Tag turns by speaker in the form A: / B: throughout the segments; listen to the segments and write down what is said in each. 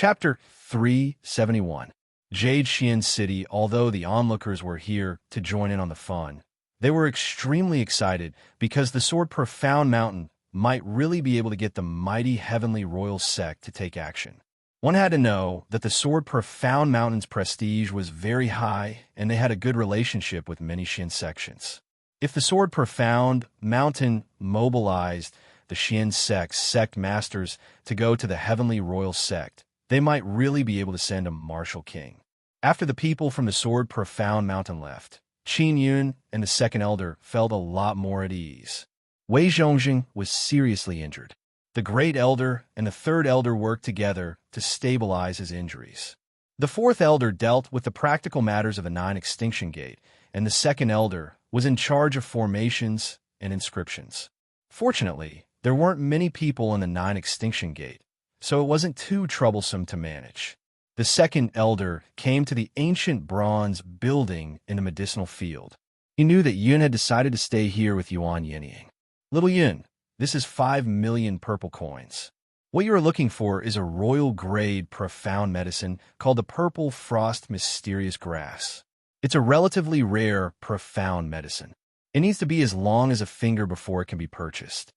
A: Chapter 371. Jade Xian City. Although the onlookers were here to join in on the fun, they were extremely excited because the Sword Profound Mountain might really be able to get the mighty heavenly royal sect to take action. One had to know that the Sword Profound Mountain's prestige was very high, and they had a good relationship with many Xian sections. If the Sword Profound Mountain mobilized the Xian sect masters to go to the heavenly royal sect, they might really be able to send a martial king. After the people from the Sword Profound Mountain left, Qin Yun and the second elder felt a lot more at ease. Wei Zhongjing was seriously injured. The great elder and the third elder worked together to stabilize his injuries. The fourth elder dealt with the practical matters of the 9 extinction gate, and the second elder was in charge of formations and inscriptions. Fortunately, there weren't many people in the 9 extinction gate, so it wasn't too troublesome to manage. The second elder came to the ancient bronze building in the medicinal field. He knew that Yun had decided to stay here with Yuan Yinying. Little Yun, this is 5 million purple coins. What you are looking for is a royal-grade profound medicine called the Purple Frost Mysterious Grass. It's a relatively rare profound medicine. It needs to be as long as a finger before it can be purchased.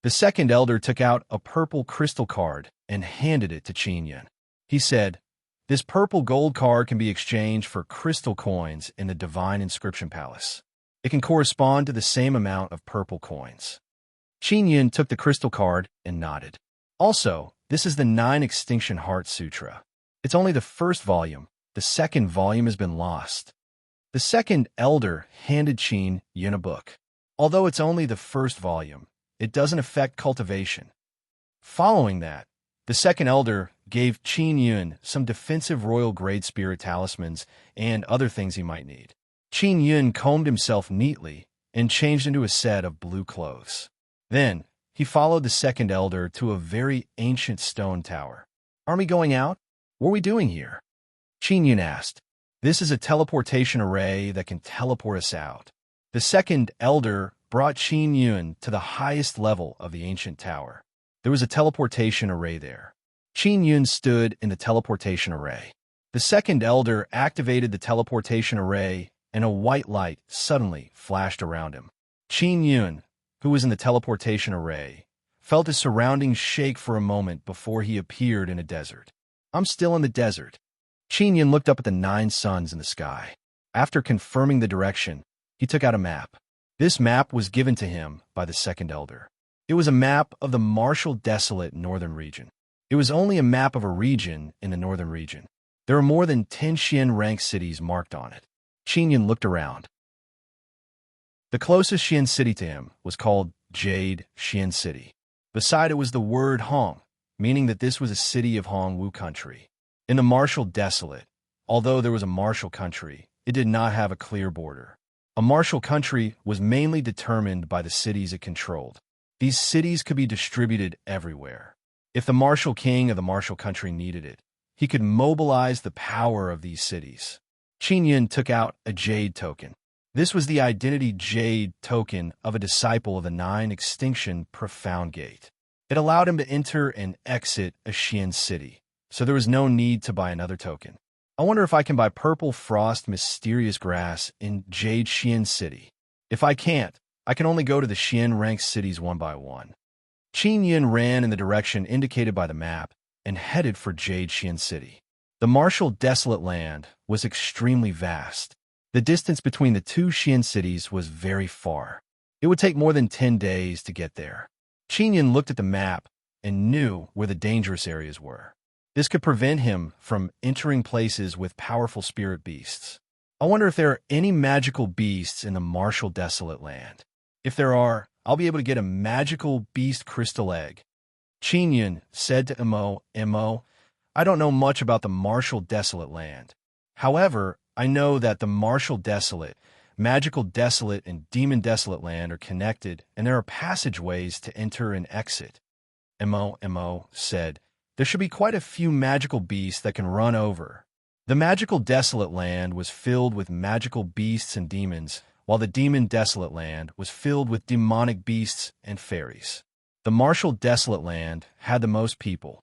A: The second elder took out a purple crystal card and handed it to Qin Yun. He said, "This purple gold card can be exchanged for crystal coins in the Divine Inscription Palace. It can correspond to the same amount of purple coins." Qin Yun took the crystal card and nodded. Also, this is the 9 Extinction Heart Sutra. It's only the first volume. The second volume has been lost. The second elder handed Qin Yun a book. Although it's only the first volume, it doesn't affect cultivation. Following that, the second elder gave Qin Yun some defensive royal-grade spirit talismans and other things he might need. Qin Yun combed himself neatly and changed into a set of blue clothes. Then, he followed the second elder to a very ancient stone tower. "Are we going out? What are we doing here?" Qin Yun asked. "This is a teleportation array that can teleport us out." The second elder brought Qin Yun to the highest level of the ancient tower. There was a teleportation array there. Qin Yun stood in the teleportation array. The second elder activated the teleportation array, and a white light suddenly flashed around him. Qin Yun, who was in the teleportation array, felt his surroundings shake for a moment before he appeared in a desert. "I'm still in the desert." Qin Yun looked up at the 9 suns in the sky. After confirming the direction, he took out a map. This map was given to him by the second elder. It was a map of the martial desolate northern region. It was only a map of a region in the northern region. There are more than 10 Xian-ranked cities marked on it. Qin Yun looked around. The closest Xian city to him was called Jade Xian City. Beside it was the word Hong, meaning that this was a city of Hongwu country. In the martial desolate, although there was a martial country, it did not have a clear border. A martial country was mainly determined by the cities it controlled. These cities could be distributed everywhere. If the martial king of the martial country needed it, he could mobilize the power of these cities. Qin Yun took out a jade token. This was the identity jade token of a disciple of the 9 Extinction Profound Gate. It allowed him to enter and exit a Xian city, so there was no need to buy another token. "I wonder if I can buy Purple Frost Mysterious Grass in Jade Xian City. If I can't, I can only go to the Xian-ranked cities one by one." Qin Yun ran in the direction indicated by the map and headed for Jade Xian City. The martial desolate land was extremely vast. The distance between the 2 Xian cities was very far. It would take more than 10 days to get there. Qin Yun looked at the map and knew where the dangerous areas were. This could prevent him from entering places with powerful spirit beasts. "I wonder if there are any magical beasts in the martial desolate land. If there are, I'll be able to get a magical beast crystal egg." Qin Yun said to Mo, "I don't know much about the martial desolate land. However, I know that the martial desolate, magical desolate, and demon desolate land are connected, and there are passageways to enter and exit." Mo said, "There should be quite a few magical beasts that can run over." The magical desolate land was filled with magical beasts and demons, while the demon desolate land was filled with demonic beasts and fairies. The martial desolate land had the most people.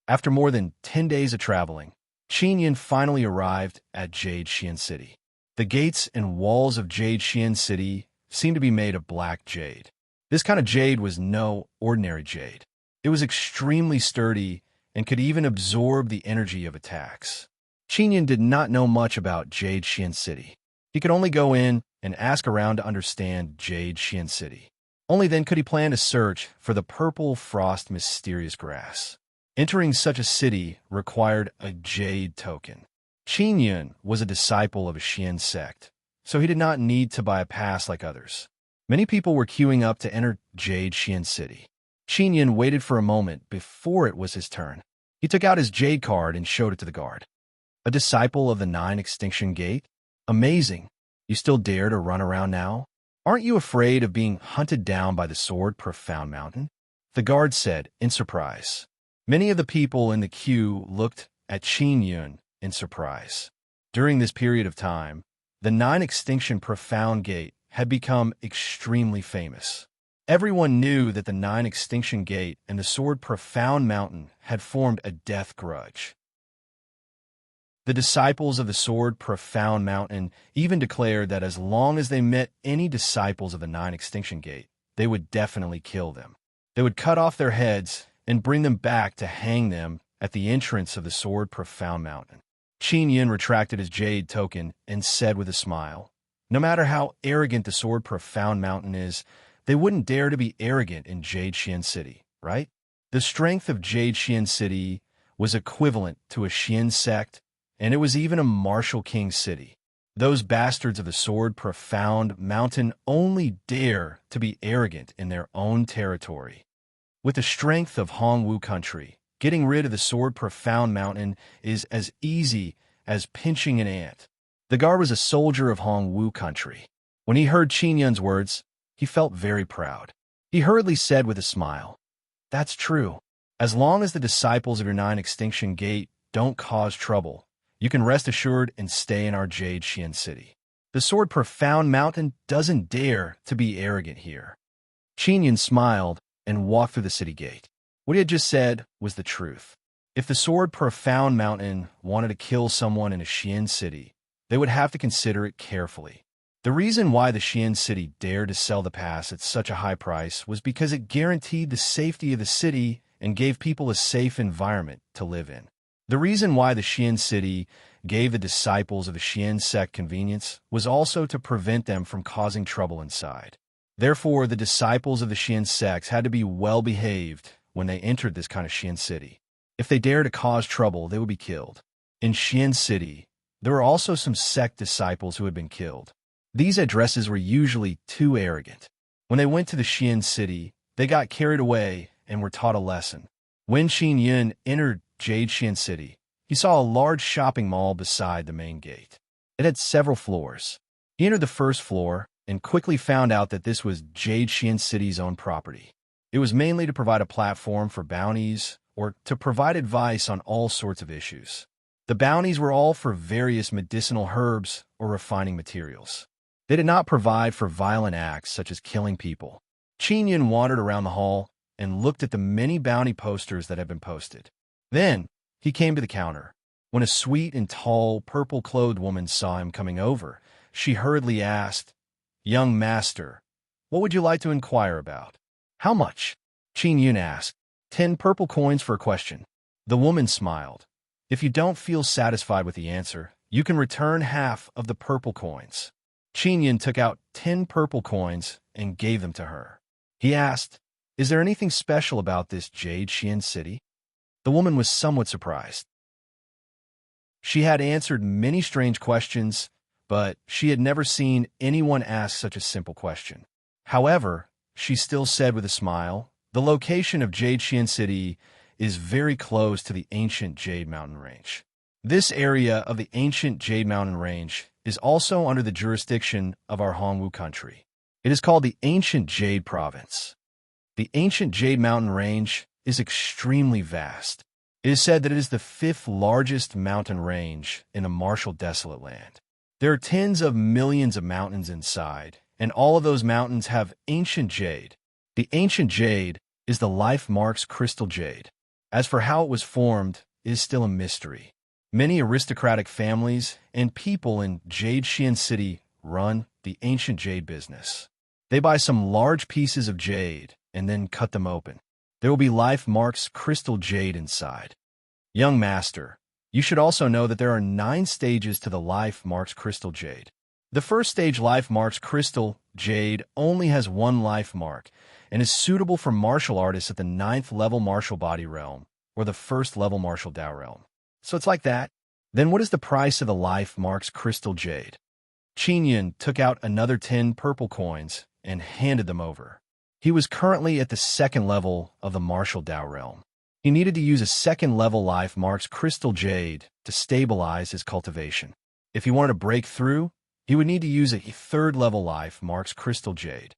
A: After more than 10 days of traveling, Qin finally arrived at Jade Xian City. The gates and walls of Jade Xian City seemed to be made of black jade. This kind of jade was no ordinary jade. It was extremely sturdy and could even absorb the energy of attacks. Qin did not know much about Jade Xian City. He could only go in and ask around to understand Jade Xian City. Only then could he plan to search for the purple frost mysterious grass. Entering such a city required a jade token. Qin was a disciple of a Xian sect, so he did not need to buy a pass like others. Many people were queuing up to enter Jade Xian City. Qin waited for a moment before it was his turn. He took out his jade card and showed it to the guard. A disciple of the 9 Extinction Gate? Amazing. You still dare to run around now? Aren't you afraid of being hunted down by the sword Profound Mountain? The guard said in surprise. Many of the people in the queue looked at Qin in surprise. During this period of time, the 9 Extinction Profound Gate had become extremely famous. Everyone knew that the 9 Extinction Gate and the sword Profound Mountain had formed a death grudge. The disciples of the sword Profound Mountain even declared that as long as they met any disciples of the 9 Extinction Gate, they would definitely kill them. They would cut off their heads and bring them back to hang them at the entrance of the sword Profound Mountain. Qin retracted his jade token and said with a smile, no matter how arrogant the sword Profound Mountain is, they wouldn't dare to be arrogant in Jade Xian City, right? The strength of Jade Xian City was equivalent to a Xian sect, and it was even a martial king city. Those bastards of the sword Profound Mountain only dare to be arrogant in their own territory. With the strength of Hongwu country, getting rid of the sword Profound Mountain is as easy as pinching an ant. The guard was a soldier of Hongwu country. When he heard Qin's words, he felt very proud. He hurriedly said with a smile, "That's true. As long as the disciples of your 9 Extinction Gate don't cause trouble, you can rest assured and stay in our Jade Xian City. The sword Profound Mountain doesn't dare to be arrogant here." Qin smiled and walked through the city gate. What he had just said was the truth. If the sword Profound Mountain wanted to kill someone in a Xian city, they would have to consider it carefully. The reason why the Xian city dared to sell the pass at such a high price was because it guaranteed the safety of the city and gave people a safe environment to live in. The reason why the Xian city gave the disciples of the Xian sect convenience was also to prevent them from causing trouble inside. Therefore, the disciples of the Xian sects had to be well-behaved when they entered this kind of Xian city. If they dared to cause trouble, they would be killed. In Xian city, there were also some sect disciples who had been killed. These addresses were usually too arrogant. When they went to the Xian city, they got carried away and were taught a lesson. When Qin entered Jade Xian City, he saw a large shopping mall beside the main gate. It had several floors. He entered the first floor and quickly found out that this was Jade Xian City's own property. It was mainly to provide a platform for bounties or to provide advice on all sorts of issues. The bounties were all for various medicinal herbs or refining materials. They did not provide for violent acts such as killing people. Qin wandered around the hall and looked at the many bounty posters that had been posted. Then he came to the counter. When a sweet and tall, purple-clothed woman saw him coming over, she hurriedly asked, "Young master, what would you like to inquire about?" "How much?" Qin asked. 10 purple coins for a question." The woman smiled. "If you don't feel satisfied with the answer, you can return half of the purple coins." Qin took out 10 purple coins and gave them to her. He asked, "Is there anything special about this Jade Xian City?" The woman was somewhat surprised. She had answered many strange questions, but she had never seen anyone ask such a simple question. However, she still said with a smile, "The location of Jade Xian City is very close to the ancient Jade Mountain Range. This area of the ancient Jade Mountain Range is also under the jurisdiction of our Hongwu country. It is called the Ancient Jade Province. The ancient Jade Mountain Range is extremely vast. It is said that it is the 5th largest mountain range in a martial desolate land. There are tens of millions of mountains inside, and all of those mountains have ancient jade. The ancient jade is the life mark's crystal jade. As for how it was formed, it is still a mystery. Many aristocratic families and people in Jade Xian City run the ancient jade business. They buy some large pieces of jade and then cut them open. There will be life marks crystal jade inside. Young master, you should also know that there are 9 stages to the life marks crystal jade. The first stage, life marks crystal jade, only has 1 life mark and is suitable for martial artists at the 9th level martial body realm or the 1st level martial Dao realm. So it's like that. Then what is the price of the life marks crystal jade? Qin Yun took out another 10 purple coins and handed them over. He was currently at the 2nd level of the martial Dao realm. He needed to use a 2nd level life marks crystal jade to stabilize his cultivation. If he wanted to break through, he would need to use a 3rd level life marks crystal jade.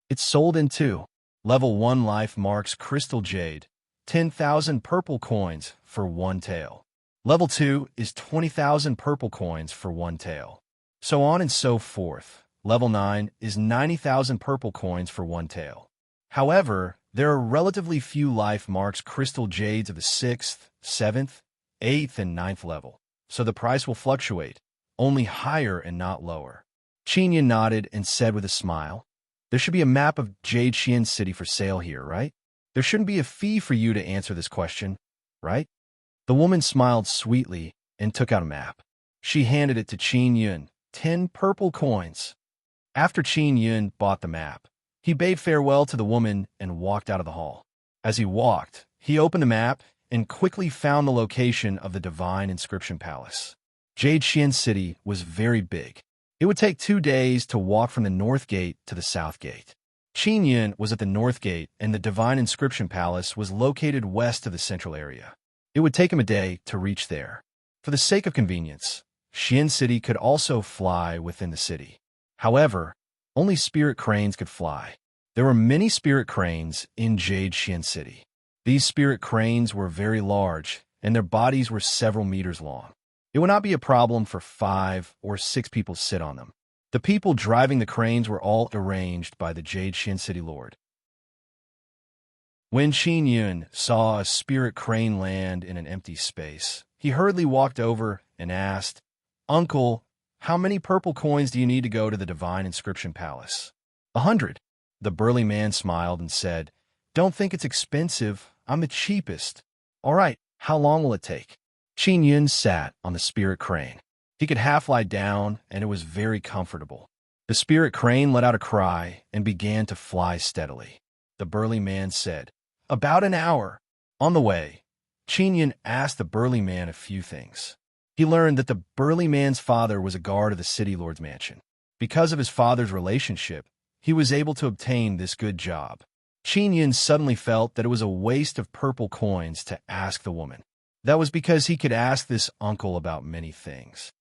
A: It's sold in 2. Level 1 life marks crystal jade, 10,000 purple coins for 1 tael. Level 2 is 20,000 purple coins for 1 tael. So on and so forth. Level 9 is 90,000 purple coins for 1 tael. However, there are relatively few life marks crystal jades of the 6th, 7th, 8th, and 9th level, so the price will fluctuate, only higher and not lower. Qin Yun nodded and said with a smile, "There should be a map of Jade Xian City for sale here, right? There shouldn't be a fee for you to answer this question, right?" The woman smiled sweetly and took out a map. She handed it to Qin Yun, 10 purple coins. After Qin Yun bought the map, he bade farewell to the woman and walked out of the hall. As he walked, he opened the map and quickly found the location of the Divine Inscription Palace. Jade Xian City was very big. It would take 2 days to walk from the North Gate to the South Gate. Qin Yun was at the North Gate, and the Divine Inscription Palace was located west of the central area. It would take him a day to reach there. For the sake of convenience, Xian City could also fly within the city. However, only spirit cranes could fly. There were many spirit cranes in Jade Xian City. These spirit cranes were very large, and their bodies were several meters long. It would not be a problem for 5 or 6 people to sit on them. The people driving the cranes were all arranged by the Jade Xian City Lord. When Qin Yun saw a spirit crane land in an empty space, he hurriedly walked over and asked, "Uncle, how many purple coins do you need to go to the Divine Inscription Palace?" 100. The burly man smiled and said, "Don't think it's expensive. I'm the cheapest." "All right, how long will it take?" Qin Yun sat on the spirit crane. He could half lie down, and it was very comfortable. The spirit crane let out a cry and began to fly steadily. The burly man said, "About an hour." On the way, Qin Yun asked the burly man a few things. He learned that the burly man's father was a guard of the city lord's mansion. Because of his father's relationship, he was able to obtain this good job. Qin Yun suddenly felt that it was a waste of purple coins to ask the woman. That was because he could ask this uncle about many things.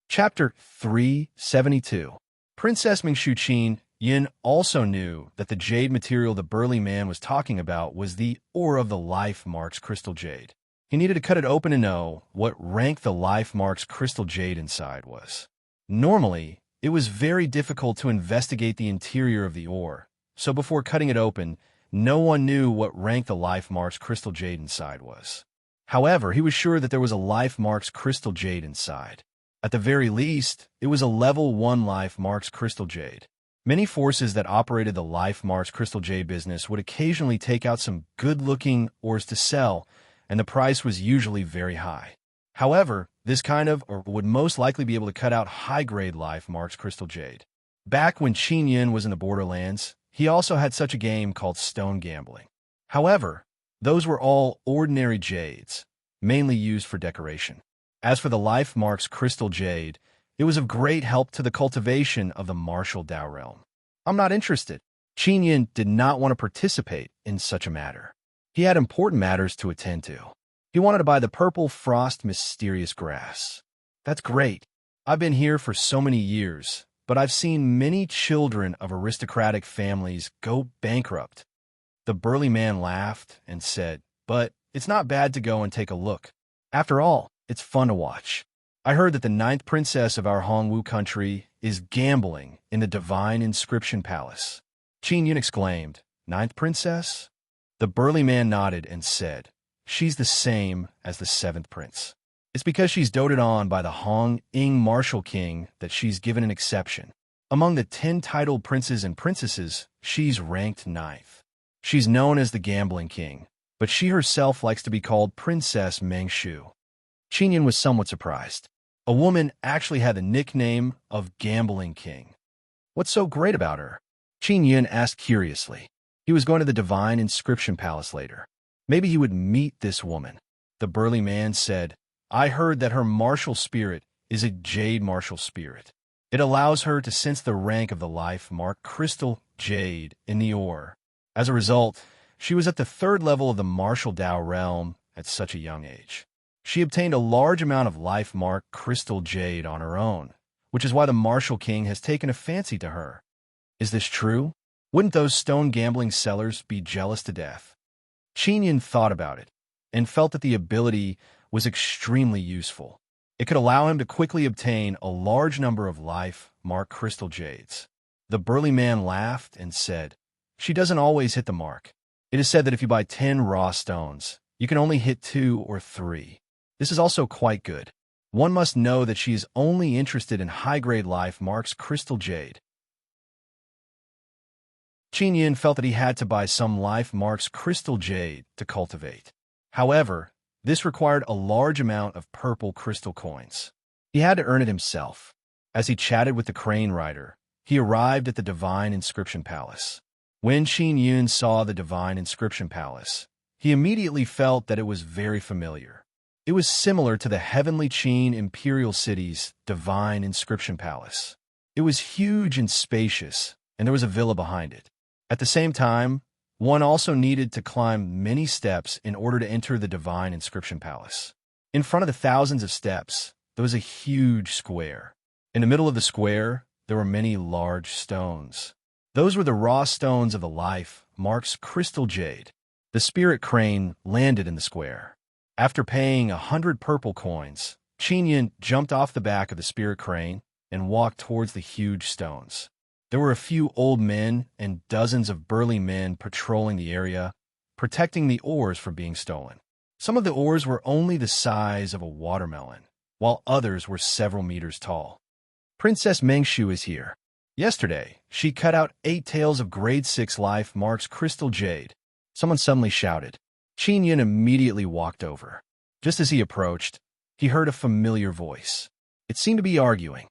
A: Chapter 372. Princess Mingshu. Qin Yun also knew that the jade material the burly man was talking about was the ore of the life marks crystal jade. He needed to cut it open to know what rank the life marks crystal jade inside was. Normally, it was very difficult to investigate the interior of the ore, so before cutting it open, no one knew what rank the life marks crystal jade inside was. However, he was sure that there was a life marks crystal jade inside. At the very least, it was a level 1 life marks crystal jade. Many forces that operated the life marks crystal jade business would occasionally take out some good-looking ores to sell, and the price was usually very high. However, this kind of ore would most likely be able to cut out high-grade life marks crystal jade. Back when Qin Yun was in the borderlands, he also had such a game called stone gambling. However, those were all ordinary jades, mainly used for decoration. As for the life marks crystal jade, it was of great help to the cultivation of the martial Dao realm. "I'm not interested." Qin Yun did not want to participate in such a matter. He had important matters to attend to. He wanted to buy the purple frost mysterious grass. "That's great. I've been here for so many years, but I've seen many children of aristocratic families go bankrupt." The burly man laughed and said, "But it's not bad to go and take a look. After all, it's fun to watch. I heard that the 9th princess of our Hongwu country is gambling in the Divine Inscription Palace." Qin Yun exclaimed, ninth princess? The burly man nodded and said, she's the same as the seventh prince. It's because she's doted on by the Hong Ing martial king that she's given an exception. Among the 10 titled princes and princesses, she's ranked ninth. She's known as the gambling king, but she herself likes to be called Princess Mengshu. Qinyan was somewhat surprised. A woman actually had the nickname of Gambling King. What's so great about her? Qinyan asked curiously. He was going to the Divine Inscription Palace later. Maybe he would meet this woman. The burly man said, I heard that her martial spirit is a jade martial spirit. It allows her to sense the rank of the life mark crystal jade in the ore. As a result, she was at the 3rd level of the martial Dao realm at such a young age. She obtained a large amount of life mark crystal jade on her own, which is why the martial king has taken a fancy to her. Is this true? Wouldn't those stone gambling sellers be jealous to death? Qinyan thought about it and felt that the ability was extremely useful. It could allow him to quickly obtain a large number of life mark crystal jades. The burly man laughed and said, she doesn't always hit the mark. It is said that if you buy 10 raw stones, you can only hit 2 or 3. This is also quite good. One must know that she is only interested in high-grade life marks crystal jade. Qinyan felt that he had to buy some life marks crystal jade to cultivate. However, this required a large amount of purple crystal coins. He had to earn it himself. As he chatted with the crane rider, he arrived at the Divine Inscription Palace. When Qinyan saw the Divine Inscription Palace, he immediately felt that it was very familiar. It was similar to the Heavenly Qin Imperial City's Divine Inscription Palace. It was huge and spacious, and there was a villa behind it. At the same time, one also needed to climb many steps in order to enter the Divine Inscription Palace. In front of the thousands of steps, there was a huge square. In the middle of the square, there were many large stones. Those were the raw stones of the life marks crystal jade. The spirit crane landed in the square. After paying 100 purple coins, Qinyan jumped off the back of the spirit crane and walked towards the huge stones. There were a few old men and dozens of burly men patrolling the area, protecting the ores from being stolen. Some of the ores were only the size of a watermelon, while others were several meters tall. Princess Mengshu is here. Yesterday, she cut out 8 tails of grade 6 life marks crystal jade. Someone suddenly shouted. Qinyan immediately walked over. Just as he approached, he heard a familiar voice. It seemed to be arguing.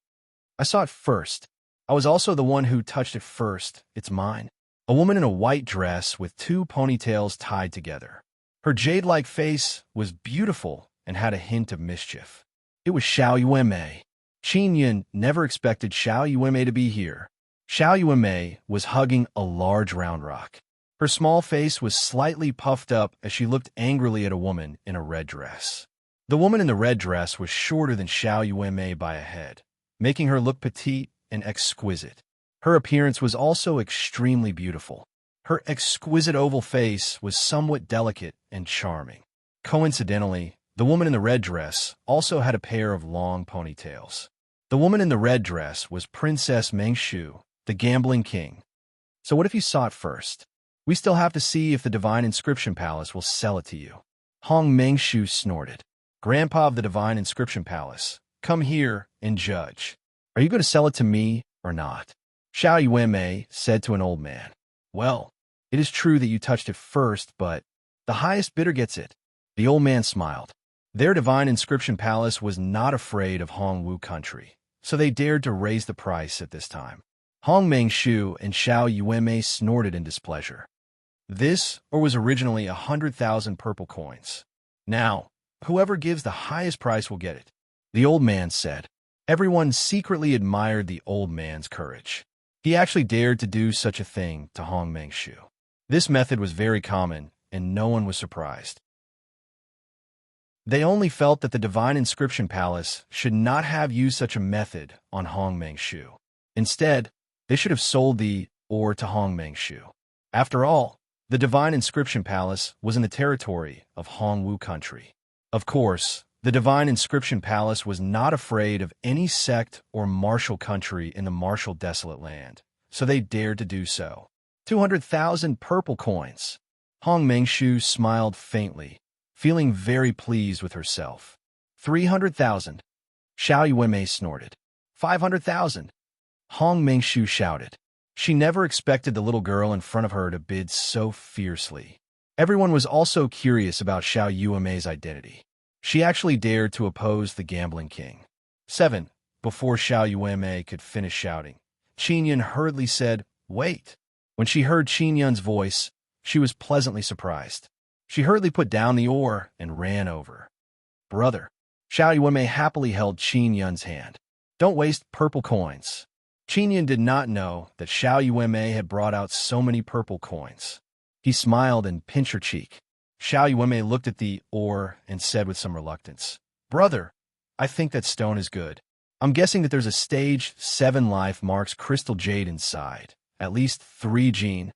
A: I saw it first. I was also the one who touched it first. It's mine. A woman in a white dress with 2 ponytails tied together. Her jade-like face was beautiful and had a hint of mischief. It was Xiao Yuanmei. Qinyan never expected Xiao Yuanmei to be here. Xiao Yuanmei was hugging a large round rock. Her small face was slightly puffed up as she looked angrily at a woman in a red dress. The woman in the red dress was shorter than Xiao Yuanmei by a head, making her look petite and exquisite. Her appearance was also extremely beautiful. Her exquisite oval face was somewhat delicate and charming. Coincidentally, the woman in the red dress also had a pair of long ponytails. The woman in the red dress was Princess Mengshu, the gambling king. So what if you saw it first? We still have to see if the Divine Inscription Palace will sell it to you. Hong Mengshu snorted. Grandpa of the Divine Inscription Palace, come here and judge. Are you going to sell it to me or not? Xiao Yuanmei said to an old man. Well, it is true that you touched it first, but the highest bidder gets it. The old man smiled. Their Divine Inscription Palace was not afraid of Hongwu country, so they dared to raise the price at this time. Hong Mengshu and Xiao Yuanmei snorted in displeasure. This was originally 100,000 purple coins. Now, whoever gives the highest price will get it. The old man said. Everyone secretly admired the old man's courage. He actually dared to do such a thing to Hong Mengshu. This method was very common, and no one was surprised. They only felt that the Divine Inscription Palace should not have used such a method on Hong Mengshu. Instead, they should have sold the ore to Hong Mengshu. After all, the Divine Inscription Palace was in the territory of Hongwu country. Of course, the Divine Inscription Palace was not afraid of any sect or martial country in the martial desolate land, so they dared to do so. 200,000 purple coins. Hong Mengshu smiled faintly, feeling very pleased with herself. 300,000. Xiao Yuanmei snorted. 500,000. Hong Mengshu shouted. She never expected the little girl in front of her to bid so fiercely. Everyone was also curious about Xiao Yuanmei's identity. She actually dared to oppose the gambling king. 7. Before Xiao Yuanmei could finish shouting, Qin Yun hurriedly said, "Wait." When she heard Qin Yun's voice, she was pleasantly surprised. She hurriedly put down the oar and ran over. "Brother." Xiao Yuanmei happily held Qin Yun's hand. "Don't waste purple coins." Qin Yun did not know that Xiao Yuanmei had brought out so many purple coins. He smiled and pinched her cheek. Xiao Yuanmei looked at the oar and said with some reluctance, "Brother, I think that stone is good. I'm guessing that there's a stage 7 life marks crystal jade inside. At least 3 gene.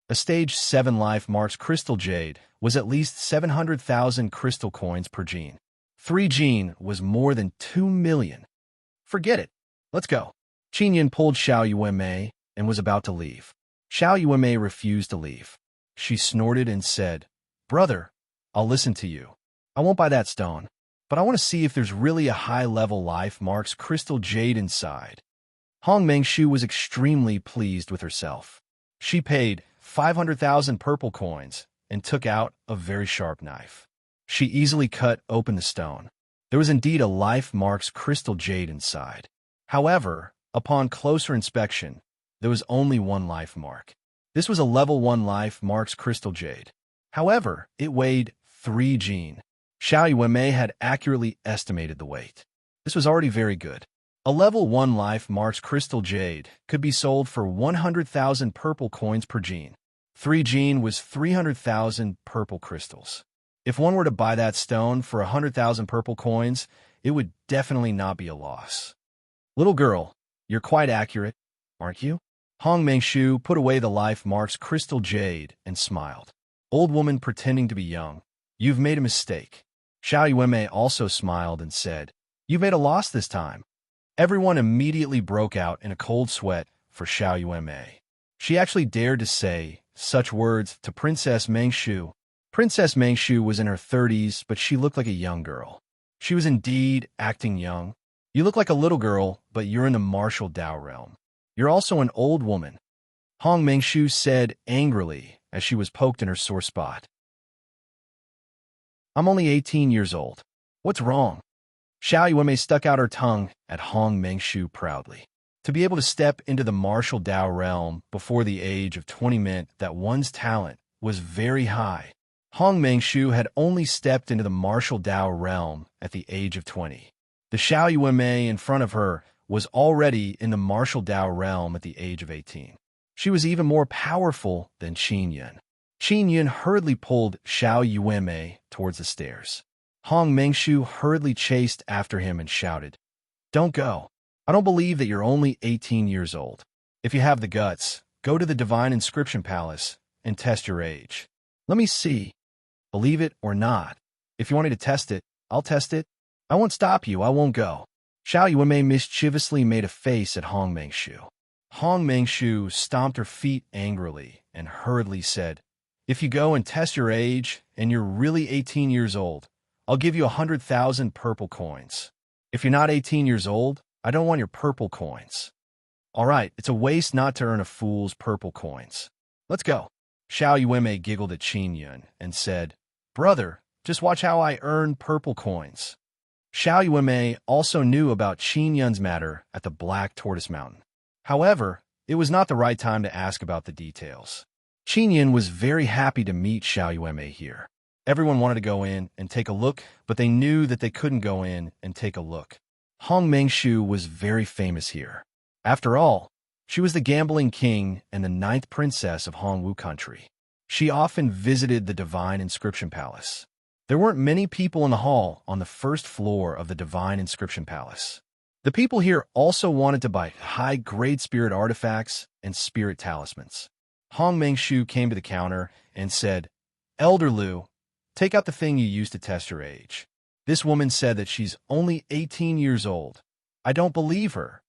A: A stage 7 life marks crystal jade was at least 700,000 crystal coins per gene. 3 gene was more than 2 million. Forget it. Let's go." Qin Yun pulled Xiao Yuanmei and was about to leave. Xiao Yuanmei refused to leave. She snorted and said, "Brother, I'll listen to you. I won't buy that stone, but I want to see if there's really a high-level life marks crystal jade inside." Hong Mengshu was extremely pleased with herself. She paid 500,000 purple coins and took out a very sharp knife. She easily cut open the stone. There was indeed a life marks crystal jade inside. However, upon closer inspection, there was only one life mark. This was a level 1 life marks crystal jade. However, it weighed 3 gene. Xiao Yuanmei had accurately estimated the weight. This was already very good. A level 1 life marks crystal jade could be sold for 100,000 purple coins per gene. 3 gene was 300,000 purple crystals. If one were to buy that stone for 100,000 purple coins, it would definitely not be a loss. "Little girl, you're quite accurate, aren't you?" Hong Mengshu put away the life marks crystal jade and smiled. "Old woman pretending to be young, you've made a mistake." Xiao Yuanmei also smiled and said, "You've made a loss this time." Everyone immediately broke out in a cold sweat for Xiao Yuanmei. She actually dared to say such words to Princess Mengshu. Princess Mengshu was in her 30s, but she looked like a young girl. She was indeed acting young. "You look like a little girl, but you're in the martial Dao realm. You're also an old woman," Hong Mengshu said angrily as she was poked in her sore spot. "I'm only 18 years old. What's wrong?" Xiao Yuanmei stuck out her tongue at Hong Mengshu proudly. To be able to step into the martial Dao realm before the age of 20 meant that one's talent was very high. Hong Mengshu had only stepped into the martial Dao realm at the age of 20. The Xiao Yuanmei in front of her was already in the martial Dao realm at the age of 18. She was even more powerful than Qin Yun. Qin Yun hurriedly pulled Xiao Yuanmei towards the stairs. Hong Mengshu hurriedly chased after him and shouted, "Don't go. I don't believe that you're only 18 years old. If you have the guts, go to the Divine Inscription Palace and test your age. Let me see. Believe it or not. If you want me to test it, I'll test it. I won't stop you. I won't go." Xiao Yuanmei mischievously made a face at Hong Mengshu. Hong Mengshu stomped her feet angrily and hurriedly said, "If you go and test your age and you're really 18 years old, I'll give you 100,000 purple coins. If you're not 18 years old, I don't want your purple coins." "All right, it's a waste not to earn a fool's purple coins. Let's go." Xiao Yuanmei giggled at Qin Yun and said, "Brother, just watch how I earn purple coins." Xiao Yuanmei also knew about Qin Yun's matter at the Black Tortoise Mountain. However, it was not the right time to ask about the details. Qin Yun was very happy to meet Xiao Yuanmei here. Everyone wanted to go in and take a look, but they knew that they couldn't go in and take a look. Hong Mengshu was very famous here. After all, she was the gambling king and the 9th princess of Hongwu country. She often visited the Divine Inscription Palace. There weren't many people in the hall on the first floor of the Divine Inscription Palace. The people here also wanted to buy high-grade spirit artifacts and spirit talismans. Hong Mengshu came to the counter and said, "Elder Lu, take out the thing you used to test your age." This woman said that she's only 18 years old. I don't believe her.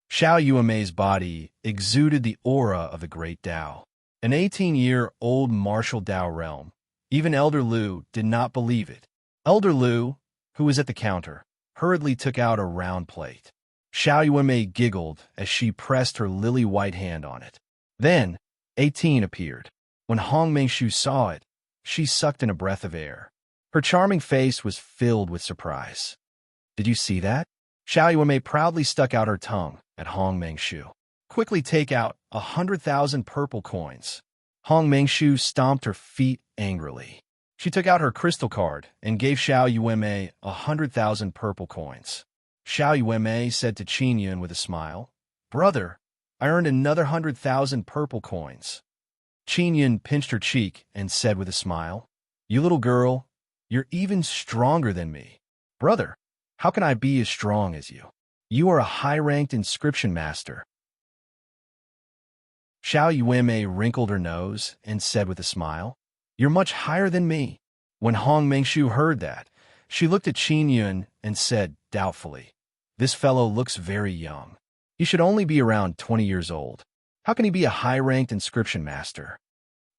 A: Xiao Yuanmei's body exuded the aura of the great Tao. An 18-year-old martial Dao realm. Even Elder Lu did not believe it. Elder Lu, who was at the counter, hurriedly took out a round plate. Xiao Yuanmei giggled as she pressed her lily-white hand on it. Then, 18 appeared. When Hong Mengshu saw it, she sucked in a breath of air. Her charming face was filled with surprise. Did you see that? Xiao Yuanmei proudly stuck out her tongue at Hong Mengshu. Quickly take out 100,000 purple coins. Hong Mengshu stomped her feet angrily. She took out her crystal card and gave Xiao Yuanmei 100,000 purple coins. Xiao Yuanmei said to Qin Yun with a smile, "Brother, I earned another 100,000 purple coins." Qin Yun pinched her cheek and said with a smile, "You little girl, you're even stronger than me." "Brother, how can I be as strong as you? You are a high-ranked inscription master." Xiao Yuanmei wrinkled her nose and said with a smile, "You're much higher than me." When Hong Mengshu heard that, she looked at Qin Yun and said doubtfully, "This fellow looks very young. He should only be around 20 years old. How can he be a high-ranked inscription master?"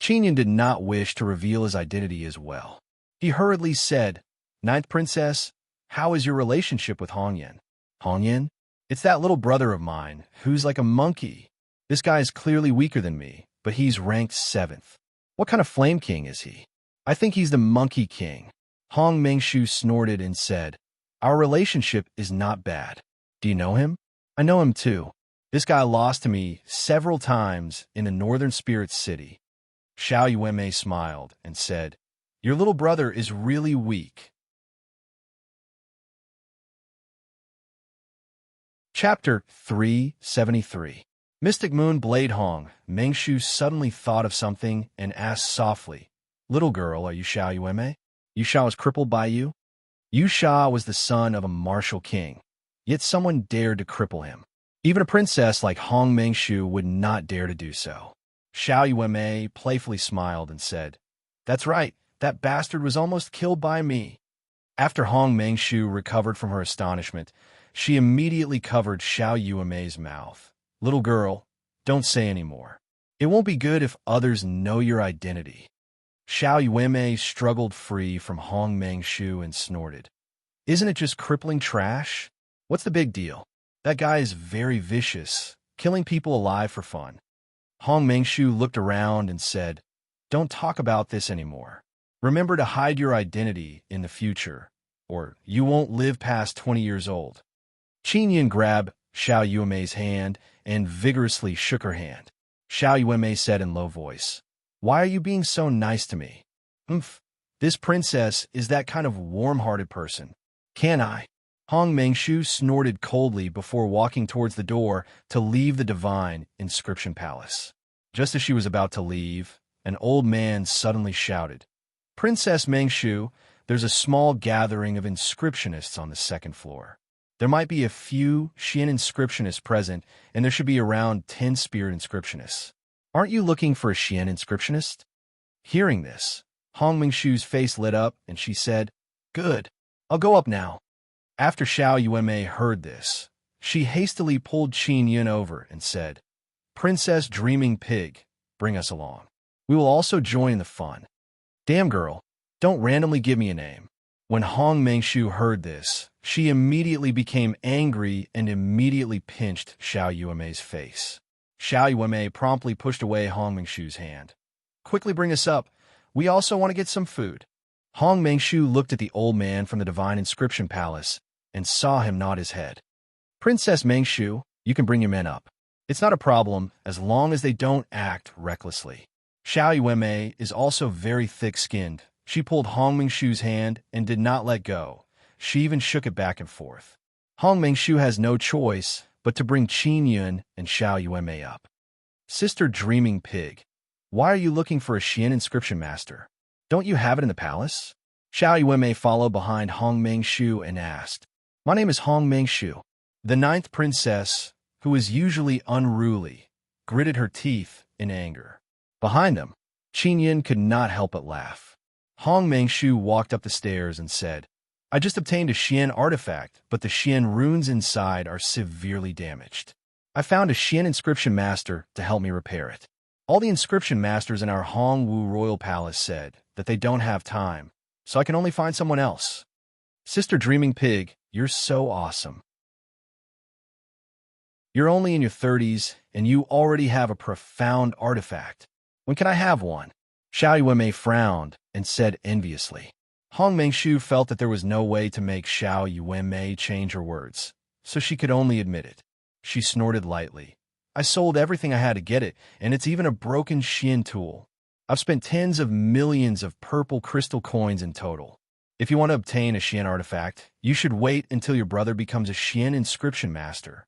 A: Qin Yun did not wish to reveal his identity as well. He hurriedly said, "Ninth Princess, how is your relationship with Hong Yan?" "Hong Yan? It's that little brother of mine who's like a monkey. This guy is clearly weaker than me, but he's ranked 7th. What kind of flame king is he?" "I think he's the monkey king." Hong Mengshu snorted and said, "Our relationship is not bad. Do you know him?" "I know him too. This guy lost to me several times in the Northern Spirit City." Xiao Yuanmei smiled and said, "Your little brother is really weak." Chapter 373. Mystic Moon Blade. Hong Mengshu suddenly thought of something and asked softly, "Little girl, are you Xiao Yuanmei? Yusha was crippled by you?" Yusha was the son of a martial king, yet someone dared to cripple him. Even a princess like Hong Mengshu would not dare to do so. Xiao Yuanmei playfully smiled and said, "That's right, that bastard was almost killed by me." After Hong Mengshu recovered from her astonishment, she immediately covered Xiao Yuanmei's mouth. "Little girl, don't say any more. It won't be good if others know your identity." Xiao Yuanmei struggled free from Hong Mengshu and snorted, "Isn't it just crippling trash? What's the big deal? That guy is very vicious, killing people alive for fun." Hong Mengshu looked around and said, "Don't talk about this anymore. Remember to hide your identity in the future, or you won't live past 20 years old." Qin Yun grabbed Xiao Yuanmei's hand and vigorously shook her hand. Xiao Yuanmei said in low voice, "Why are you being so nice to me?" This princess is that kind of warm-hearted person. Can I?" Hong Mengshu snorted coldly before walking towards the door to leave the divine inscription palace. Just as she was about to leave, an old man suddenly shouted, "Princess Mengshu, there's a small gathering of inscriptionists on the 2nd floor. There might be a few Xian inscriptionists present, and there should be around 10 spirit inscriptionists. Aren't you looking for a Xian inscriptionist?" Hearing this, Hong Mengshu's face lit up, and she said, "Good, I'll go up now." After Xiao Yuanmei heard this, she hastily pulled Qin Yun over and said, "Princess Dreaming Pig, bring us along. We will also join the fun." "Damn girl, don't randomly give me a name." When Hong Mengshu heard this, she immediately became angry and immediately pinched Xiao Yuanmei's face. Xiao Yuanmei promptly pushed away Hong Mengshu's hand. "Quickly bring us up. We also want to get some food." Hong Mengshu looked at the old man from the Divine Inscription Palace and saw him nod his head. "Princess Mengshu, you can bring your men up. It's not a problem as long as they don't act recklessly." Xiao Yuanmei is also very thick-skinned. She pulled Hong Mengshu's hand and did not let go. She even shook it back and forth. Hong Mengshu has no choice but to bring Qin Yun and Xiao Yuanmei up. "Sister Dreaming Pig, why are you looking for a Xian inscription master? Don't you have it in the palace?" Xiao Yuanmei followed behind Hong Mengshu and asked, "My name is Hong Mengshu." The 9th princess, who is usually unruly, gritted her teeth in anger. Behind them, Qin Yun could not help but laugh. Hong Mengshu walked up the stairs and said, "I just obtained a Xian artifact, but the Xian runes inside are severely damaged. I found a Xian inscription master to help me repair it." All the inscription masters in our Hongwu royal palace said that they don't have time, so I can only find someone else. Sister Dreaming Pig, you're so awesome. You're only in your 30s, and you already have a profound artifact. When can I have one? Xiao Yuanmei frowned and said enviously. Hong Mengshu felt that there was no way to make Xiao Yuanmei change her words, so she could only admit it. She snorted lightly. I sold everything I had to get it, and it's even a broken Xian tool. I've spent tens of millions of purple crystal coins in total. If you want to obtain a Xian artifact, you should wait until your brother becomes a Xian inscription master.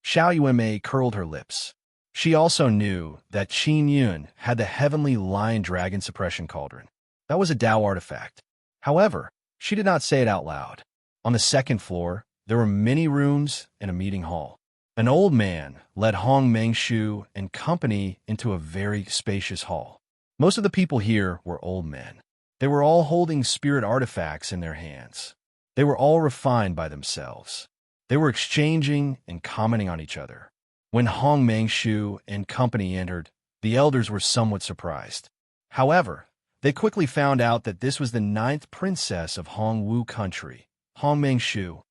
A: Xiao Yuanmei curled her lips. She also knew that Qin Yun had the heavenly lion dragon suppression cauldron. That was a Dao artifact. However, she did not say it out loud. On the second floor, there were many rooms and a meeting hall. An old man led Hong Mengshu and company into a very spacious hall. Most of the people here were old men. They were all holding spirit artifacts in their hands. They were all refined by themselves. They were exchanging and commenting on each other. When Hong Mengshu and company entered, the elders were somewhat surprised. However, they quickly found out that this was the 9th princess of Hongwu country, Hong Mengshu.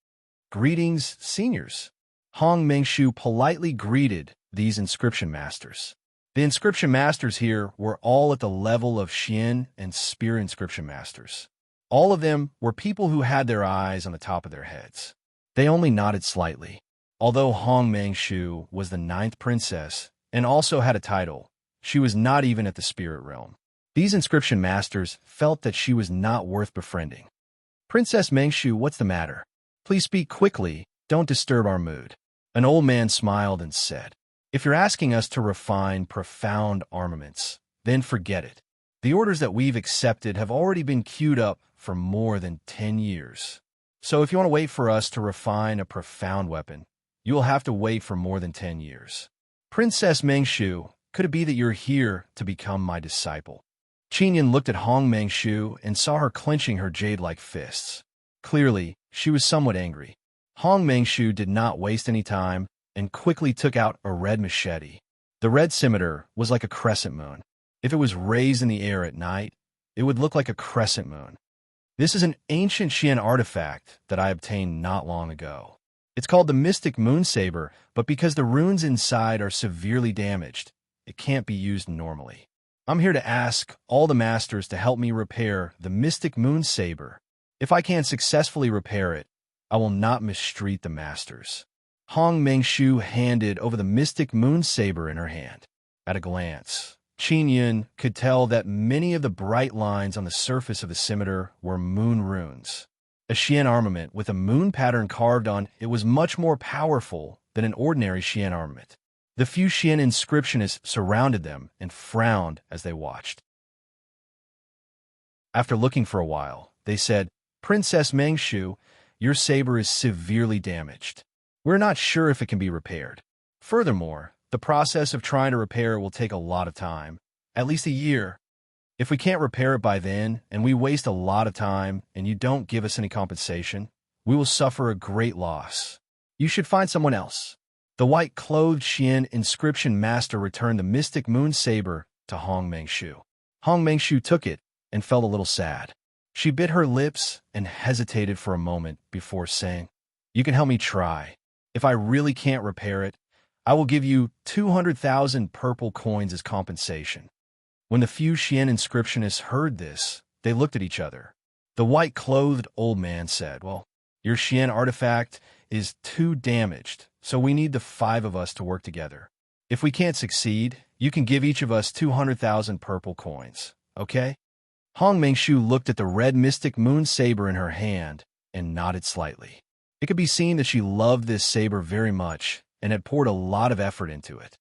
A: Greetings, seniors. Hong Mengshu politely greeted these inscription masters. The inscription masters here were all at the level of Xian and Spear inscription masters. All of them were people who had their eyes on the top of their heads. They only nodded slightly. Although Hong Mengshu was the 9th princess and also had a title, she was not even at the spirit realm. These inscription masters felt that she was not worth befriending. Princess Mengshu, what's the matter? Please speak quickly, don't disturb our mood. An old man smiled and said, if you're asking us to refine profound armaments, then forget it. The orders that we've accepted have already been queued up for more than 10 years. So if you want to wait for us to refine a profound weapon, you will have to wait for more than 10 years. Princess Mengshu, could it be that you're here to become my disciple? Qinyan looked at Hong Mengshu and saw her clenching her jade-like fists. Clearly, she was somewhat angry. Hong Mengshu did not waste any time and quickly took out a red machete. The red scimitar was like a crescent moon. If it was raised in the air at night, it would look like a crescent moon. This is an ancient Xian artifact that I obtained not long ago. It's called the Mystic Moon Saber, but because the runes inside are severely damaged, it can't be used normally. I'm here to ask all the masters to help me repair the Mystic Moon Saber. If I can successfully repair it, I will not mistreat the masters. Hong Mengshu handed over the Mystic Moon Saber in her hand. At a glance, Qin Yun could tell that many of the bright lines on the surface of the scimitar were moon runes. A Xian armament with a moon pattern carved on it was much more powerful than an ordinary Xian armament. The few Xian inscriptionists surrounded them and frowned as they watched. After looking for a while, they said, Princess Mengshu, your saber is severely damaged. We're not sure if it can be repaired. Furthermore, the process of trying to repair it will take a lot of time, at least a year. If we can't repair it by then, and we waste a lot of time, and you don't give us any compensation, we will suffer a great loss. You should find someone else. The white-clothed Xian inscription master returned the Mystic Moon Saber to Hong Mengshu. Hong Mengshu took it and felt a little sad. She bit her lips and hesitated for a moment before saying, You can help me try. If I really can't repair it, I will give you 200,000 purple coins as compensation. When the few Xian inscriptionists heard this, they looked at each other. The white-clothed old man said, Well, your Xian artifact is too damaged, so we need the 5 of us to work together. If we can't succeed, you can give each of us 200,000 purple coins, okay? Hong Mengshu looked at the red Mystic Moon Saber in her hand and nodded slightly. It could be seen that she loved this saber very much and had poured a lot of effort into it.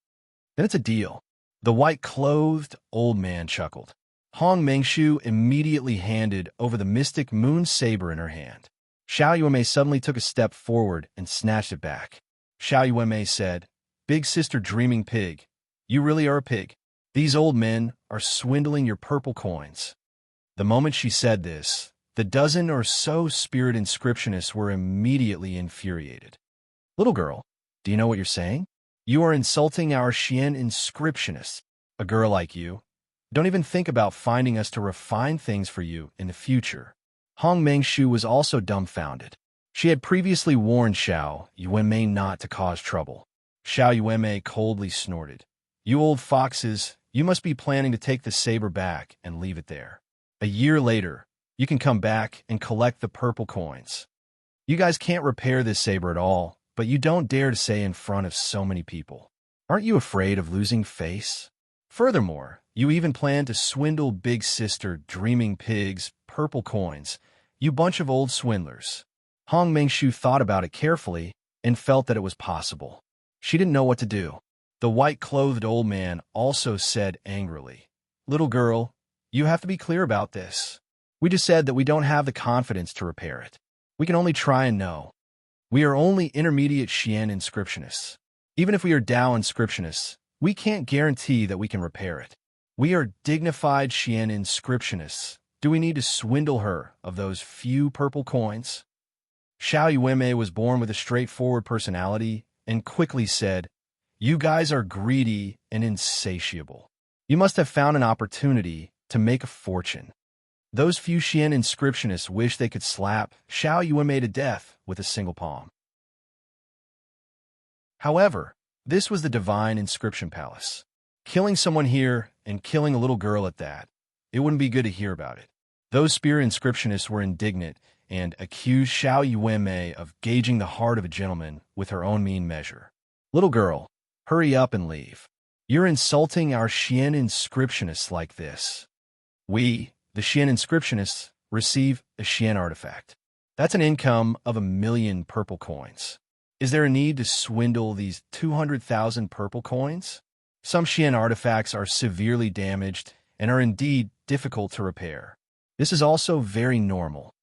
A: Then it's a deal. The white-clothed old man chuckled. Hong Mengshu immediately handed over the Mystic Moon Saber in her hand. Xiao Yuanmei suddenly took a step forward and snatched it back. Xiao Yuanmei said, Big Sister Dreaming Pig, you really are a pig. These old men are swindling your purple coins. The moment she said this, the dozen or so spirit inscriptionists were immediately infuriated. Little girl, do you know what you're saying? You are insulting our Xian inscriptionists. A girl like you. Don't even think about finding us to refine things for you in the future. Hong Mengshu was also dumbfounded. She had previously warned Xiao Yuanmei not to cause trouble. Xiao Yuanmei coldly snorted. You old foxes, you must be planning to take the saber back and leave it there. A year later, you can come back and collect the purple coins. You guys can't repair this saber at all, but you don't dare to say in front of so many people. Aren't you afraid of losing face? Furthermore, you even plan to swindle Big Sister Dreaming Pig's purple coins, you bunch of old swindlers. Hong Mengshu thought about it carefully and felt that it was possible. She didn't know what to do. The white-clothed old man also said angrily, Little girl, you have to be clear about this. We just said that we don't have the confidence to repair it. We can only try and know. We are only intermediate Xian inscriptionists. Even if we are Dao inscriptionists, we can't guarantee that we can repair it. We are dignified Xian inscriptionists. Do we need to swindle her of those few purple coins? Xiao Yuanmei was born with a straightforward personality and quickly said, You guys are greedy and insatiable. You must have found an opportunity to make a fortune. Those few Xian inscriptionists wish they could slap Xiao Yuanmei to death with a single palm. However, this was the divine inscription palace. Killing someone here and killing a little girl at that, it wouldn't be good to hear about it. Those spear inscriptionists were indignant and accused Xiao Yuanmei of gauging the heart of a gentleman with her own mean measure. Little girl, hurry up and leave. You're insulting our Xian inscriptionists like this. We, the Xian inscriptionists, receive a Xian artifact. That's an income of 1,000,000 purple coins. Is there a need to swindle these 200,000 purple coins? Some Xian artifacts are severely damaged and are indeed difficult to repair. This is also very normal.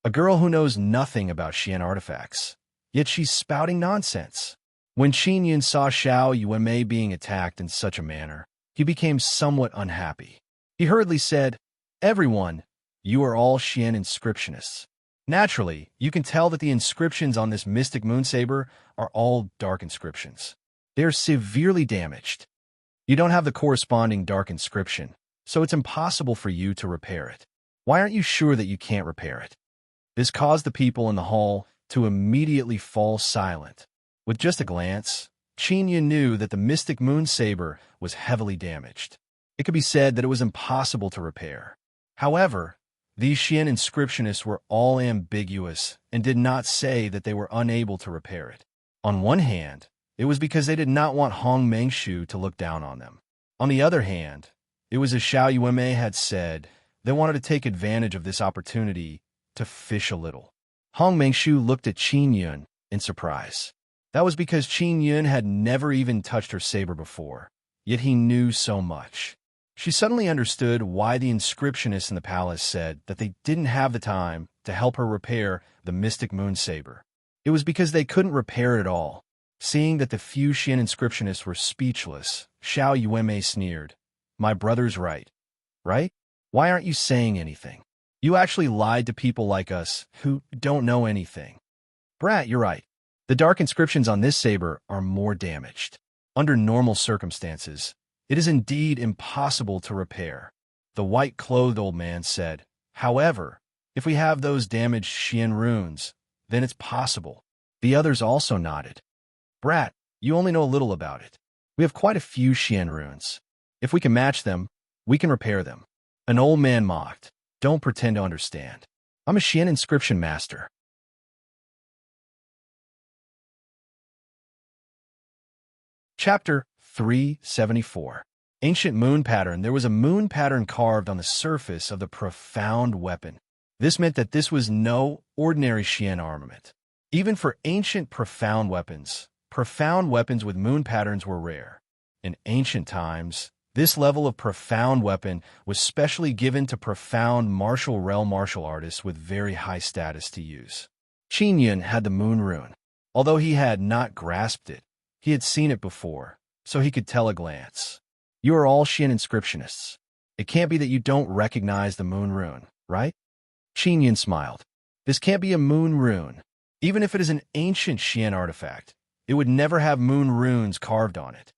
A: A girl who knows nothing about Xian artifacts, yet she's spouting nonsense. When Qin Yun saw Xiao Yuanmei being attacked in such a manner, he became somewhat unhappy. He hurriedly said, Everyone, you are all Xian inscriptionists. Naturally, you can tell that the inscriptions on this mystic moon saber are all dark inscriptions. They are severely damaged. You don't have the corresponding dark inscription, so it's impossible for you to repair it. Why aren't you sure that you can't repair it? This caused the people in the hall to immediately fall silent. With just a glance, Qin Yun knew that the mystic moon saber was heavily damaged. It could be said that it was impossible to repair. However, these Xian inscriptionists were all ambiguous and did not say that they were unable to repair it. On one hand, it was because they did not want Hong Mengshu to look down on them. On the other hand, it was as Xiao Yuanmei had said, they wanted to take advantage of this opportunity to fish a little. Hong Mengshu looked at Qin Yun in surprise. That was because Qin Yun had never even touched her saber before, yet he knew so much. She suddenly understood why the inscriptionists in the palace said that they didn't have the time to help her repair the mystic moon saber. It was because they couldn't repair it at all. Seeing that the few Xian inscriptionists were speechless, Xiao Yuanmei sneered. My brother's right. Right? Why aren't you saying anything? You actually lied to people like us who don't know anything. Brat, you're right. The dark inscriptions on this saber are more damaged. Under normal circumstances, it is indeed impossible to repair. The white-clothed old man said, However, if we have those damaged Xian runes, then it's possible. The others also nodded. Brat, you only know a little about it. We have quite a few Xian runes. If we can match them, we can repair them. An old man mocked. Don't pretend to understand. I'm a Xian inscription master. Chapter 374. Ancient moon pattern. There was a moon pattern carved on the surface of the profound weapon. This meant that this was no ordinary Xian armament. Even for ancient profound weapons with moon patterns were rare. In ancient times, this level of profound weapon was specially given to profound martial realm martial artists with very high status to use. Qin Yun had the moon rune. Although he had not grasped it, he had seen it before, so he could tell a glance. You are all Xian inscriptionists. It can't be that you don't recognize the moon rune, right? Qin Yun smiled. This can't be a moon rune. Even if it is an ancient Xian artifact, it would never have moon runes carved on it.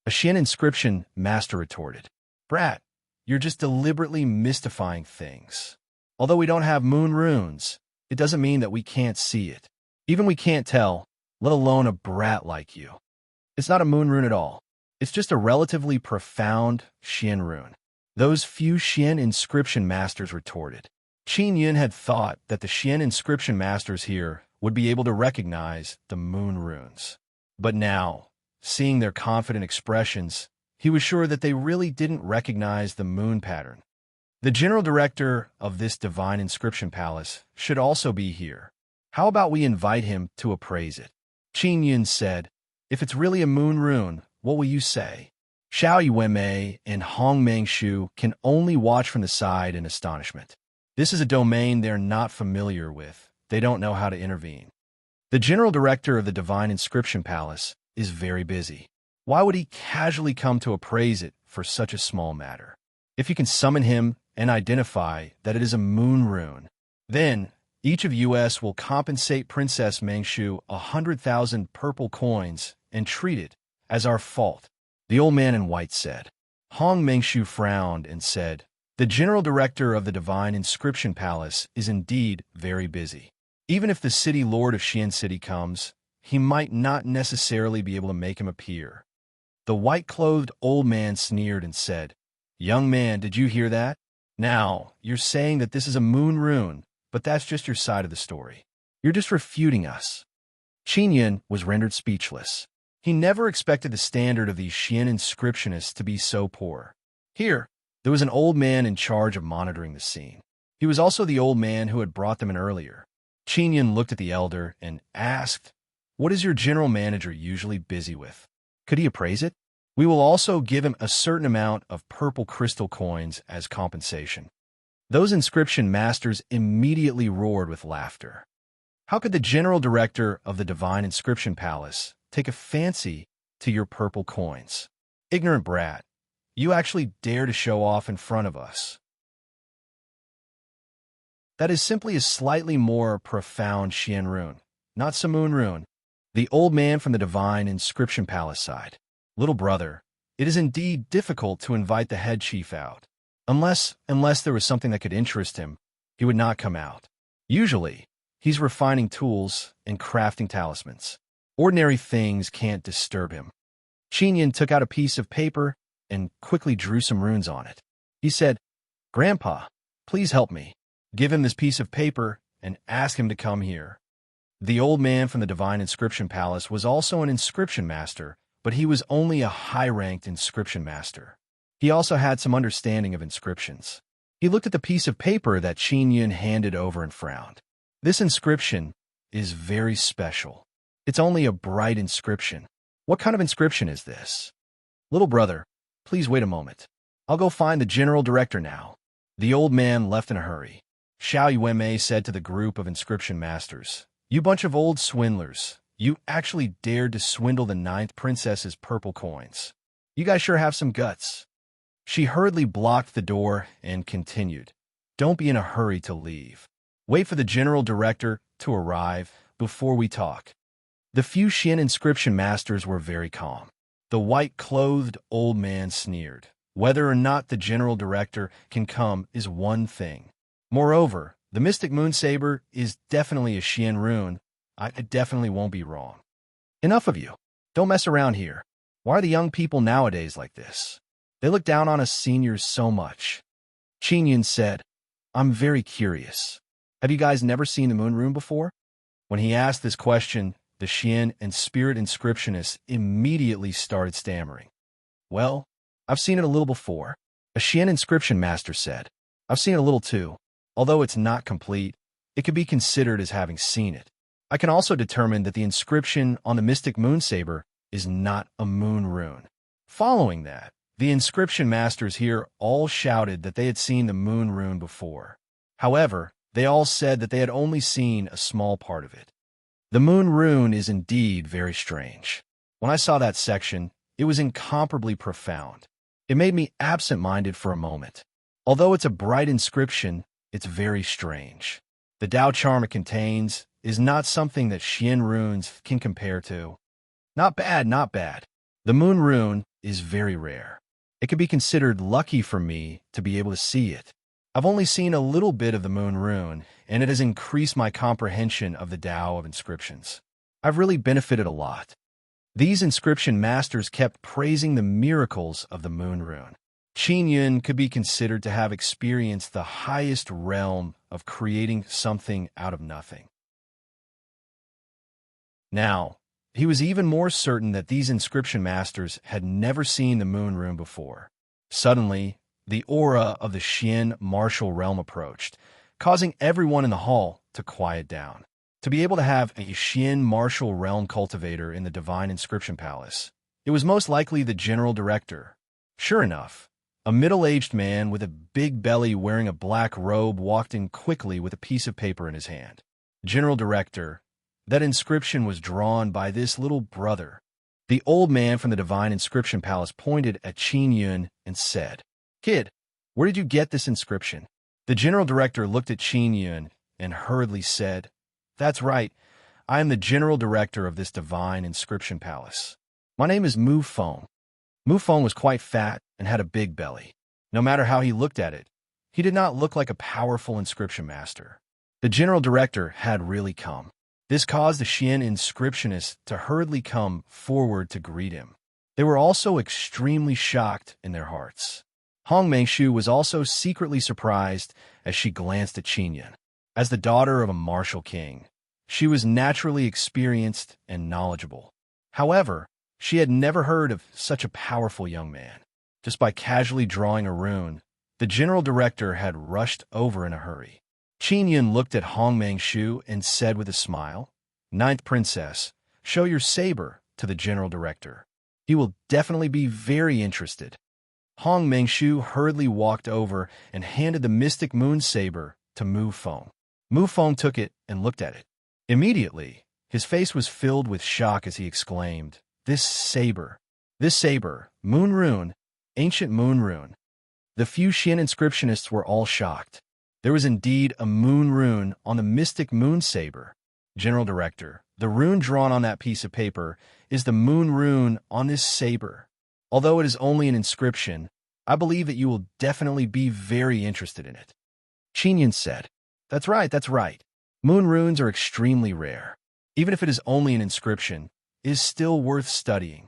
A: A Xian inscription master retorted. Brat, you're just deliberately mystifying things. Although we don't have moon runes, it doesn't mean that we can't see it. Even we can't tell, let alone a brat like you. It's not a moon rune at all. It's just a relatively profound Xian rune. Those few Xian inscription masters retorted. Qin Yun had thought that the Xian inscription masters here would be able to recognize the moon runes. But now, seeing their confident expressions, he was sure that they really didn't recognize the moon pattern. The general director of this divine inscription palace should also be here. How about we invite him to appraise it? Qin Yun said, if it's really a moon rune, what will you say? Xiao Yuanmei and Hong Mengshu can only watch from the side in astonishment. This is a domain they're not familiar with. They don't know how to intervene. The general director of the divine inscription palace is very busy. Why would he casually come to appraise it for such a small matter? If you can summon him and identify that it is a moon rune, then each of us will compensate Princess Mengshu 100,000 purple coins and treat it as our fault, the old man in white said. Hong Mengshu frowned and said, the general director of the divine inscription palace is indeed very busy. Even if the city lord of Xian City comes, he might not necessarily be able to make him appear. The white-clothed old man sneered and said, young man, did you hear that? Now, you're saying that this is a moon rune, but that's just your side of the story. You're just refuting us. Qin Yun was rendered speechless. He never expected the standard of these Xian inscriptionists to be so poor. Here, there was an old man in charge of monitoring the scene. He was also the old man who had brought them in earlier. Qin Yun looked at the elder and asked, what is your general manager usually busy with? Could he appraise it? We will also give him a certain amount of purple crystal coins as compensation. Those inscription masters immediately roared with laughter. How could the general director of the divine inscription palace take a fancy to your purple coins? Ignorant brat, you actually dare to show off in front of us. That is simply a slightly more profound Xian rune, not some moon rune. The old man from the divine inscription palace sighed. Little brother, it is indeed difficult to invite the head chief out. Unless there was something that could interest him, he would not come out. Usually, he's refining tools and crafting talismans. Ordinary things can't disturb him. Qin Yun took out a piece of paper and quickly drew some runes on it. He said, Grandpa, please help me. Give him this piece of paper and ask him to come here. The old man from the divine inscription palace was also an inscription master, but he was only a high-ranked inscription master. He also had some understanding of inscriptions. He looked at the piece of paper that Qin Yun handed over and frowned. This inscription is very special. It's only a bright inscription. What kind of inscription is this? Little brother, please wait a moment. I'll go find the general director now. The old man left in a hurry. Xiao Yuanmei said to the group of inscription masters, you bunch of old swindlers, you actually dared to swindle the 9th princess's purple coins. You guys sure have some guts. She hurriedly blocked the door and continued, don't be in a hurry to leave. Wait for the general director to arrive before we talk. The few Xian inscription masters were very calm. The white-clothed old man sneered. Whether or not the general director can come is one thing. Moreover, the mystic moon saber is definitely a Xian rune. I definitely won't be wrong. Enough of you. Don't mess around here. Why are the young people nowadays like this? They look down on us seniors so much. Qin Yun said, I'm very curious. Have you guys never seen the moon rune before? When he asked this question, the Xian and spirit inscriptionists immediately started stammering. Well, I've seen it a little before. A Xian inscription master said. I've seen it a little too. Although it's not complete, it could be considered as having seen it. I can also determine that the inscription on the mystic moon saber is not a moon rune. Following that, the inscription masters here all shouted that they had seen the moon rune before. However, they all said that they had only seen a small part of it. The moon rune is indeed very strange. When I saw that section, it was incomparably profound. It made me absent-minded for a moment. Although it's a bright inscription, it's very strange. The Tao charm it contains is not something that Xian runes can compare to. Not bad, not bad. The moon rune is very rare. It could be considered lucky for me to be able to see it. I've only seen a little bit of the moon rune, and it has increased my comprehension of the Tao of inscriptions. I've really benefited a lot. These inscription masters kept praising the miracles of the moon rune. Qin Yun could be considered to have experienced the highest realm of creating something out of nothing. Now, he was even more certain that these inscription masters had never seen the moon rune before. Suddenly, the aura of the Xian martial realm approached, causing everyone in the hall to quiet down. To be able to have a Xian martial realm cultivator in the Divine Inscription Palace, it was most likely the general director. Sure enough, a middle-aged man with a big belly wearing a black robe walked in quickly with a piece of paper in his hand. General Director, that inscription was drawn by this little brother. The old man from the Divine Inscription Palace pointed at Qin Yun and said, "Kid, where did you get this inscription?" The general director looked at Qin Yun and hurriedly said, "That's right. I am the general director of this Divine Inscription Palace. My name is Mu Feng." Mu Feng was quite fat and had a big belly. No matter how he looked at it, he did not look like a powerful inscription master. The general director had really come. This caused the Xian inscriptionists to hurriedly come forward to greet him. They were also extremely shocked in their hearts. Hong Mengshu was also secretly surprised as she glanced at Qin Yun. As the daughter of a martial king, she was naturally experienced and knowledgeable. However, she had never heard of such a powerful young man. Just by casually drawing a rune, the general director had rushed over in a hurry. Qin Yun looked at Hong Mengshu and said with a smile, "Ninth Princess, show your saber to the general director. He will definitely be very interested." Hong Mengshu hurriedly walked over and handed the mystic moon saber to Mu Feng. Mu Feng took it and looked at it. Immediately, his face was filled with shock as he exclaimed, This saber, moon rune, ancient moon rune." The few Xian inscriptionists were all shocked. There was indeed a moon rune on the mystic moon saber. General Director, the rune drawn on that piece of paper is the moon rune on this saber. Although it is only an inscription, I believe that you will definitely be very interested in it. Qin Yun said, That's right. Moon runes are extremely rare. Even if it is only an inscription, it is still worth studying."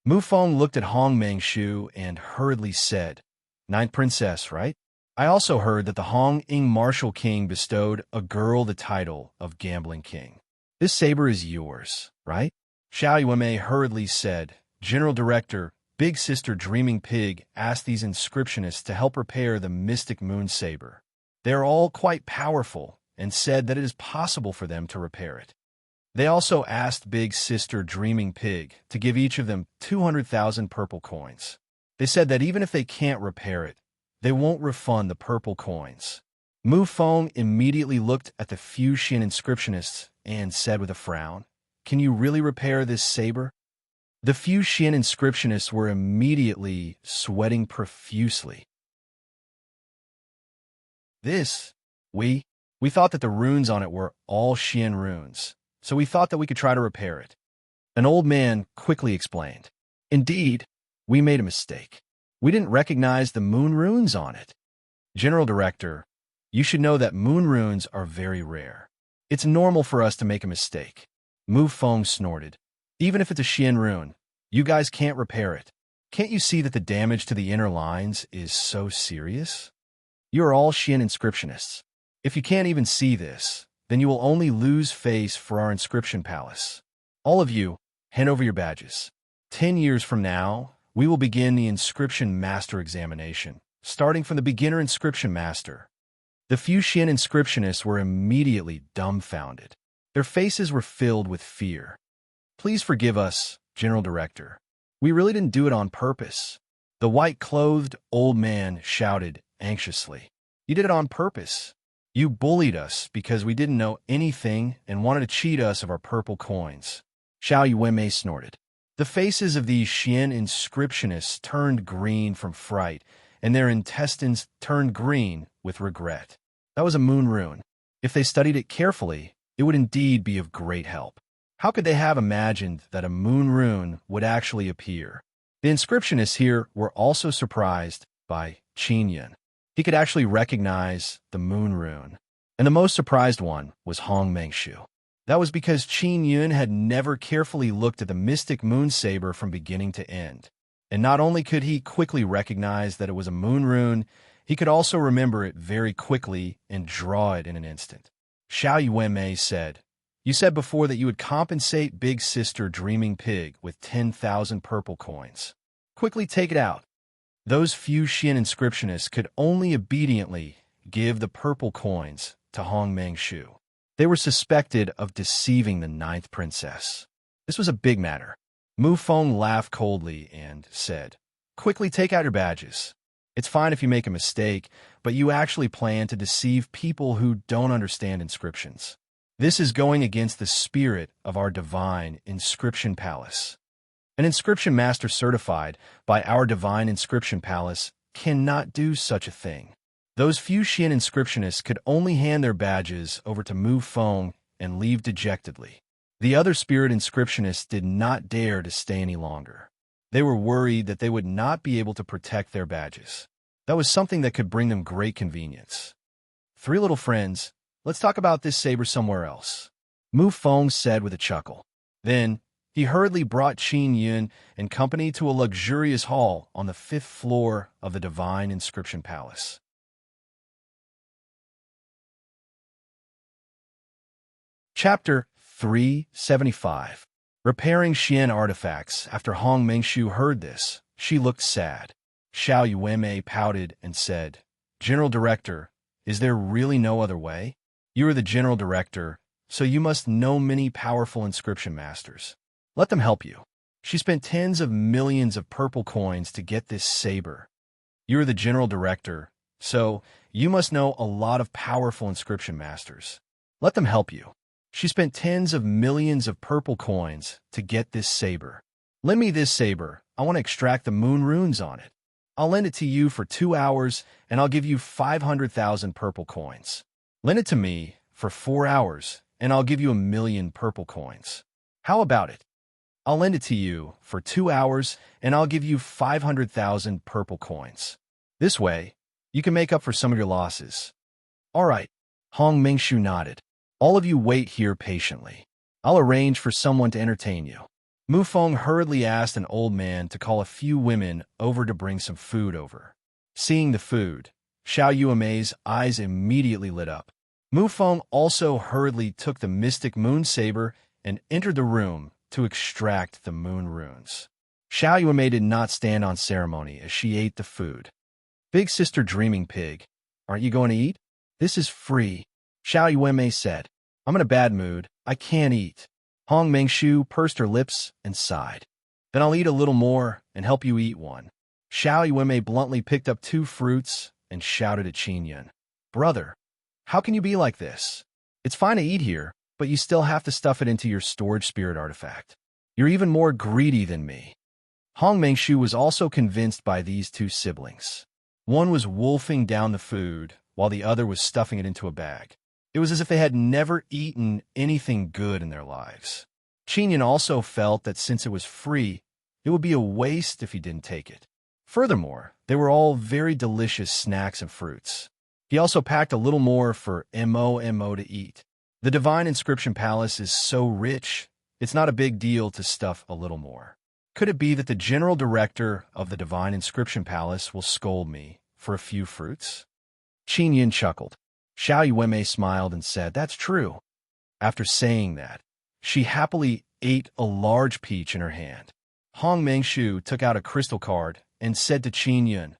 A: Mu Feng looked at Hong Mengshu and hurriedly said, "Ninth Princess, right? I also heard that the Hong Ing Martial King bestowed a girl the title of Gambling King. This saber is yours, right?" Xiao Yuanmei hurriedly said, "General Director, Big Sister Dreaming Pig asked these inscriptionists to help repair the mystic moon saber. They are all quite powerful and said that it is possible for them to repair it. They also asked Big Sister Dreaming Pig to give each of them 200,000 purple coins. They said that even if they can't repair it, they won't refund the purple coins." Mu Feng immediately looked at the few Xian inscriptionists and said with a frown, "Can you really repair this saber?" The few Xian inscriptionists were immediately sweating profusely. We thought that the runes on it were all Xian runes, so we thought that we could try to repair it." An old man quickly explained, "Indeed, we made a mistake. We didn't recognize the moon runes on it. General Director, you should know that moon runes are very rare. It's normal for us to make a mistake." Mu Feng snorted. "Even if it's a Xian rune, you guys can't repair it. Can't you see that the damage to the inner lines is so serious? You are all Xian inscriptionists. If you can't even see this, then you will only lose face for our inscription palace. All of you, hand over your badges. 10 years from now, we will begin the inscription master examination, starting from the beginner inscription master." The few Xian inscriptionists were immediately dumbfounded. Their faces were filled with fear. "Please forgive us, General Director. We really didn't do it on purpose." The white-clothed old man shouted anxiously. "You did it on purpose. You bullied us because we didn't know anything and wanted to cheat us of our purple coins." Xiao Yuanmei snorted. The faces of these Xian inscriptionists turned green from fright, and their intestines turned green with regret. That was a moon rune. If they studied it carefully, it would indeed be of great help. How could they have imagined that a moon rune would actually appear? The inscriptionists here were also surprised by Qin Yun. He could actually recognize the moon rune. And the most surprised one was Hong Mengshu. That was because Qin Yun had never carefully looked at the mystic moon saber from beginning to end. And not only could he quickly recognize that it was a moon rune, he could also remember it very quickly and draw it in an instant. Xiao Yuanmei said, "You said before that you would compensate Big Sister Dreaming Pig with 10,000 purple coins. Quickly take it out." Those few Xian inscriptionists could only obediently give the purple coins to Hong Mengshu. They were suspected of deceiving the ninth princess. This was a big matter. Mu Feng laughed coldly and said, "Quickly take out your badges. It's fine if you make a mistake, but you actually plan to deceive people who don't understand inscriptions. This is going against the spirit of our divine inscription palace. An inscription master certified by our divine inscription palace cannot do such a thing." Those few Xian inscriptionists could only hand their badges over to Mu Feng and leave dejectedly. The other spirit inscriptionists did not dare to stay any longer. They were worried that they would not be able to protect their badges. That was something that could bring them great convenience. "Three little friends, let's talk about this saber somewhere else," Mu Feng said with a chuckle. Then, he hurriedly brought Qin Yun and company to a luxurious hall on the 5th floor of the Divine Inscription Palace. Chapter 375. Repairing Xian Artifacts. After Hong Mengshu heard this, she looked sad. Xiao Yuanmei pouted and said, "General Director, is there really no other way? You are the General Director, so you must know many powerful inscription masters. Let them help you." She spent tens of millions of purple coins to get this saber. "You are the General Director, so you must know a lot of powerful inscription masters. Let them help you." She spent tens of millions of purple coins to get this saber. "Lend me this saber. I want to extract the moon runes on it. I'll lend it to you for 2 hours, and I'll give you 500,000 purple coins. Lend it to me for 4 hours, and I'll give you 1,000,000 purple coins. How about it? I'll lend it to you for 2 hours, and I'll give you 500,000 purple coins. This way, you can make up for some of your losses." "All right." Hong Mengshu nodded. "All of you wait here patiently. I'll arrange for someone to entertain you." Mu Feng hurriedly asked an old man to call a few women over to bring some food over. Seeing the food, Xiao Yuanmei's eyes immediately lit up. Mu Feng also hurriedly took the mystic moon saber and entered the room to extract the moon runes. Xiao Yuanmei did not stand on ceremony as she ate the food. "Big Sister Dreaming Pig, aren't you going to eat?" "This is free," Xiao Yuanmei said. "I'm in a bad mood. I can't eat." Hong Mengshu pursed her lips and sighed. "Then I'll eat a little more and help you eat one." Xiao Yuanmei bluntly picked up 2 fruits and shouted at Qin Yun, "Brother, how can you be like this? It's fine to eat here, but you still have to stuff it into your storage spirit artifact. You're even more greedy than me." Hong Mengshu was also convinced by these 2 siblings. One was wolfing down the food, while the other was stuffing it into a bag. It was as if they had never eaten anything good in their lives. Qin Yun also felt that since it was free, it would be a waste if he didn't take it. Furthermore, they were all very delicious snacks and fruits. He also packed a little more for Mo to eat. The Divine Inscription Palace is so rich, it's not a big deal to stuff a little more. Could it be that the General Director of the Divine Inscription Palace will scold me for a few fruits? Qin Yun chuckled. Xiao Yuanmei smiled and said, "That's true." After saying that, she happily ate a large peach in her hand. Hong Mengshu took out a crystal card and said to Qin Yun,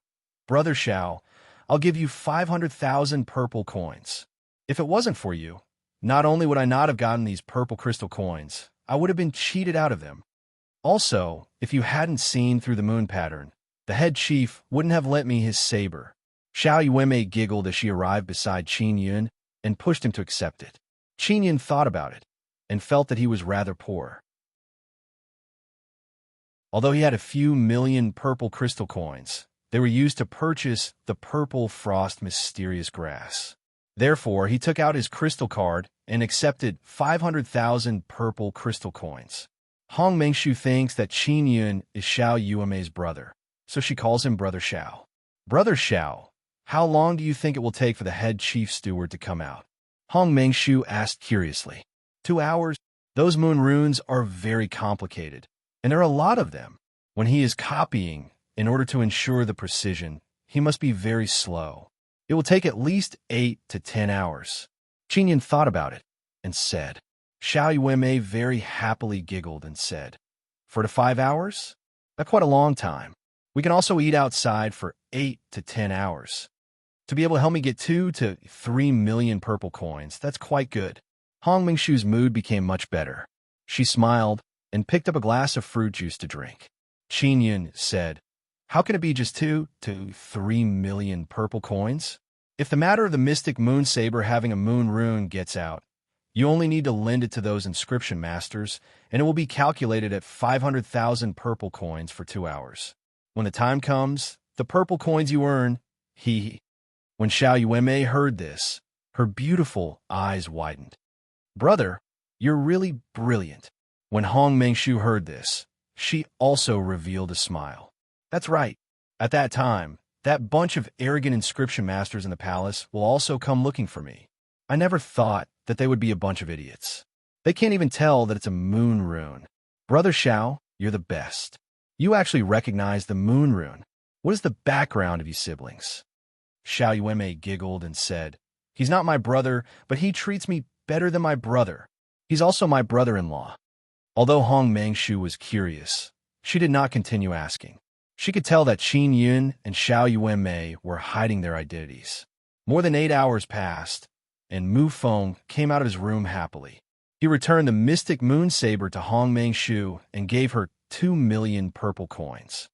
A: "Brother Xiao, I'll give you 500,000 purple coins. If it wasn't for you, not only would I not have gotten these purple crystal coins, I would have been cheated out of them. Also, if you hadn't seen through the moon pattern, the head chief wouldn't have lent me his saber." Xiao Yuanmei giggled as she arrived beside Qin Yun and pushed him to accept it. Qin Yun thought about it and felt that he was rather poor. Although he had a few million purple crystal coins, they were used to purchase the purple frost mysterious grass. Therefore, he took out his crystal card and accepted 500,000 purple crystal coins. Hong Mengshu thinks that Qin Yun is Xiao Yuemei's brother, so she calls him Brother Xiao. Brother Xiao, how long do you think it will take for the head chief steward to come out? Hong Mengshu asked curiously. 2 hours? Those moon runes are very complicated, and there are a lot of them. When he is copying, in order to ensure the precision, he must be very slow. It will take at least 8 to 10 hours. Qin Yun thought about it and said. Xiao Yuemei very happily giggled and said, 4 to 5 hours? That's quite a long time. We can also eat outside for 8 to 10 hours. To be able to help me get 2 to 3 million purple coins, that's quite good. Hong Mengshu's mood became much better. She smiled and picked up a glass of fruit juice to drink. Qin Yun said, how can it be just 2 to 3 million purple coins? If the matter of the mystic moon saber having a moon rune gets out, you only need to lend it to those inscription masters, and it will be calculated at 500,000 purple coins for 2 hours. When the time comes, the purple coins you earn, When Xiao Yuemei heard this, her beautiful eyes widened. Brother, you're really brilliant. When Hong Mengshu heard this, she also revealed a smile. That's right. At that time, that bunch of arrogant inscription masters in the palace will also come looking for me. I never thought that they would be a bunch of idiots. They can't even tell that it's a moon rune. Brother Xiao, you're the best. You actually recognize the moon rune. What is the background of you siblings? Xiao Yuemei giggled and said, he's not my brother, but he treats me better than my brother. He's also my brother-in-law. Although Hong Mengshu was curious, she did not continue asking. She could tell that Qin Yun and Xiao Yuemei were hiding their identities. More than 8 hours passed, and Mu Feng came out of his room happily. He returned the mystic moon saber to Hong Mengshu and gave her 2 million purple coins.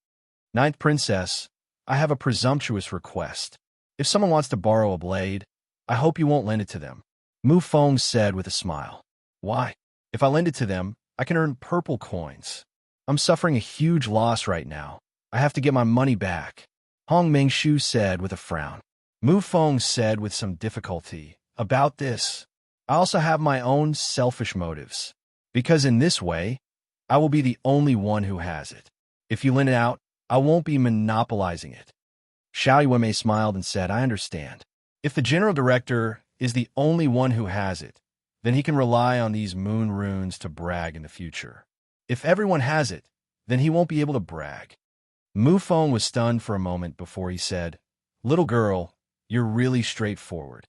A: Ninth Princess, I have a presumptuous request. If someone wants to borrow a blade, I hope you won't lend it to them. Mu Feng said with a smile. Why? If I lend it to them, I can earn purple coins. I'm suffering a huge loss right now. I have to get my money back. Hong Mengshu said with a frown. Mu Feng said with some difficulty, about this, I also have my own selfish motives, because in this way, I will be the only one who has it. If you lend it out, I won't be monopolizing it. Xiao Yuemei smiled and said, I understand. If the general director is the only one who has it, then he can rely on these moon runes to brag in the future. If everyone has it, then he won't be able to brag. Mu Feng was stunned for a moment before he said, Little girl, you're really straightforward.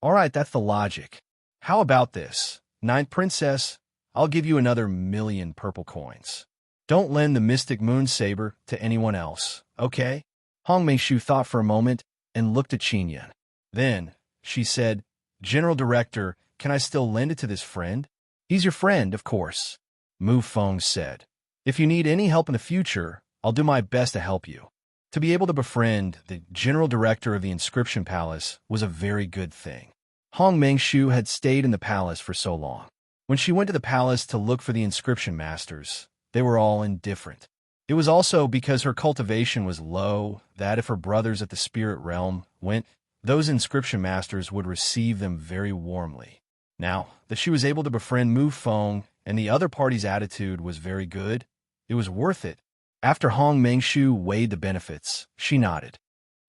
A: All right, that's the logic. How about this? Ninth Princess, I'll give you another 1 million purple coins. Don't lend the mystic moon saber to anyone else, okay? Hong Mengshu thought for a moment and looked at Qin Yun. Then, she said, General Director, can I still lend it to this friend? He's your friend, of course. Mu Feng said, if you need any help in the future, I'll do my best to help you. To be able to befriend the General Director of the Inscription Palace was a very good thing. Hong Mengshu had stayed in the palace for so long. When she went to the palace to look for the Inscription Masters, they were all indifferent. It was also because her cultivation was low that if her brothers at the Spirit Realm went, those Inscription Masters would receive them very warmly. Now that she was able to befriend Mu Feng and the other party's attitude was very good, it was worth it. After Hong Mengshu weighed the benefits, she nodded.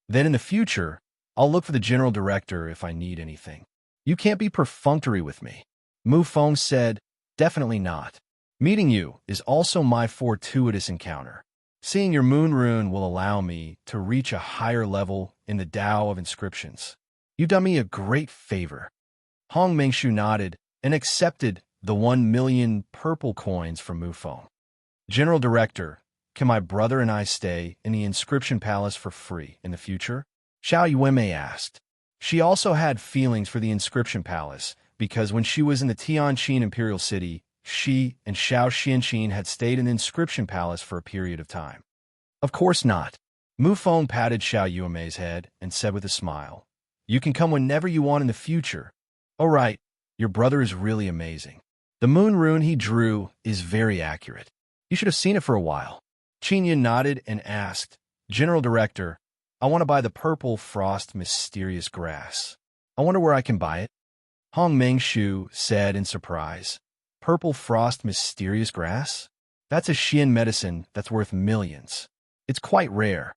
A: Then in the future, I'll look for the General Director if I need anything. You can't be perfunctory with me. Mu Feng said, definitely not. Meeting you is also my fortuitous encounter. Seeing your moon rune will allow me to reach a higher level in the Tao of inscriptions. You've done me a great favor. Hong Mengshu nodded and accepted the 1 million purple coins from Mu Feng. General Director, can my brother and I stay in the Inscription Palace for free in the future? Xiao Yuemei asked. She also had feelings for the Inscription Palace because when she was in the Tianqin Imperial City, she and Xiao Xianqin had stayed in the Inscription Palace for a period of time. Of course not. Mu Feng patted Xiao Yuemei's head and said with a smile, you can come whenever you want in the future. Oh right, your brother is really amazing. The moon rune he drew is very accurate. You should have seen it for a while. Qin Yun nodded and asked, General Director, I want to buy the purple frost mysterious grass. I wonder where I can buy it. Hong Mengshu said in surprise. Purple frost mysterious grass? That's a Xian medicine that's worth millions. It's quite rare.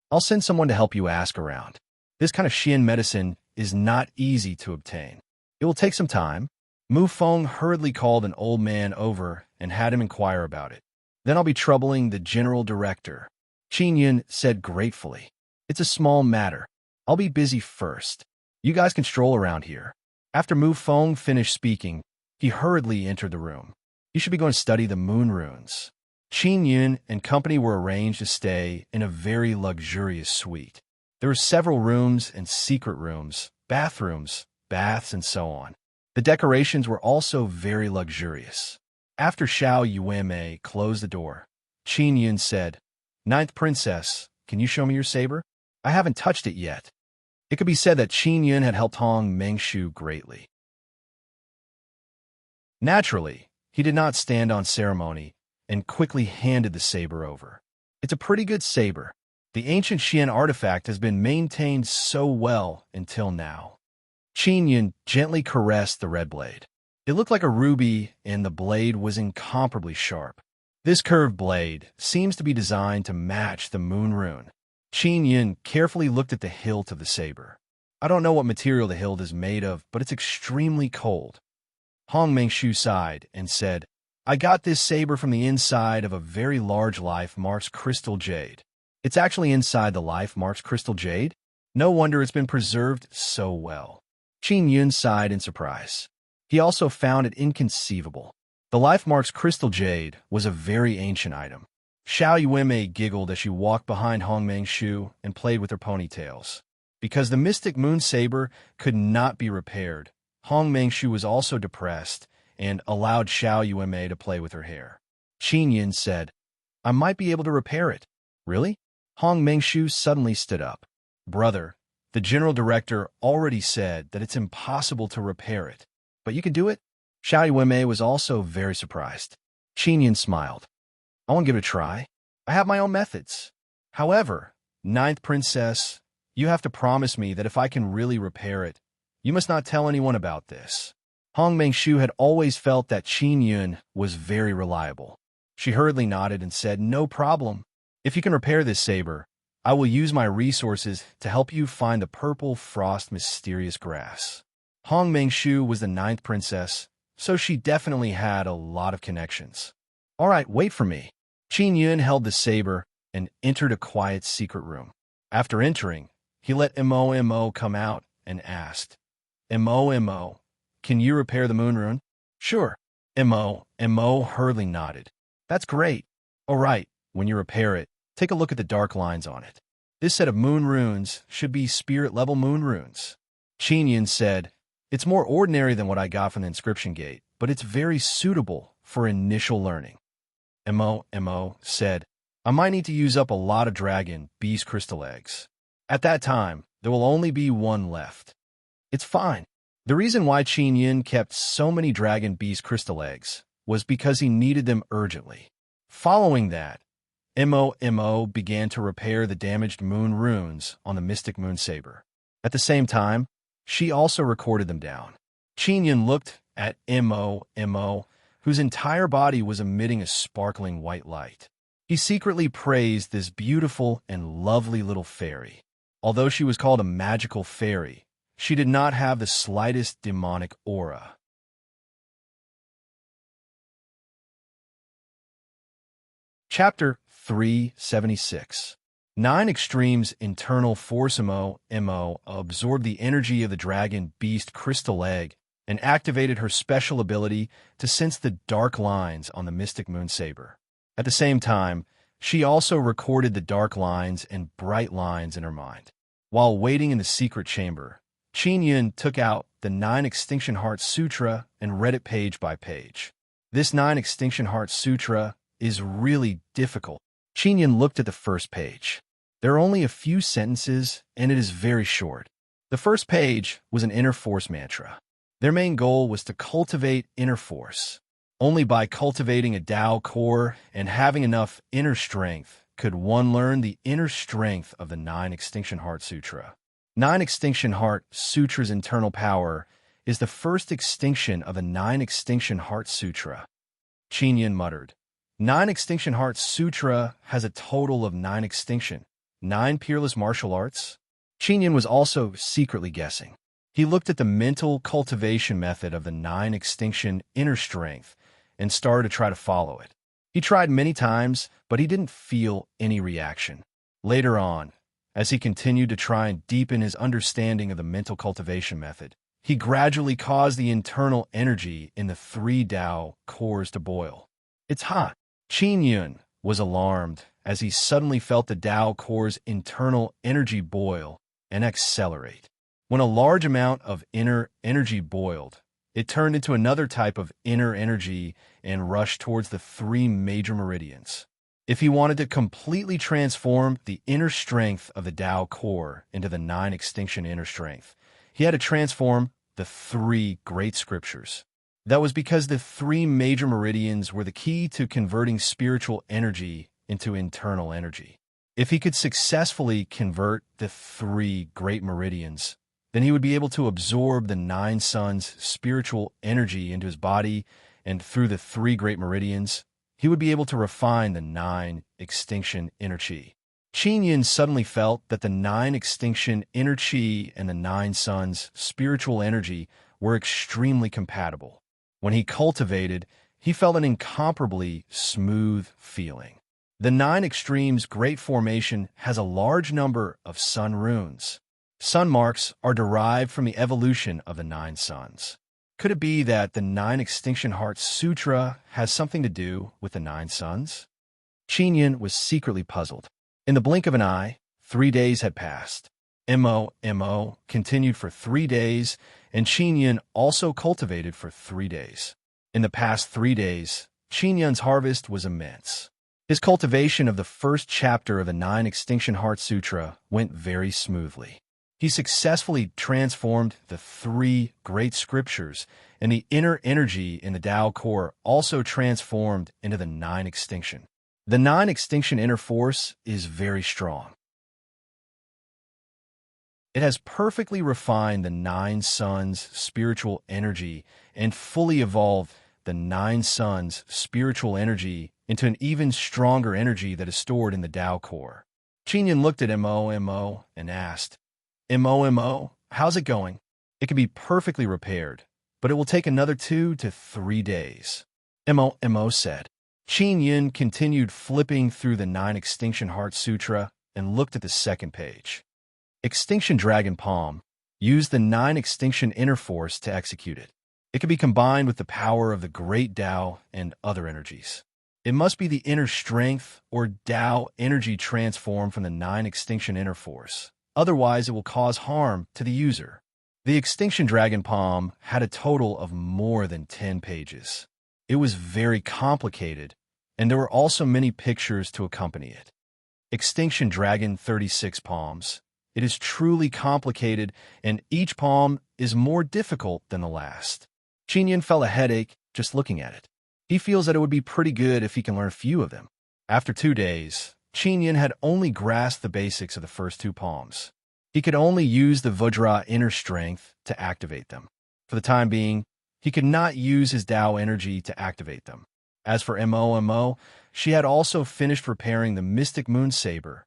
A: I'll send someone to help you ask around. This kind of Xian medicine is not easy to obtain. It will take some time. Mu Feng hurriedly called an old man over and had him inquire about it. Then I'll be troubling the general director. Qin Yun said gratefully. It's a small matter. I'll be busy first. You guys can stroll around here. After Mu Feng finished speaking, he hurriedly entered the room. You should be going to study the moon runes. Qin Yun and company were arranged to stay in a very luxurious suite. There were several rooms and secret rooms, bathrooms, baths, and so on. The decorations were also very luxurious. After Xiao Yuemei closed the door, Qin Yun said, Ninth Princess, can you show me your saber? I haven't touched it yet. It could be said that Qin Yun had helped Hong Mengshu greatly. Naturally, he did not stand on ceremony and quickly handed the saber over. It's a pretty good saber. The ancient Xian artifact has been maintained so well until now. Qin Yun gently caressed the red blade. It looked like a ruby, and the blade was incomparably sharp. This curved blade seems to be designed to match the moon rune. Qin Yun carefully looked at the hilt of the saber. I don't know what material the hilt is made of, but it's extremely cold. Hong Mengshu sighed and said, I got this saber from the inside of a very large life mark's crystal jade. It's actually inside the life mark's crystal jade? No wonder it's been preserved so well. Qin Yun sighed in surprise. He also found it inconceivable. The life mark's crystal jade was a very ancient item. Xiao Yuemei giggled as she walked behind Hong Mengshu and played with her ponytails. Because the mystic moon saber could not be repaired, Hong Mengshu was also depressed and allowed Xiao Yuemei to play with her hair. Qin Yun said, I might be able to repair it. Really? Hong Mengshu suddenly stood up. Brother, the general director already said that it's impossible to repair it. But you can do it? Xiao Yuemei was also very surprised. Qin Yun smiled. I want to give it a try. I have my own methods. However, Ninth Princess, you have to promise me that if I can really repair it, you must not tell anyone about this. Hong Mengshu had always felt that Qin Yun was very reliable. She hurriedly nodded and said, No problem. If you can repair this saber, I will use my resources to help you find the purple frost mysterious grass. Hong Mengshu was the ninth princess, so she definitely had a lot of connections. All right, wait for me. Qin Yun held the saber and entered a quiet secret room. After entering, he let Mo come out and asked, Mo, can you repair the moon rune? Sure. Mo hurriedly nodded. That's great. All right, when you repair it, take a look at the dark lines on it. This set of moon runes should be spirit-level moon runes. Qin Yun said, It's more ordinary than what I got from the inscription gate, but it's very suitable for initial learning. Mo said, I might need to use up a lot of dragon beast crystal eggs. At that time, there will only be one left. It's fine. The reason why Qin Yun kept so many dragon beast crystal eggs was because he needed them urgently. Following that, Mo began to repair the damaged moon runes on the mystic moon saber. At the same time, she also recorded them down. Qin Yun looked at Mo, whose entire body was emitting a sparkling white light. He secretly praised this beautiful and lovely little fairy. Although she was called a magical fairy, she did not have the slightest demonic aura. Chapter 376. 9 Extremes Internal Force. Mo absorbed the energy of the dragon beast crystal egg and activated her special ability to sense the dark lines on the mystic moon saber. At the same time, she also recorded the dark lines and bright lines in her mind. While waiting in the secret chamber, Qin Yun took out the 9 Extinction Heart Sutra and read it page by page. This 9 Extinction Heart Sutra is really difficult. Qin Yun looked at the first page. There are only a few sentences, and it is very short. The first page was an inner force mantra. Their main goal was to cultivate inner force. Only by cultivating a Tao core and having enough inner strength could one learn the inner strength of the Nine Extinction Heart Sutra. Nine Extinction Heart Sutra's internal power is the first extinction of the Nine Extinction Heart Sutra. Qin muttered. Nine Extinction Heart Sutra has a total of 9 extinction, 9 peerless martial arts? Qin was also secretly guessing. He looked at the mental cultivation method of the 9 extinction inner strength and started to try to follow it. He tried many times, but he didn't feel any reaction. Later on, as he continued to try and deepen his understanding of the mental cultivation method, he gradually caused the internal energy in the 3 Tao cores to boil. It's hot. Qin was alarmed as he suddenly felt the Tao core's internal energy boil and accelerate. When a large amount of inner energy boiled, it turned into another type of inner energy and rushed towards the 3 major meridians. If he wanted to completely transform the inner strength of the Tao core into the 9 extinction inner strength, he had to transform the 3 great scriptures. That was because the 3 major meridians were the key to converting spiritual energy into internal energy. If he could successfully convert the 3 great meridians, then he would be able to absorb the 9 suns' spiritual energy into his body, and through the 3 great meridians, he would be able to refine the 9 extinction inner chi. Qin suddenly felt that the 9 extinction inner chi and the 9 suns' spiritual energy were extremely compatible. When he cultivated, he felt an incomparably smooth feeling. The 9 extremes great formation has a large number of sun runes. Sun marks are derived from the evolution of the 9 suns. Could it be that the 9 Extinction Heart Sutra has something to do with the 9 suns? Qin was secretly puzzled. In the blink of an eye, 3 days had passed. Mo continued for 3 days, and Qin also cultivated for 3 days. In the past 3 days, Qin's harvest was immense. His cultivation of the first chapter of the 9 Extinction Heart Sutra went very smoothly. He successfully transformed the 3 great scriptures, and the inner energy in the Tao core also transformed into the 9 extinction. The 9 extinction inner force is very strong. It has perfectly refined the 9 suns' spiritual energy and fully evolved the 9 suns' spiritual energy into an even stronger energy that is stored in the Tao core. Qin looked at Mo and asked, Mo, how's it going? It can be perfectly repaired, but it will take another 2 to 3 days. Mo said. Qin continued flipping through the 9 Extinction Heart Sutra and looked at the second page. Extinction Dragon Palm used the 9 Extinction Inner Force to execute it. It can be combined with the power of the Great Tao and other energies. It must be the inner strength or Tao energy transformed from the 9 Extinction Inner Force. Otherwise, it will cause harm to the user. The Extinction Dragon Palm had a total of more than 10 pages. It was very complicated, and there were also many pictures to accompany it. Extinction Dragon 36 Palms. It is truly complicated, and each palm is more difficult than the last. Qin felt a headache just looking at it. He feels that it would be pretty good if he can learn a few of them. After 2 days, Qin had only grasped the basics of the first 2 palms. He could only use the Vajra inner strength to activate them. For the time being, he could not use his Tao energy to activate them. As for Mo, she had also finished repairing the mystic moon saber.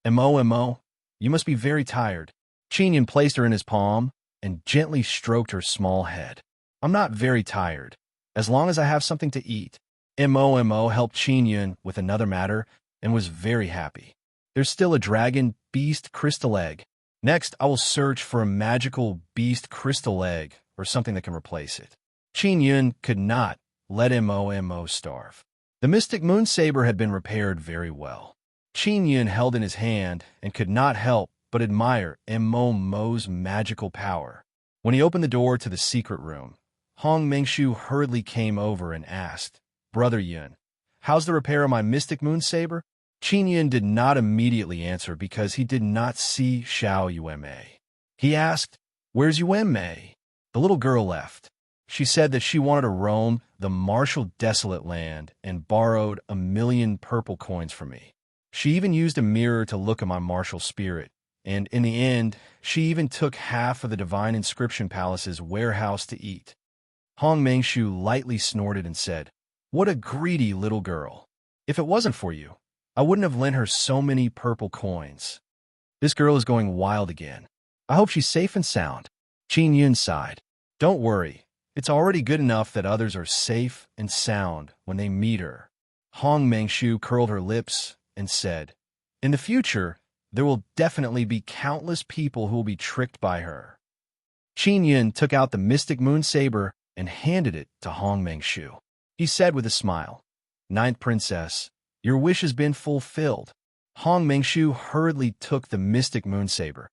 A: Mo, you must be very tired. Qin placed her in his palm and gently stroked her small head. I'm not very tired, as long as I have something to eat. Mo helped Qin with another matter and was very happy. There's still a dragon beast crystal egg. Next, I will search for a magical beast crystal egg or something that can replace it. Qin could not let Mo starve. The mystic moon saber had been repaired very well. Qin held in his hand and could not help but admire Mo's magical power. When he opened the door to the secret room, Hong Mengshu hurriedly came over and asked, Brother Yun, how's the repair of my mystic moon saber? Qin did not immediately answer because he did not see Xiao Yuanmei. He asked, Where's Yuanmei? The little girl left. She said that she wanted to roam the martial desolate land and borrowed 1,000,000 purple coins from me. She even used a mirror to look at my martial spirit, and in the end, she even took half of the Divine Inscription Palace's warehouse to eat. Hong Mengshu lightly snorted and said, "What a greedy little girl. If it wasn't for you, I wouldn't have lent her so many purple coins. This girl is going wild again. I hope she's safe and sound." Qin Yun sighed. "Don't worry. It's already good enough that others are safe and sound when they meet her." Hong Mengshu curled her lips and said, "In the future, there will definitely be countless people who will be tricked by her." Qin Yun took out the mystic moon saber and handed it to Hong Mengshu. He said with a smile, "Ninth Princess, your wish has been fulfilled." Hong Mengshu hurriedly took the mystic moon saber.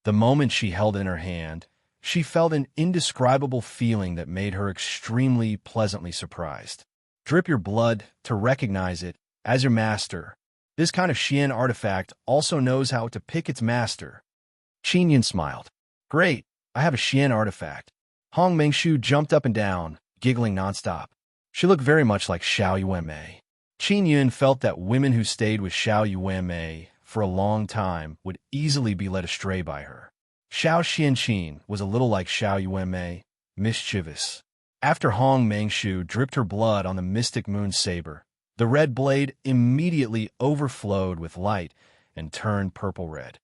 A: The moment she held it in her hand, she felt an indescribable feeling that made her extremely pleasantly surprised. Drip your blood to recognize it as your master. This kind of Xian artifact also knows how to pick its master. Qin Yun smiled. "Great, I have a Xian artifact." Hong Mengshu jumped up and down, giggling nonstop. She looked very much like Xiao Yuanmei. Qin Yun felt that women who stayed with Xiao Yuanmei for a long time would easily be led astray by her. Xiao Xianqin was a little like Xiao Yuanmei, mischievous. After Hong Mengshu dripped her blood on the mystic moon saber, the red blade immediately overflowed with light and turned purple-red.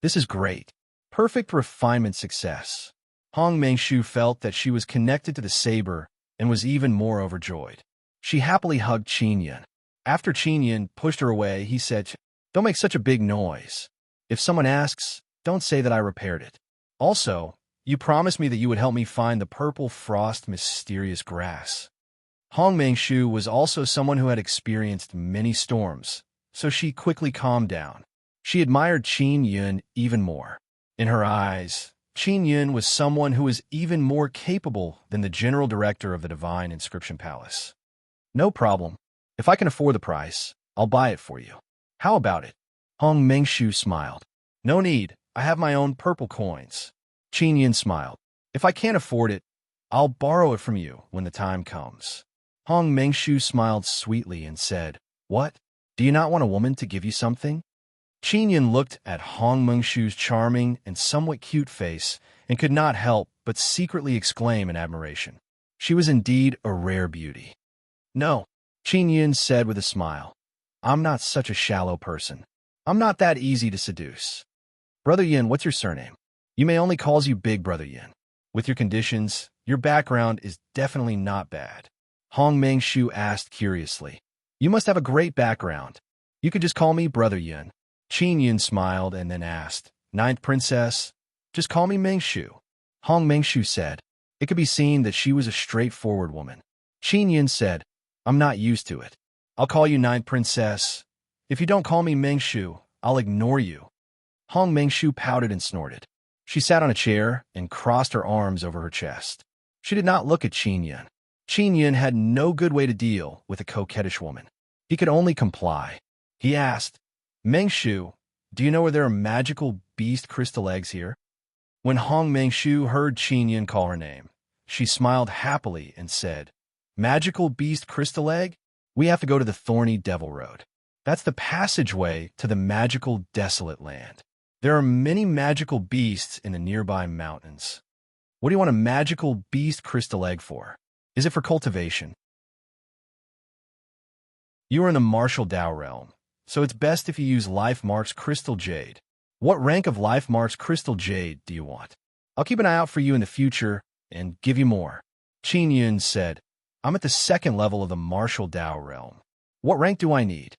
A: "This is great. Perfect refinement success." Hong Mengshu felt that she was connected to the saber and was even more overjoyed. She happily hugged Qin Yun. After Qin Yun pushed her away, he said, "Don't make such a big noise. If someone asks, don't say that I repaired it. Also, you promised me that you would help me find the purple frost mysterious grass." Hong Mengshu was also someone who had experienced many storms, so she quickly calmed down. She admired Qin Yun even more. In her eyes, Qin Yun was someone who was even more capable than the general director of the Divine Inscription Palace. "No problem. If I can afford the price, I'll buy it for you. How about it?" Hong Mengshu smiled. "No need. I have my own purple coins." Qin Yun smiled. "If I can't afford it, I'll borrow it from you when the time comes." Hong Mengshu smiled sweetly and said, "What? Do you not want a woman to give you something?" Qin Yun looked at Hong Mengshu's charming and somewhat cute face and could not help but secretly exclaim in admiration. She was indeed a rare beauty. "No," Qin Yun said with a smile. "I'm not such a shallow person. I'm not that easy to seduce. Brother Yin, what's your surname? Yume only calls you Big Brother Yin. With your conditions, your background is definitely not bad." Hong Mengshu asked curiously. "You must have a great background. You could just call me Brother Yin." Qin Yun smiled and then asked, "Ninth Princess, just call me Mengshu." Hong Mengshu said. It could be seen that she was a straightforward woman. Qin Yun said, "I'm not used to it. I'll call you Ninth Princess. If you don't call me Mengshu, I'll ignore you." Hong Mengshu pouted and snorted. She sat on a chair and crossed her arms over her chest. She did not look at Qin Yun. Qin Yun had no good way to deal with a coquettish woman. He could only comply. He asked, "Mengshu, do you know where there are magical beast crystal eggs here?" When Hong Mengshu heard Qin Yun call her name, she smiled happily and said, "Magical beast crystal egg? We have to go to the Thorny Devil Road. That's the passageway to the magical desolate land. There are many magical beasts in the nearby mountains. What do you want a magical beast crystal egg for? Is it for cultivation?" You are in the martial Dao realm, so it's best if you use Life Mark's Crystal Jade. What rank of Life Mark's Crystal Jade do you want? I'll keep an eye out for you in the future and give you more. Qin Yun said, "I'm at the second level of the martial Dao realm. What rank do I need?"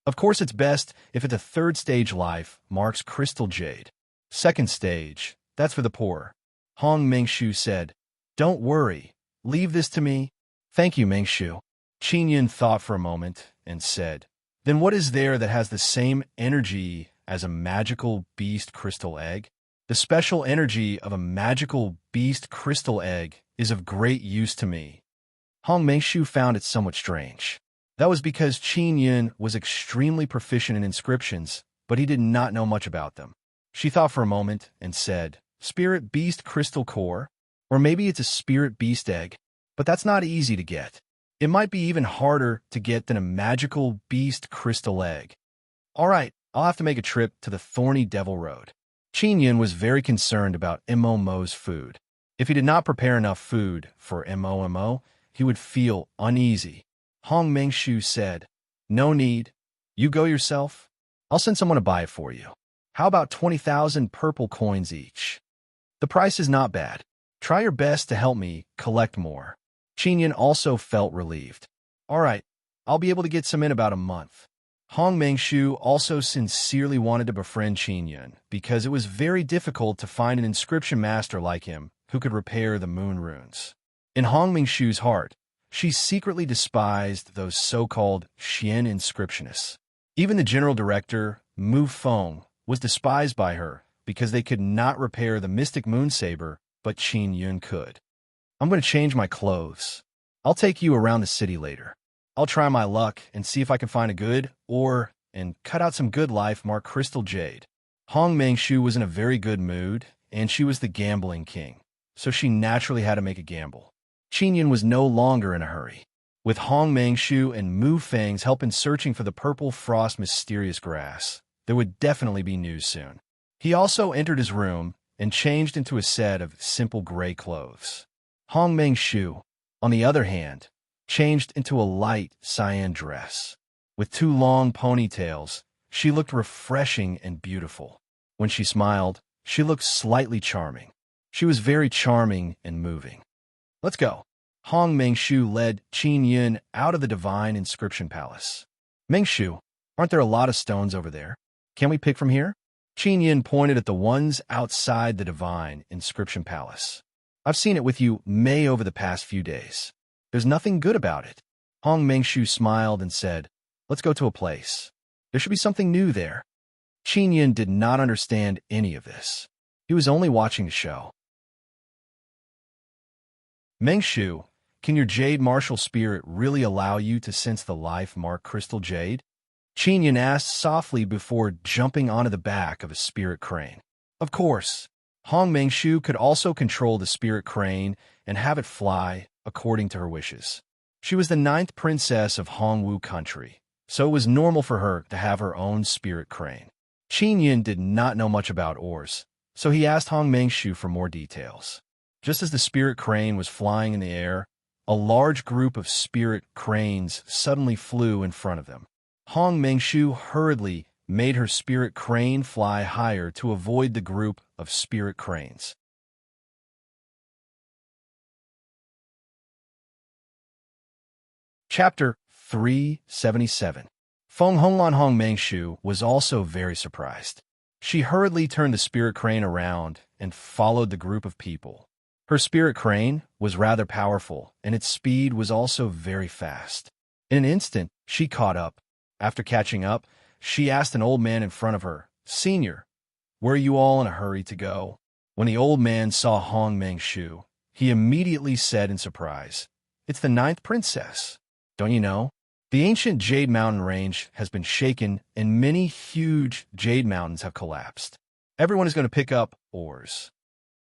A: Of course, it's best if it's a third stage Life Mark's Crystal Jade. Second stage, that's for the poor. Hong Mengshu said, "Don't worry. Leave this to me." "Thank you, Mengshu." Qin Yun thought for a moment and said, "Then what is there that has the same energy as a magical beast crystal egg?" "The special energy of a magical beast crystal egg is of great use to me." Hong Mengshu found it somewhat strange. That was because Qin Yun was extremely proficient in inscriptions, but he did not know much about them. She thought for a moment and said, "Spirit beast crystal core? Or maybe it's a spirit beast egg, but that's not easy to get." It might be even harder to get than a magical beast crystal egg. All right, I'll have to make a trip to the thorny devil road. Qin Yun was very concerned about Mo's food. If he did not prepare enough food for Mo, he would feel uneasy. Hong Mengshu said, "No need. You go yourself. I'll send someone to buy it for you. How about 20,000 purple coins each? The price is not bad. Try your best to help me collect more." Qin Yun also felt relieved. All right, I'll be able to get some in about a month. Hong Mengshu also sincerely wanted to befriend Qin Yun because it was very difficult to find an inscription master like him who could repair the moon runes. In Hong Mengshu's heart, she secretly despised those so-called Xian inscriptionists. Even the general director, Mu Feng, was despised by her because they could not repair the mystic moon saber, but Qin Yun could. I'm going to change my clothes. I'll take you around the city later. I'll try my luck and see if I can find a good and cut out some good life marked crystal jade. Hong Mengshu was in a very good mood, and she was the gambling king, so she naturally had to make a gamble. Qin Yun was no longer in a hurry. With Hong Mengshu and Mu Feng's help in searching for the purple frost mysterious grass, there would definitely be news soon. He also entered his room and changed into a set of simple gray clothes. Hong Mengshu, on the other hand, changed into a light cyan dress. With 2 long ponytails, she looked refreshing and beautiful. When she smiled, she looked slightly charming. She was very charming and moving. Let's go. Hong Mengshu led Qin Yun out of the Divine Inscription Palace. Mengshu, aren't there a lot of stones over there? Can we pick from here? Qin Yun pointed at the ones outside the Divine Inscription Palace. I've seen it with you, May, over the past few days. There's nothing good about it. Hong Mengshu smiled and said, "Let's go to a place. There should be something new there." Qin Yun did not understand any of this. He was only watching the show. Mengshu, can your jade martial spirit really allow you to sense the life-mark crystal jade? Qin Yun asked softly before jumping onto the back of a spirit crane. Of course. Hong Mengshu could also control the spirit crane and have it fly according to her wishes. She was the 9th princess of Hongwu country, so it was normal for her to have her own spirit crane. Qin Yun did not know much about oars, so he asked Hong Mengshu for more details. Just as the spirit crane was flying in the air, a large group of spirit cranes suddenly flew in front of them. Hong Mengshu hurriedly made her spirit crane fly higher to avoid the group of spirit cranes. Chapter 377. Feng Honglan Hong Mengshu was also very surprised. She hurriedly turned the spirit crane around and followed the group of people. Her spirit crane was rather powerful, and its speed was also very fast. In an instant, she caught up. After catching up, she asked an old man in front of her, "Senior, where are you all in a hurry to go?" When the old man saw Hong Mengshu, he immediately said in surprise, "It's the 9th princess. Don't you know? The ancient Jade Mountain range has been shaken and many huge Jade Mountains have collapsed. Everyone is going to pick up oars."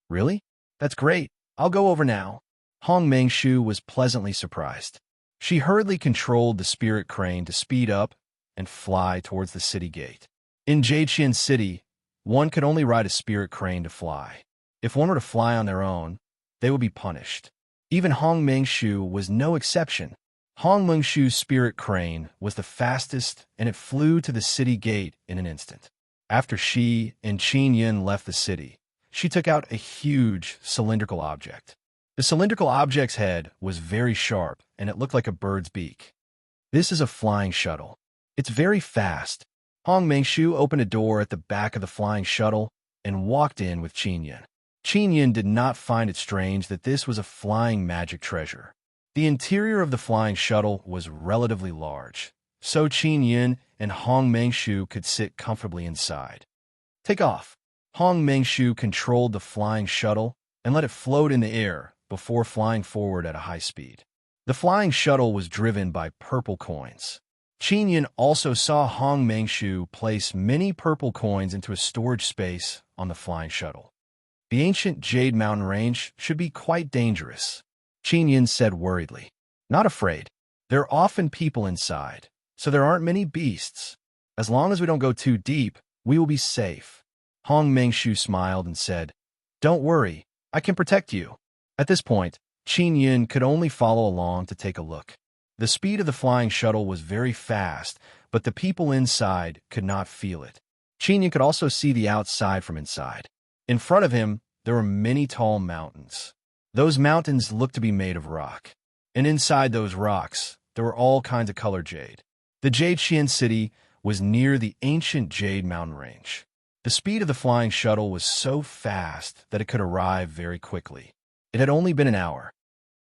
A: "Really? That's great. I'll go over now." Hong Mengshu was pleasantly surprised. She hurriedly controlled the spirit crane to speed up and fly towards the city gate. In Jadexian City, one could only ride a spirit crane to fly. If one were to fly on their own, they would be punished. Even Hong Mengshu was no exception. Hong Mengshu's spirit crane was the fastest, and it flew to the city gate in an instant. After she and Qin Yun left the city, she took out a huge cylindrical object. The cylindrical object's head was very sharp, and it looked like a bird's beak. This is a flying shuttle. It's very fast. Hong Mengshu opened a door at the back of the flying shuttle and walked in with Qin Yun. Qin Yun did not find it strange that this was a flying magic treasure. The interior of the flying shuttle was relatively large, so Qin Yun and Hong Mengshu could sit comfortably inside. "Take off." Hong Mengshu controlled the flying shuttle and let it float in the air before flying forward at a high speed. The flying shuttle was driven by purple coins. Qin Yun also saw Hong Mengshu place many purple coins into a storage space on the flying shuttle. The ancient Jade Mountain range should be quite dangerous, Qin Yun said worriedly. "Not afraid. There are often people inside, so there aren't many beasts. As long as we don't go too deep, we will be safe. Hong Mengshu smiled and said, "Don't worry, I can protect you." At this point, Qin Yin could only follow along to take a look. The speed of the flying shuttle was very fast, but the people inside could not feel it. Qin Yin could also see the outside from inside. In front of him, there were many tall mountains. Those mountains looked to be made of rock. And inside those rocks, there were all kinds of colored jade. The Jade Xian city was near the ancient Jade Mountain range. The speed of the flying shuttle was so fast that it could arrive very quickly. It had only been an hour.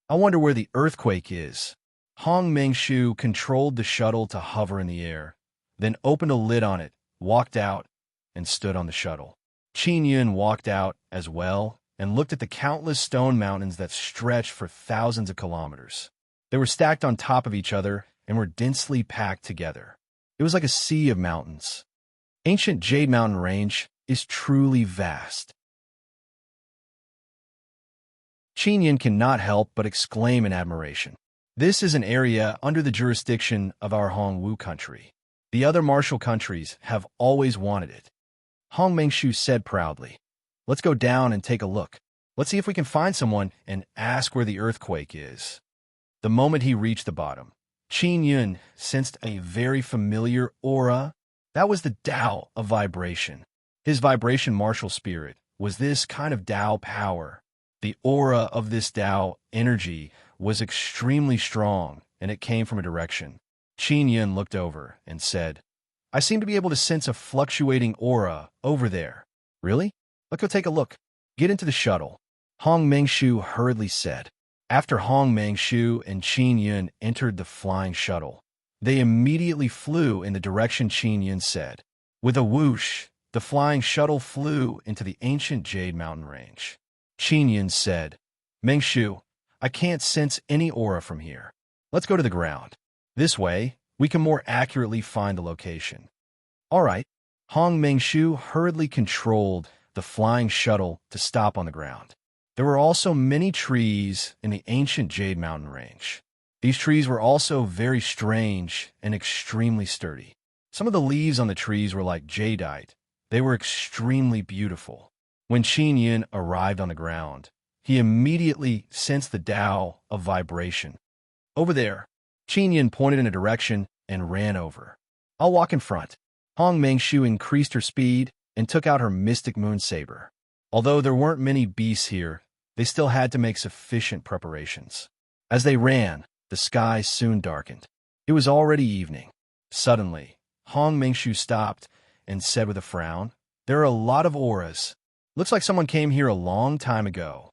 A: I wonder where the earthquake is. Hong Mengshu controlled the shuttle to hover in the air, then opened a lid on it, walked out, and stood on the shuttle. Qin Yun walked out as well and looked at the countless stone mountains that stretched for thousands of kilometers. They were stacked on top of each other and were densely packed together. It was like a sea of mountains. Ancient Jade Mountain Range is truly vast. Qin Yin cannot help but exclaim in admiration. This is an area under the jurisdiction of our Hongwu country. The other martial countries have always wanted it. Hong Mengshu said proudly, "Let's go down and take a look. Let's see if we can find someone and ask where the earthquake is." The moment he reached the bottom, Qin Yun sensed a very familiar aura. That was the Tao of vibration. His vibration martial spirit was this kind of Tao power. The aura of this Tao energy was extremely strong, and it came from a direction. Qin Yun looked over and said, "I seem to be able to sense a fluctuating aura over there." "Really? Let's go take a look. Get into the shuttle," Hong Mengshu hurriedly said. After Hong Mengshu and Qin Yun entered the flying shuttle, they immediately flew in the direction Qin Yun said. With a whoosh, the flying shuttle flew into the ancient Jade Mountain range. Qin Yun said, "Mengshu, I can't sense any aura from here. Let's go to the ground. This way, we can more accurately find the location." "All right." Hong Mengshu hurriedly controlled the flying shuttle to stop on the ground. There were also many trees in the ancient Jade Mountain range. These trees were also very strange and extremely sturdy. Some of the leaves on the trees were like jadeite. They were extremely beautiful. When Qin Yin arrived on the ground, he immediately sensed the Tao of vibration. "Over there." Qin Yin pointed in a direction and ran over. "I'll walk in front." Hong Mengshu increased her speed and took out her mystic moon saber. Although there weren't many beasts here, they still had to make sufficient preparations. As they ran, the sky soon darkened. It was already evening. Suddenly, Hong Mengshu stopped and said with a frown, "There are a lot of auras. Looks like someone came here a long time ago."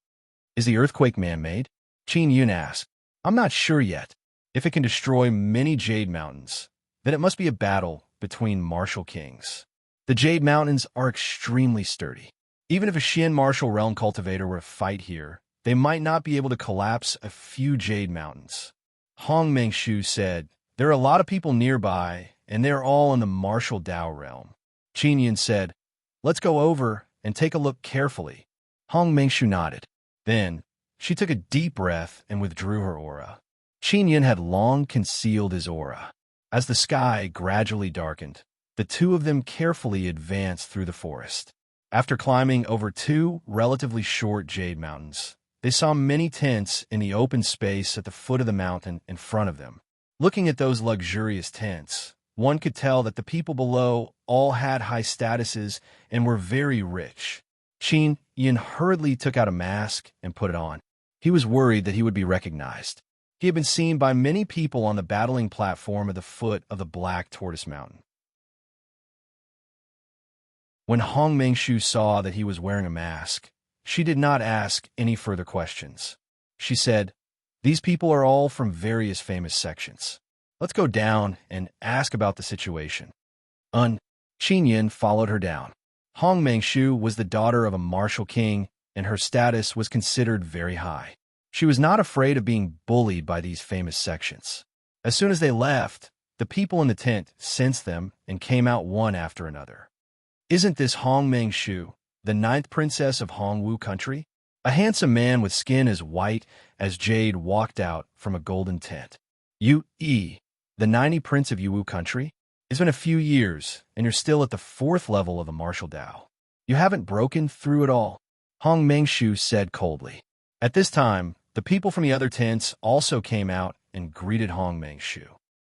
A: "Is the earthquake man-made?" Qin Yun asked. "I'm not sure yet. If it can destroy many Jade Mountains, then it must be a battle between martial kings. The Jade Mountains are extremely sturdy. Even if a Xian martial realm cultivator were to fight here, they might not be able to collapse a few Jade Mountains." Hong Mengshu said, "There are a lot of people nearby, and they're all in the martial Tao realm." Qin Yin said, "Let's go over and take a look carefully." Hong Mengshu nodded. Then, she took a deep breath and withdrew her aura. Qin Yin had long concealed his aura. As the sky gradually darkened, the two of them carefully advanced through the forest. After climbing over two relatively short Jade Mountains, they saw many tents in the open space at the foot of the mountain in front of them. Looking at those luxurious tents, one could tell that the people below all had high statuses and were very rich. Qin Yin hurriedly took out a mask and put it on. He was worried that he would be recognized. He had been seen by many people on the battling platform at the foot of the Black Tortoise Mountain. When Hong Mengshu saw that he was wearing a mask, she did not ask any further questions. She said, "These people are all from various famous sections. Let's go down and ask about the situation." Qin Yin followed her down. Hong Mengshu was the daughter of a martial king, and her status was considered very high. She was not afraid of being bullied by these famous sections. As soon as they left, the people in the tent sensed them and came out one after another. "Isn't this Hong Mengshu, the 9th princess of Hongwu country?" A handsome man with skin as white as jade walked out from a golden tent. Yu-E, the 90 Prince of Yuwu country? It's been a few years, and you're still at the 4th level of the martial Dao. You haven't broken through it all, Hong Mengshu said coldly. At this time, the people from the other tents also came out and greeted Hong Mengshu.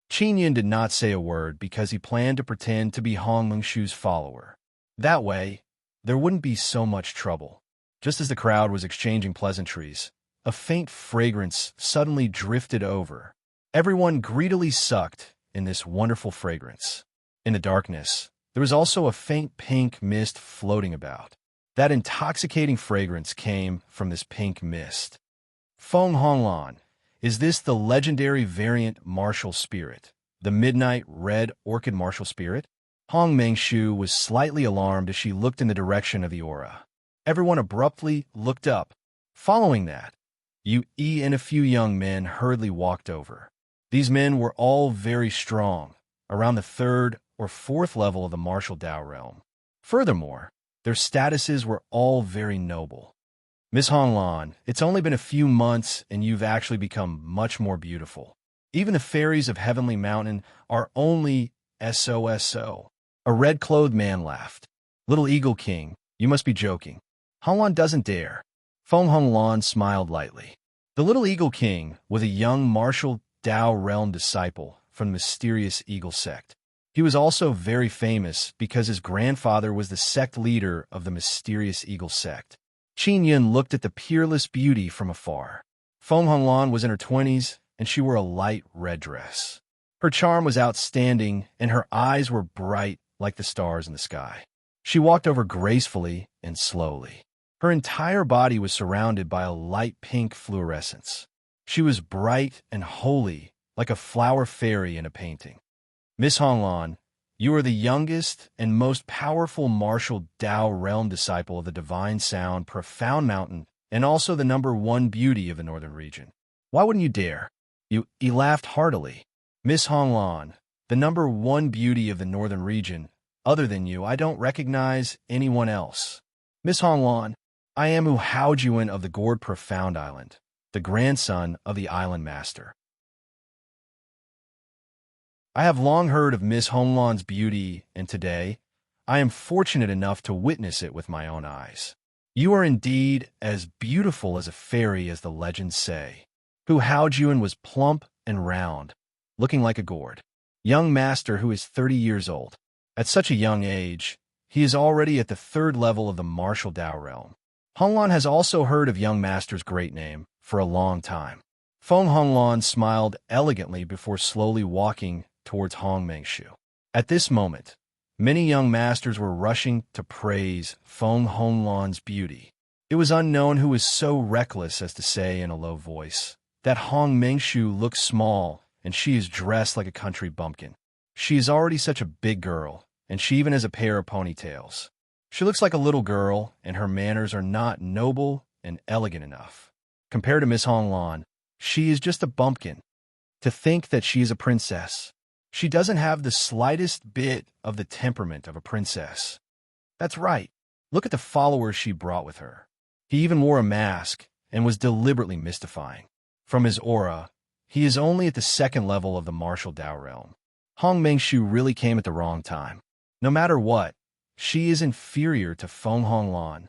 A: Qin Yin did not say a word because he planned to pretend to be Hong Mengshu's follower. That way, there wouldn't be so much trouble. Just as the crowd was exchanging pleasantries, a faint fragrance suddenly drifted over. Everyone greedily sucked in this wonderful fragrance. In the darkness, there was also a faint pink mist floating about. That intoxicating fragrance came from this pink mist. Feng Honglan, is this the legendary variant martial spirit, the midnight red orchid martial spirit? Hong Mengshu was slightly alarmed as she looked in the direction of the aura. Everyone abruptly looked up. Following that, Yu-E and a few young men hurriedly walked over. These men were all very strong, around the 3rd or 4th level of the martial Dao realm. Furthermore, their statuses were all very noble. Miss Honglan, it's only been a few months and you've actually become much more beautiful. Even the fairies of Heavenly Mountain are only SOSO. A red-clothed man laughed. Little Eagle King, you must be joking. Honglan doesn't dare. Feng Honglan smiled lightly. The Little Eagle King was a young martial Dao realm disciple from the mysterious Eagle sect. He was also very famous because his grandfather was the sect leader of the mysterious Eagle sect. Qin Yin looked at the peerless beauty from afar. Feng Honglan was in her 20s, and she wore a light red dress. Her charm was outstanding, and her eyes were bright like the stars in the sky. She walked over gracefully and slowly. Her entire body was surrounded by a light pink fluorescence. She was bright and holy, like a flower fairy in a painting. Miss Honglan, you are the youngest and most powerful martial Dao realm disciple of the Divine Sound Profound Mountain, and also the #1 beauty of the northern region. Why wouldn't you dare? He laughed heartily. Miss Honglan, the #1 beauty of the northern region, other than you, I don't recognize anyone else. Miss Honglan, I am Wu Haojuan of the Gourd Profound Island, the grandson of the island master. I have long heard of Miss Honglan's beauty, and today, I am fortunate enough to witness it with my own eyes. You are indeed as beautiful as a fairy as the legends say. Hu Haojuan was plump and round, looking like a gourd. Young master who is 30 years old. At such a young age, he is already at the 3rd level of the martial Dao realm. Honglan has also heard of young master's great name for a long time. Feng Honglan smiled elegantly before slowly walking towards Hong Mengshu. At this moment, many young masters were rushing to praise Feng Honglan's beauty. It was unknown who was so reckless as to say in a low voice that Hong Mengshu looks small and she is dressed like a country bumpkin. She is already such a big girl, and she even has a pair of ponytails. She looks like a little girl, and her manners are not noble and elegant enough. Compared to Miss Honglan, she is just a bumpkin. To think that she is a princess. She doesn't have the slightest bit of the temperament of a princess. That's right. Look at the followers she brought with her. He even wore a mask and was deliberately mystifying. From his aura, he is only at the 2nd level of the martial Dao realm. Hong Mengshu really came at the wrong time. No matter what, she is inferior to Feng Honglan.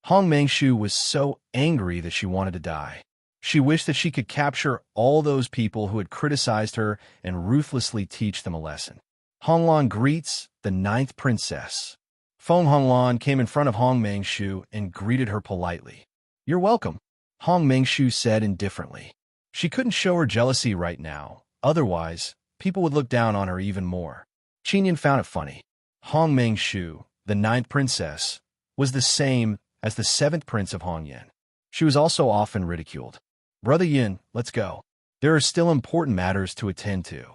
A: Hong Mengshu was so angry that she wanted to die. She wished that she could capture all those people who had criticized her and ruthlessly teach them a lesson. Honglan greets the 9th princess. Feng Honglan came in front of Hong Mengshu and greeted her politely. You're welcome, Hong Mengshu said indifferently. She couldn't show her jealousy right now, otherwise, people would look down on her even more. Qin Yin found it funny. Hong Mengshu, the 9th princess, was the same as the 7th prince of Hongyan. She was also often ridiculed. Brother Yin, let's go. There are still important matters to attend to.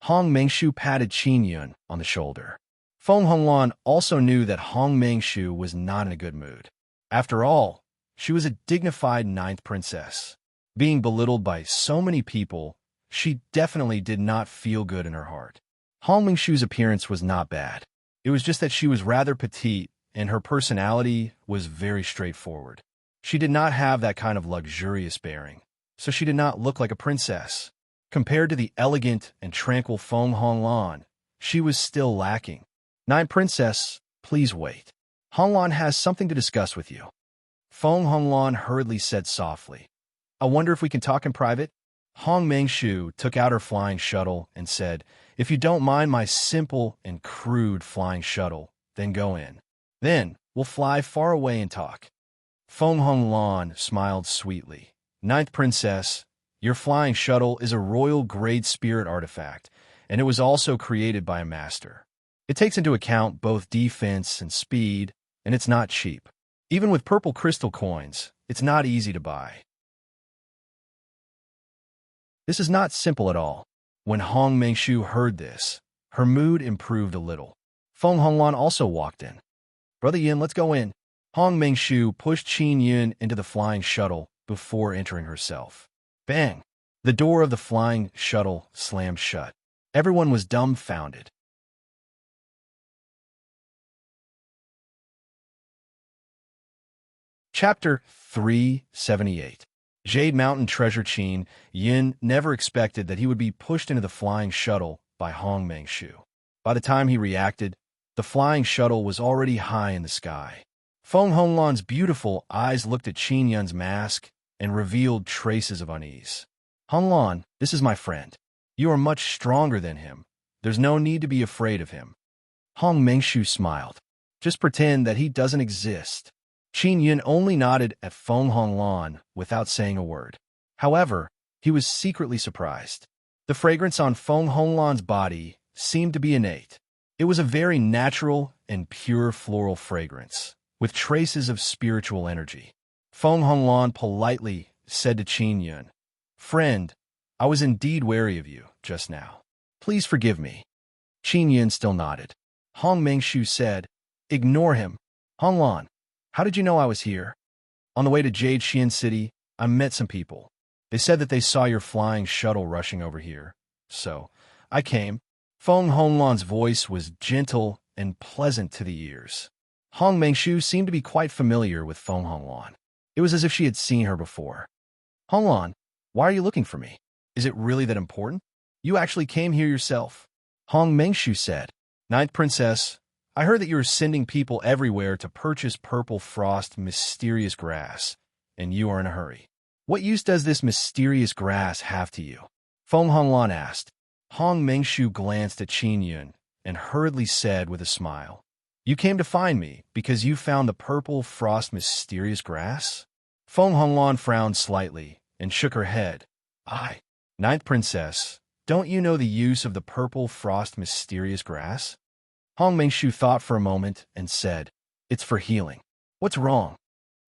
A: Hong Mengshu patted Qin Yin on the shoulder. Feng Honglan also knew that Hong Mengshu was not in a good mood. After all, she was a dignified 9th princess. Being belittled by so many people, she definitely did not feel good in her heart. Hong Mengshu's appearance was not bad. It was just that she was rather petite, and her personality was very straightforward. She did not have that kind of luxurious bearing, so she did not look like a princess. Compared to the elegant and tranquil Feng Honglan, she was still lacking. Nine Princess, please wait. Honglan has something to discuss with you. Feng Honglan hurriedly said softly. I wonder if we can talk in private? Hong Mengshu took out her flying shuttle and said, if you don't mind my simple and crude flying shuttle, then go in. Then we'll fly far away and talk. Feng Honglan smiled sweetly. Ninth Princess, your flying shuttle is a royal-grade spirit artifact, and it was also created by a master. It takes into account both defense and speed, and it's not cheap. Even with purple crystal coins, it's not easy to buy. This is not simple at all. When Hong Mengshu heard this, her mood improved a little. Feng Honglan also walked in. Brother Yin, let's go in. Hong Mengshu pushed Qin Yun into the flying shuttle before entering herself. Bang! The door of the flying shuttle slammed shut. Everyone was dumbfounded. Chapter 378. Jade Mountain Treasure. Qin Yin never expected that he would be pushed into the flying shuttle by Hong Mengshu. By the time he reacted, the flying shuttle was already high in the sky. Feng Honglan's beautiful eyes looked at Qin Yun's mask and revealed traces of unease. Honglan, this is my friend. You are much stronger than him. There's no need to be afraid of him. Hong Mengshu smiled. Just pretend that he doesn't exist. Qin Yun only nodded at Feng Honglan without saying a word. However, he was secretly surprised. The fragrance on Feng Honglan's body seemed to be innate. It was a very natural and pure floral fragrance, with traces of spiritual energy. Feng Honglan politely said to Qin Yun, Friend, I was indeed wary of you just now. Please forgive me. Qin Yun still nodded. Hong Mengshu said, Ignore him. Honglan, how did you know I was here? On the way to Jade Xian City, I met some people. They said that they saw your flying shuttle rushing over here. So, I came. Feng Honglan's voice was gentle and pleasant to the ears. Hong Mengshu seemed to be quite familiar with Feng Honglan. It was as if she had seen her before. Honglan, why are you looking for me? Is it really that important? You actually came here yourself. Hong Mengshu said, Ninth Princess, I heard that you are sending people everywhere to purchase purple frost mysterious grass, and you are in a hurry. What use does this mysterious grass have to you? Feng Honglan asked. Hong Mengshu glanced at Qin Yun and hurriedly said with a smile, You came to find me because you found the purple frost mysterious grass? Feng Honglan frowned slightly and shook her head. I, Ninth Princess, don't you know the use of the purple frost mysterious grass? Hong Mengshu thought for a moment and said, It's for healing. What's wrong?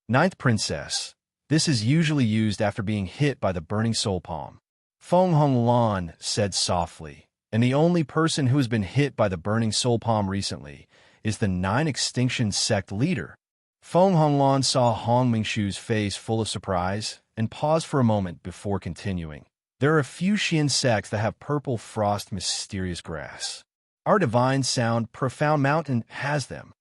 A: Ninth Princess, this is usually used after being hit by the burning soul palm. Feng Honglan said softly, and the only person who has been hit by the burning soul palm recently is the Nine Extinction Sect leader. Feng Honglan saw Hong Mengshu's face full of surprise and paused for a moment before continuing. There are a few Xian sects that have purple frost mysterious grass. Our divine sound, Profound Mountain, has them.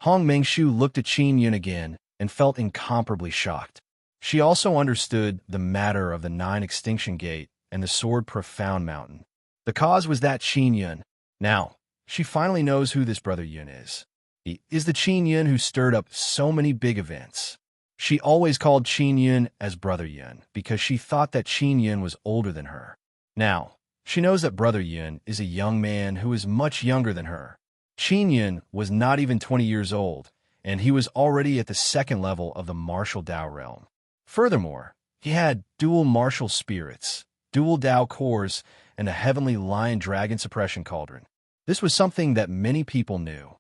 A: Hong Mengshu looked at Qin Yun again and felt incomparably shocked. She also understood the matter of the Nine Extinction Gate and the sword Profound Mountain. The cause was that Qin Yun. Now, she finally knows who this brother Yun is. He is the Qin Yun who stirred up so many big events. She always called Qin Yun as Brother Yun because she thought that Qin Yun was older than her. Now, she knows that Brother Yun is a young man who is much younger than her. Qin Yun was not even 20 years old, and he was already at the second level of the martial Dao realm. Furthermore, he had dual martial spirits, dual Dao cores, and a heavenly lion-dragon suppression cauldron. This was something that many people knew.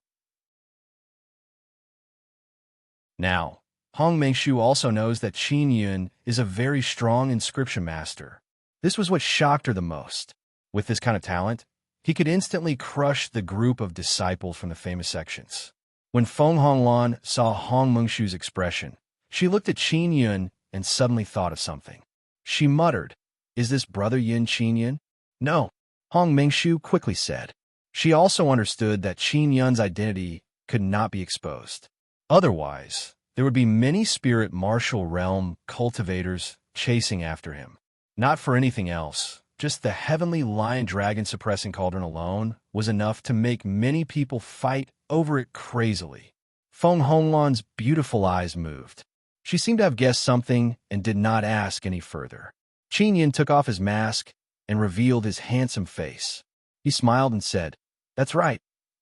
A: Now, Hong Mengshu also knows that Qin Yun is a very strong inscription master. This was what shocked her the most. With this kind of talent, he could instantly crush the group of disciples from the famous sections. When Feng Honglan saw Hong Mengshu's expression, she looked at Qin Yun and suddenly thought of something. She muttered, Is this Brother Yin Qin Yun? No, Hong Mengshu quickly said. She also understood that Qin Yun's identity could not be exposed. Otherwise, there would be many spirit martial realm cultivators chasing after him. Not for anything else, just the heavenly lion-dragon suppressing cauldron alone was enough to make many people fight over it crazily. Feng Honglan's beautiful eyes moved. She seemed to have guessed something and did not ask any further. Qin Yin took off his mask and revealed his handsome face. He smiled and said, "That's right.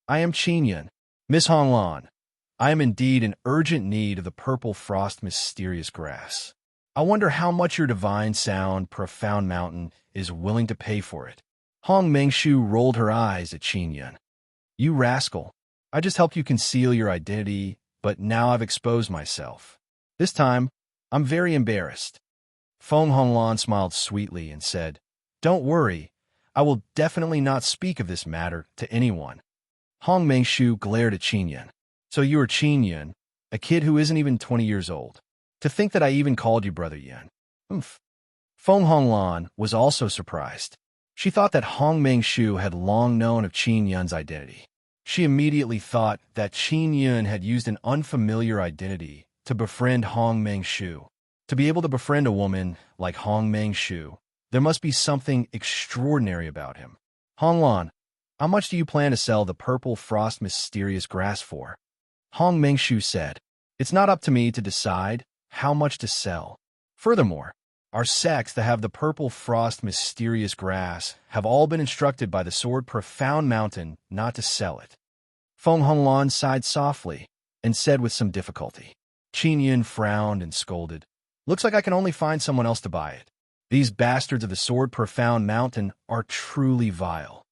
A: I am Qin Yin. Miss Honglan, I am indeed in urgent need of the purple frost mysterious grass. I wonder how much your divine sound, profound mountain, is willing to pay for it." Hong Mengshu rolled her eyes at Qin Yin. "You rascal. I just helped you conceal your identity, but now I've exposed myself. This time, I'm very embarrassed." Feng Honglan smiled sweetly and said, "Don't worry. I will definitely not speak of this matter to anyone." Hong Mengshu glared at Qin Yin. "So you are Qin Yin, a kid who isn't even 20 years old. To think that I even called you Brother Yin." Oomph. Feng Honglan was also surprised. She thought that Hong Mengshu had long known of Qin Yin's identity. She immediately thought that Qin Yin had used an unfamiliar identity to befriend Hong Mengshu. To be able to befriend a woman like Hong Mengshu, there must be something extraordinary about him. "Honglan, how much do you plan to sell the purple frost mysterious grass for?" Hong Mengshu said, "It's not up to me to decide how much to sell. Furthermore, our sects that have the purple frost mysterious grass have all been instructed by the sword Profound Mountain not to sell it." Feng Honglan sighed softly and said with some difficulty. Qin Yin frowned and scolded. "Looks like I can only find someone else to buy it. These bastards of the sword Profound Mountain are truly vile."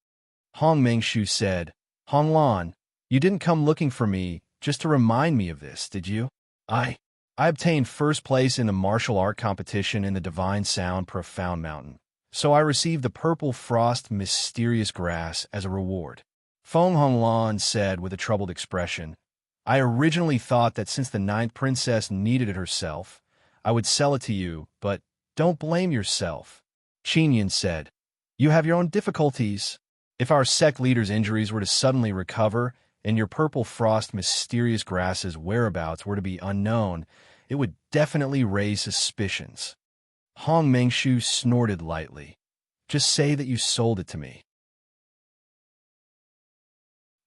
A: Hong Mengshu said, "Honglan, you didn't come looking for me just to remind me of this, did you? I obtained first place in the martial art competition in the Divine Sound Profound Mountain, so I received the purple frost mysterious grass as a reward." Feng Honglan said with a troubled expression, "I originally thought that since the ninth princess needed it herself, I would sell it to you, but don't blame yourself." Qin Yin said, "You have your own difficulties. If our sect leader's injuries were to suddenly recover, and your purple frost mysterious grass's whereabouts were to be unknown, it would definitely raise suspicions." Hong Mengshu snorted lightly. "Just say that you sold it to me.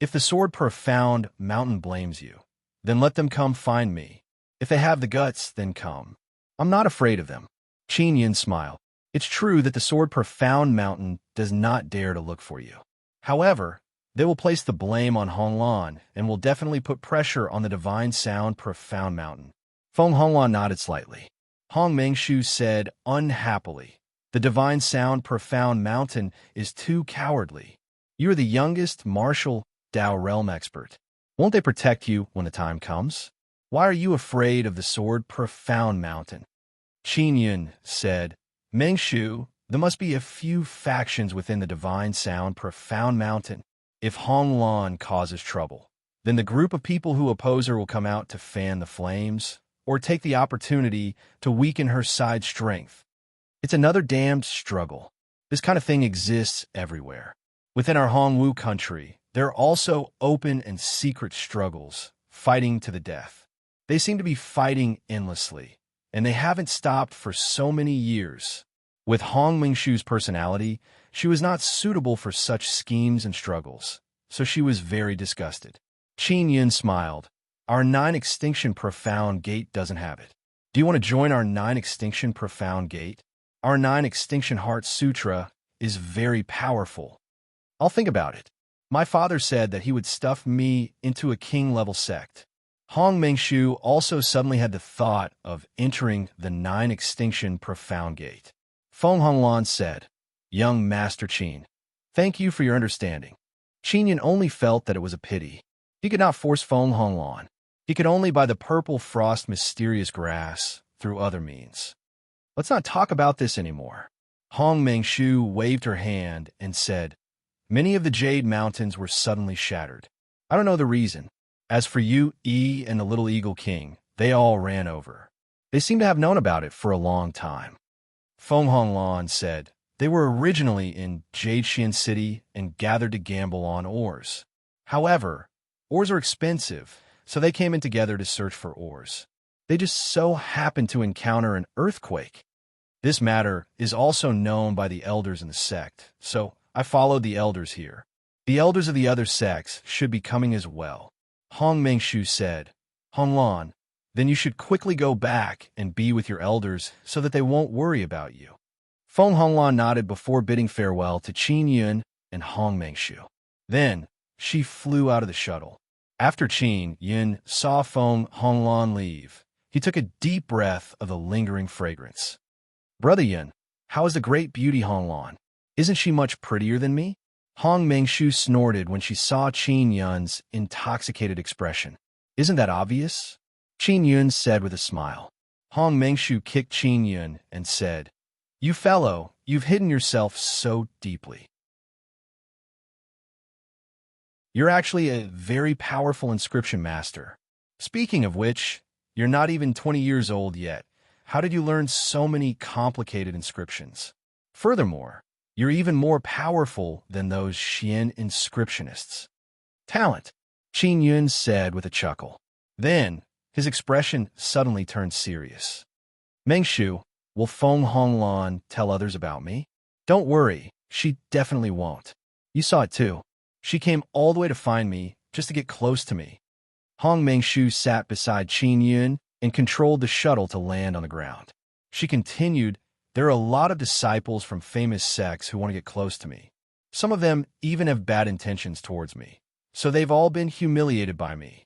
A: If the sword Profound Mountain blames you, then let them come find me. If they have the guts, then come. I'm not afraid of them." Qin Yin smiled. "It's true that the sword Profound Mountain does not dare to look for you. However, they will place the blame on Honglan and will definitely put pressure on the Divine Sound Profound Mountain." Feng Honglan nodded slightly. Hong Mengshu said unhappily, "The Divine Sound Profound Mountain is too cowardly. You are the youngest martial Dao realm expert. Won't they protect you when the time comes? Why are you afraid of the sword Profound Mountain?" Qin Yin said, "Mengshu, there must be a few factions within the Divine Sound Profound Mountain. If Honglan causes trouble, then the group of people who oppose her will come out to fan the flames or take the opportunity to weaken her side strength. It's another damned struggle. This kind of thing exists everywhere. Within our Hongwu country, there are also open and secret struggles, fighting to the death. They seem to be fighting endlessly, and they haven't stopped for so many years." With Hong Mengshu's personality, she was not suitable for such schemes and struggles, so she was very disgusted. Qin Yin smiled. "Our 9-extinction Profound Gate doesn't have it. Do you want to join our 9-extinction Profound Gate? Our 9-extinction Heart Sutra is very powerful. I'll think about it. My father said that he would stuff me into a king-level sect." Hong Mengshu also suddenly had the thought of entering the 9-extinction Profound Gate. Feng Honglan said, "Young Master Qin, thank you for your understanding." Qin Yin only felt that it was a pity. He could not force Feng Honglan. He could only buy the purple frost mysterious grass through other means. "Let's not talk about this anymore." Hong Mengshu waved her hand and said, "Many of the Jade Mountains were suddenly shattered. I don't know the reason. As for you, Yi, and the Little Eagle King, they all ran over. They seem to have known about it for a long time." Feng Honglan said, "They were originally in Jadexian City and gathered to gamble on ores. However, ores are expensive, so they came in together to search for ores. They just so happened to encounter an earthquake. This matter is also known by the elders in the sect, so I followed the elders here. The elders of the other sects should be coming as well. Hong Mengshu said, Honglan, then you should quickly go back and be with your elders so that they won't worry about you. Feng Honglan nodded before bidding farewell to Qin Yun and Hong Mengshu. Then, she flew out of the shuttle. After Qin Yun saw Feng Honglan leave, he took a deep breath of the lingering fragrance. Brother Yun, how is the great beauty Honglan? Isn't she much prettier than me? Hong Mengshu snorted when she saw Qin Yun's intoxicated expression. Isn't that obvious? Qin Yun said with a smile. Hong Mengshu kicked Qin Yun and said, You fellow, you've hidden yourself so deeply. You're actually a very powerful inscription master. Speaking of which, you're not even 20 years old yet. How did you learn so many complicated inscriptions? Furthermore, you're even more powerful than those Xian inscriptionists. Talent, Qin Yun said with a chuckle. Then, his expression suddenly turned serious. Mengshu, will Feng Honglan tell others about me? Don't worry, she definitely won't. You saw it too. She came all the way to find me, just to get close to me. Hong Mengshu sat beside Qin Yun and controlled the shuttle to land on the ground. She continued, There are a lot of disciples from famous sects who want to get close to me. Some of them even have bad intentions towards me, so they've all been humiliated by me.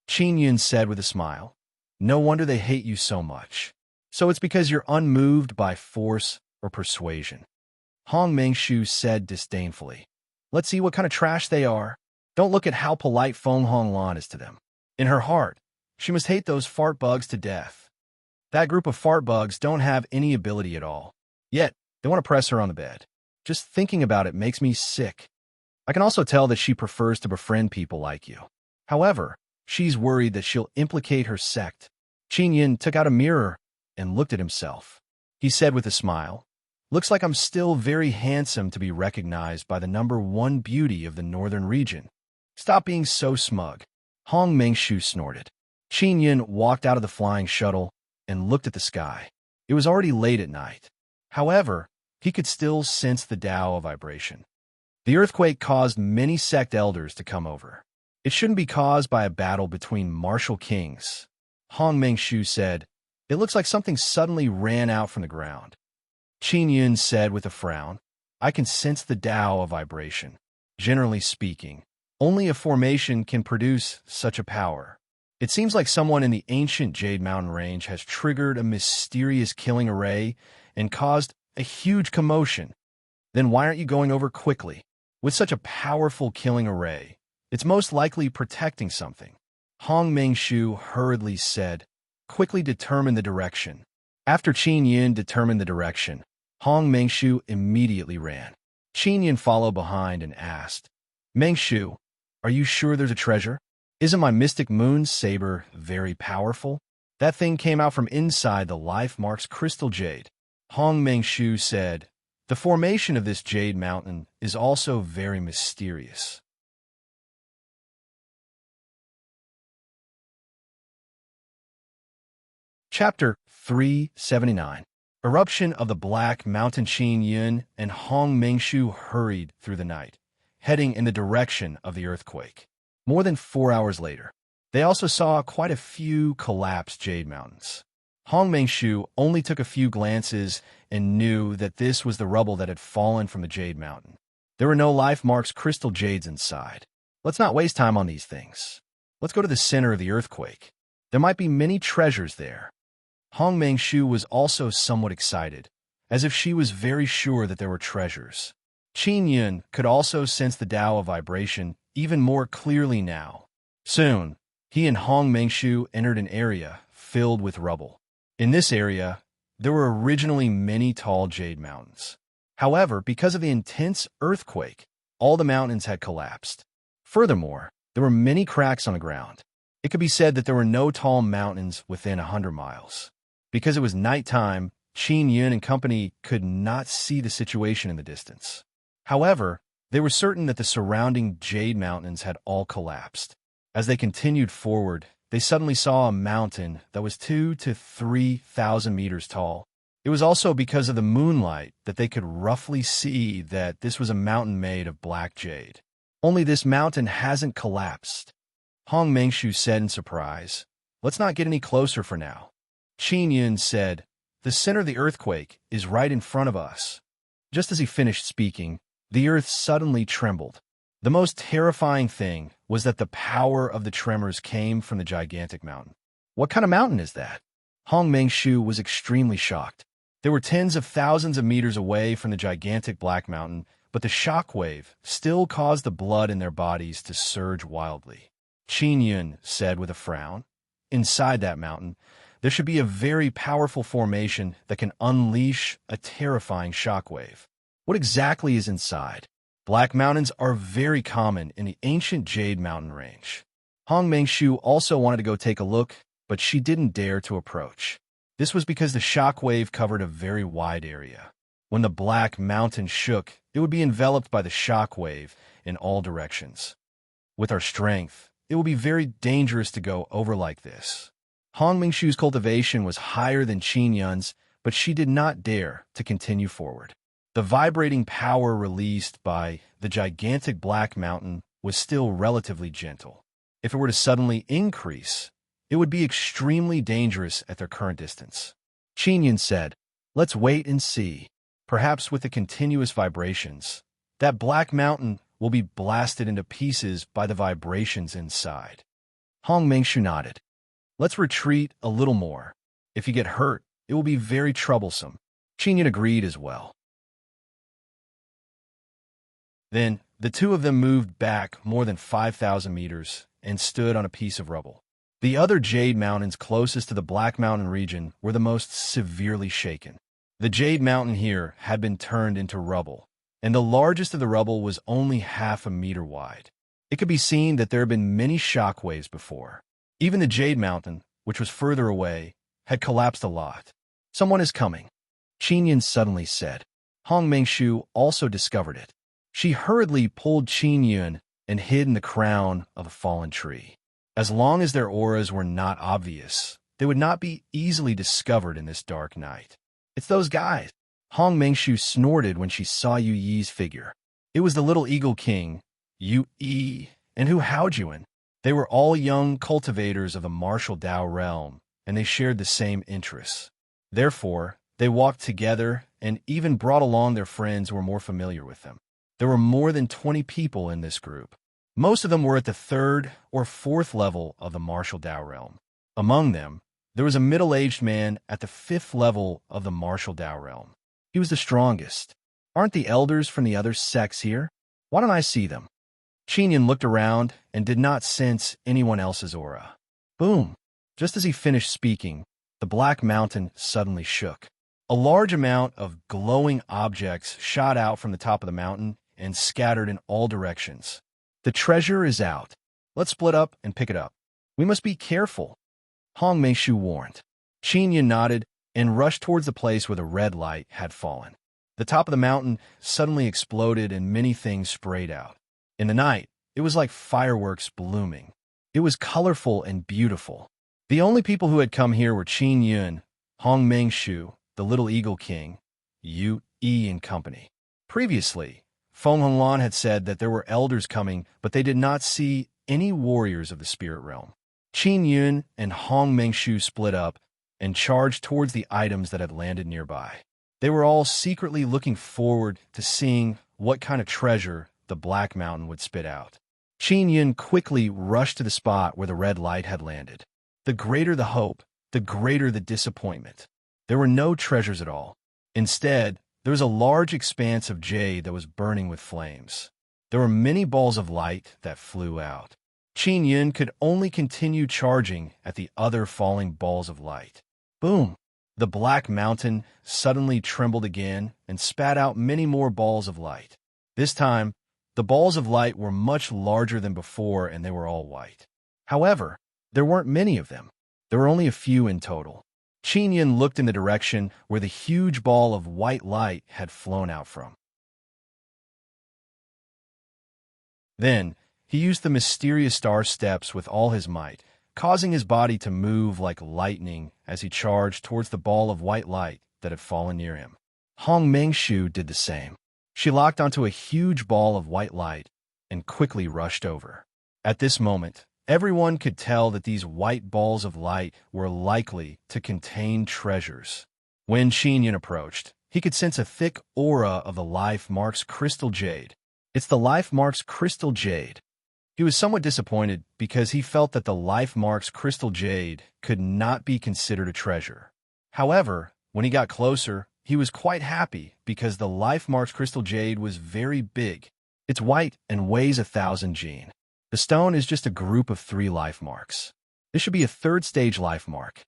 A: Qin Yun said with a smile, No wonder they hate you so much. So it's because you're unmoved by force or persuasion. Hong Mengshu said disdainfully, Let's see what kind of trash they are. Don't look at how polite Feng Honglan is to them. In her heart, she must hate those fart bugs to death. That group of fart bugs don't have any ability at all. Yet, they want to press her on the bed. Just thinking about it makes me sick. I can also tell that she prefers to befriend people like you. However, she's worried that she'll implicate her sect. Qin Yun took out a mirror and looked at himself. He said with a smile, Looks like I'm still very handsome to be recognized by the #1 beauty of the northern region. Stop being so smug. Hong Mengshu snorted. Qin Yun walked out of the flying shuttle and looked at the sky. It was already late at night. However, he could still sense the Tao of vibration. The earthquake caused many sect elders to come over. It shouldn't be caused by a battle between martial kings. Hong Mengshu said, It looks like something suddenly ran out from the ground. Qin Yun said with a frown, I can sense the Tao of vibration. Generally speaking, only a formation can produce such a power. It seems like someone in the ancient Jade Mountain range has triggered a mysterious killing array and caused a huge commotion. Then why aren't you going over quickly? With such a powerful killing array, it's most likely protecting something. Hong Mengshu hurriedly said, Quickly determine the direction. After Qin Yun determined the direction, Hong Mengshu immediately ran. Qin Yun followed behind and asked, Mengshu, are you sure there's a treasure? Isn't my mystic moon saber very powerful? That thing came out from inside the life mark's crystal jade. Hong Mengshu said, The formation of this jade mountain is also very mysterious. Chapter 379. Eruption of the Black Mountain. Qin Yun and Hong Mengshu hurried through the night, heading in the direction of the earthquake. More than 4 hours later, they also saw quite a few collapsed jade mountains. Hong Mengshu only took a few glances and knew that this was the rubble that had fallen from the jade mountain. There were no life marks crystal jades inside. Let's not waste time on these things. Let's go to the center of the earthquake. There might be many treasures there. Hong Mengshu was also somewhat excited, as if she was very sure that there were treasures. Qin Yun could also sense the Tao of vibration even more clearly now. Soon, he and Hong Mengshu entered an area filled with rubble. In this area, there were originally many tall jade mountains. However, because of the intense earthquake, all the mountains had collapsed. Furthermore, there were many cracks on the ground. It could be said that there were no tall mountains within 100 miles. Because it was nighttime, Qin Yun and company could not see the situation in the distance. However, they were certain that the surrounding jade mountains had all collapsed. As they continued forward, they suddenly saw a mountain that was 2,000 to 3,000 meters tall. It was also because of the moonlight that they could roughly see that this was a mountain made of black jade. Only this mountain hasn't collapsed, Hong Mengshu said in surprise. Let's not get any closer for now. Qin Yun said, the center of the earthquake is right in front of us. Just as he finished speaking, the earth suddenly trembled. The most terrifying thing was that the power of the tremors came from the gigantic mountain. What kind of mountain is that? Hong Mengshu was extremely shocked. They were tens of thousands of meters away from the gigantic black mountain, but the shock wave still caused the blood in their bodies to surge wildly. Qin Yun said with a frown, inside that mountain, there should be a very powerful formation that can unleash a terrifying shockwave. What exactly is inside? Black mountains are very common in the ancient Jade Mountain range. Hong Mengshu also wanted to go take a look, but she didn't dare to approach. This was because the shockwave covered a very wide area. When the black mountain shook, it would be enveloped by the shockwave in all directions. With our strength, it will be very dangerous to go over like this. Hong Mengshu's cultivation was higher than Qin Yun's, but she did not dare to continue forward. The vibrating power released by the gigantic black mountain was still relatively gentle. If it were to suddenly increase, it would be extremely dangerous at their current distance. Qin Yun said, let's wait and see. Perhaps with the continuous vibrations, that black mountain will be blasted into pieces by the vibrations inside. Hong Mengshu nodded. Let's retreat a little more. If you get hurt, it will be very troublesome. Qin Yun agreed as well. Then, the two of them moved back more than 5,000 meters and stood on a piece of rubble. The other Jade Mountains closest to the Black Mountain region were the most severely shaken. The Jade Mountain here had been turned into rubble, and the largest of the rubble was only half a meter wide. It could be seen that there had been many shock waves before. Even the Jade Mountain, which was further away, had collapsed a lot. Someone is coming, Qin Yun suddenly said. Hong Mengshu also discovered it. She hurriedly pulled Qin Yun and hid in the crown of a fallen tree. As long as their auras were not obvious, they would not be easily discovered in this dark night. It's those guys. Hong Mengshu snorted when she saw Yu Yi's figure. It was the little Eagle King, Yu Yi, and Hu Haojuan. They were all young cultivators of the martial Dao realm, and they shared the same interests. Therefore, they walked together and even brought along their friends who were more familiar with them. There were more than 20 people in this group. Most of them were at the 3rd or 4th level of the martial Dao realm. Among them, there was a middle-aged man at the 5th level of the martial Dao realm. He was the strongest. Aren't the elders from the other sects here? Why don't I see them? Qin Yun looked around and did not sense anyone else's aura. Boom! Just as he finished speaking, the Black Mountain suddenly shook. A large amount of glowing objects shot out from the top of the mountain and scattered in all directions. The treasure is out. Let's split up and pick it up. We must be careful, Hong Mengshu warned. Qin Yun nodded and rushed towards the place where the red light had fallen. The top of the mountain suddenly exploded and many things sprayed out. In the night, it was like fireworks blooming. It was colorful and beautiful. The only people who had come here were Qin Yun, Hong Mengshu, the Little Eagle King, Yu Yi and company. Previously, Feng Honglan had said that there were elders coming, but they did not see any warriors of the spirit realm. Qin Yun and Hong Mengshu split up and charged towards the items that had landed nearby. They were all secretly looking forward to seeing what kind of treasure the Black Mountain would spit out. Qin Yun quickly rushed to the spot where the red light had landed. The greater the hope, the greater the disappointment. There were no treasures at all. Instead, there was a large expanse of jade that was burning with flames. There were many balls of light that flew out. Qin Yun could only continue charging at the other falling balls of light. Boom! The Black Mountain suddenly trembled again and spat out many more balls of light. This time, the balls of light were much larger than before and they were all white. However, there weren't many of them. There were only a few in total. Qin Yun looked in the direction where the huge ball of white light had flown out from. Then, he used the mysterious star steps with all his might, causing his body to move like lightning as he charged towards the ball of white light that had fallen near him. Hong Mengshu did the same. She locked onto a huge ball of white light and quickly rushed over. At this moment, everyone could tell that these white balls of light were likely to contain treasures. When Qin Yun approached, he could sense a thick aura of the Life Mark's crystal jade. It's the Life Mark's crystal jade. He was somewhat disappointed because he felt that the Life Mark's crystal jade could not be considered a treasure. However, when he got closer, he was quite happy because the Life Mark's crystal jade was very big. It's white and weighs 1,000 jin. The stone is just a group of 3 life marks. This should be a 3rd stage life mark.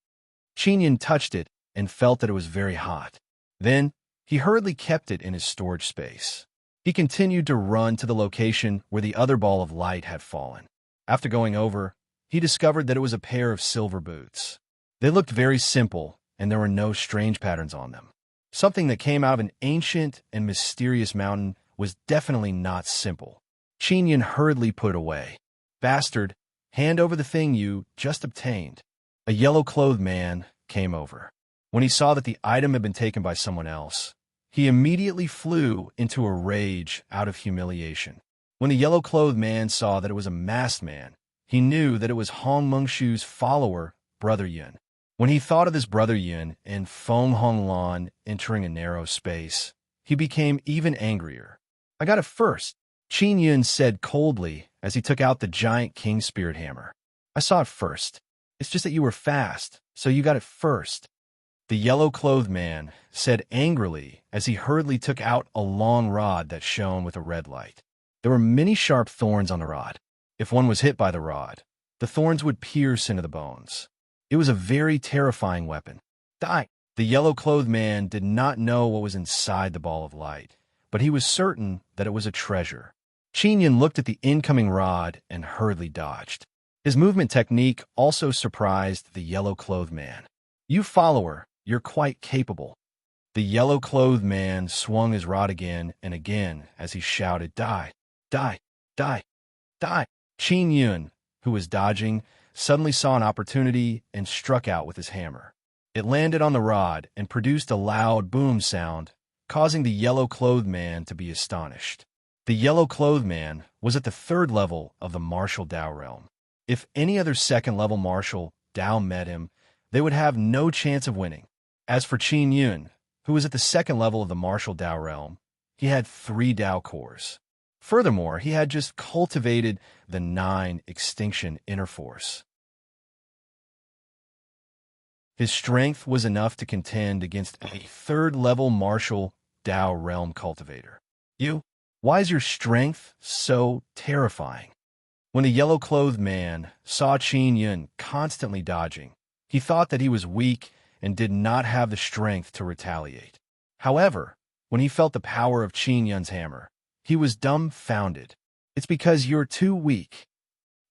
A: Qin Yun touched it and felt that it was very hot. Then, he hurriedly kept it in his storage space. He continued to run to the location where the other ball of light had fallen. After going over, he discovered that it was a pair of silver boots. They looked very simple, and there were no strange patterns on them. Something that came out of an ancient and mysterious mountain was definitely not simple. Qin Yun hurriedly put it away. Bastard, hand over the thing you just obtained. A yellow-clothed man came over. When he saw that the item had been taken by someone else, he immediately flew into a rage out of humiliation. When the yellow-clothed man saw that it was a masked man, he knew that it was Hong Mengshu's follower, Brother Yun. When he thought of this Brother Yun and Feng Honglan entering a narrow space, he became even angrier. I got it first, Qin Yun said coldly as he took out the giant king spirit hammer. I saw it first. It's just that you were fast, so you got it first. The yellow-clothed man said angrily as he hurriedly took out a long rod that shone with a red light. There were many sharp thorns on the rod. If one was hit by the rod, the thorns would pierce into the bones. It was a very terrifying weapon. Die! The yellow-clothed man did not know what was inside the ball of light, but he was certain that it was a treasure. Qin Yun looked at the incoming rod and hurriedly dodged. His movement technique also surprised the yellow-clothed man. You follower, you're quite capable. The yellow-clothed man swung his rod again and again as he shouted, Die! Die! Die! Die! Qin Yun, who was dodging, suddenly saw an opportunity and struck out with his hammer. It landed on the rod and produced a loud boom sound, causing the yellow-clothed man to be astonished. The yellow-clothed man was at the 3rd level of the martial Dao realm. If any other 2nd-level martial Dao met him, they would have no chance of winning. As for Qin Yun, who was at the 2nd level of the martial Dao realm, he had 3 Dao cores. Furthermore, he had just cultivated the 9 extinction inner force. His strength was enough to contend against a 3rd-level martial Dao realm cultivator. Why is your strength so terrifying? When the yellow-clothed man saw Qin Yun constantly dodging, he thought that he was weak and did not have the strength to retaliate. However, when he felt the power of Qin Yun's hammer, he was dumbfounded. It's because you're too weak.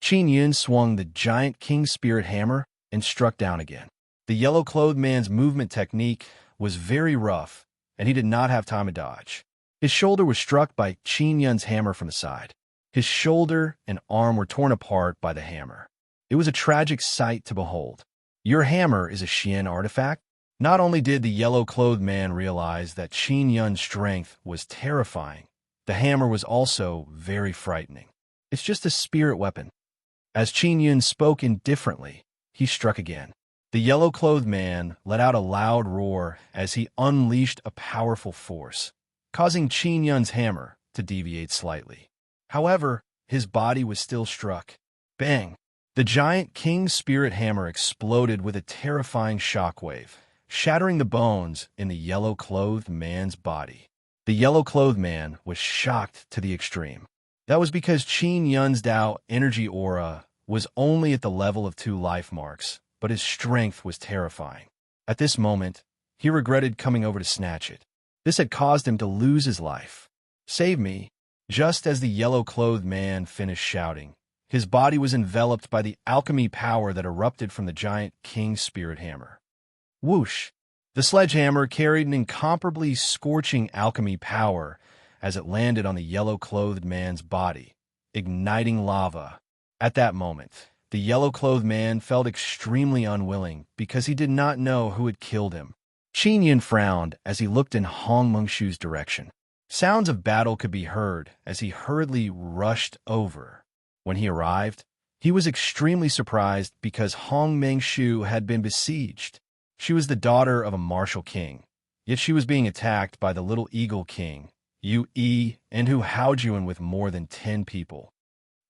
A: Qin Yun swung the giant king spirit hammer and struck down again. The yellow-clothed man's movement technique was very rough, and he did not have time to dodge. His shoulder was struck by Qin Yun's hammer from the side. His shoulder and arm were torn apart by the hammer. It was a tragic sight to behold. Your hammer is a Xian artifact? Not only did the yellow-clothed man realize that Qin Yun's strength was terrifying, the hammer was also very frightening. It's just a spirit weapon. As Qin Yun spoke indifferently, he struck again. The yellow-clothed man let out a loud roar as he unleashed a powerful force, causing Qin Yun's hammer to deviate slightly. However, his body was still struck. Bang! The giant king spirit hammer exploded with a terrifying shockwave, shattering the bones in the yellow-clothed man's body. The yellow-clothed man was shocked to the extreme. That was because Qin Yun's Dao energy aura was only at the level of 2 life marks, but his strength was terrifying. At this moment, he regretted coming over to snatch it. This had caused him to lose his life. Save me! Just as the yellow-clothed man finished shouting, his body was enveloped by the alchemy power that erupted from the giant king spirit hammer. Whoosh! The sledgehammer carried an incomparably scorching alchemy power as it landed on the yellow-clothed man's body, igniting lava. At that moment, the yellow-clothed man felt extremely unwilling because he did not know who had killed him. Qin Yun frowned as he looked in Hong Mengshu's direction. Sounds of battle could be heard as he hurriedly rushed over. When he arrived, he was extremely surprised because Hong Mengshu had been besieged. She was the daughter of a martial king, yet she was being attacked by the little eagle king, Yu Yi, and Hu Haojuan with more than 10 people.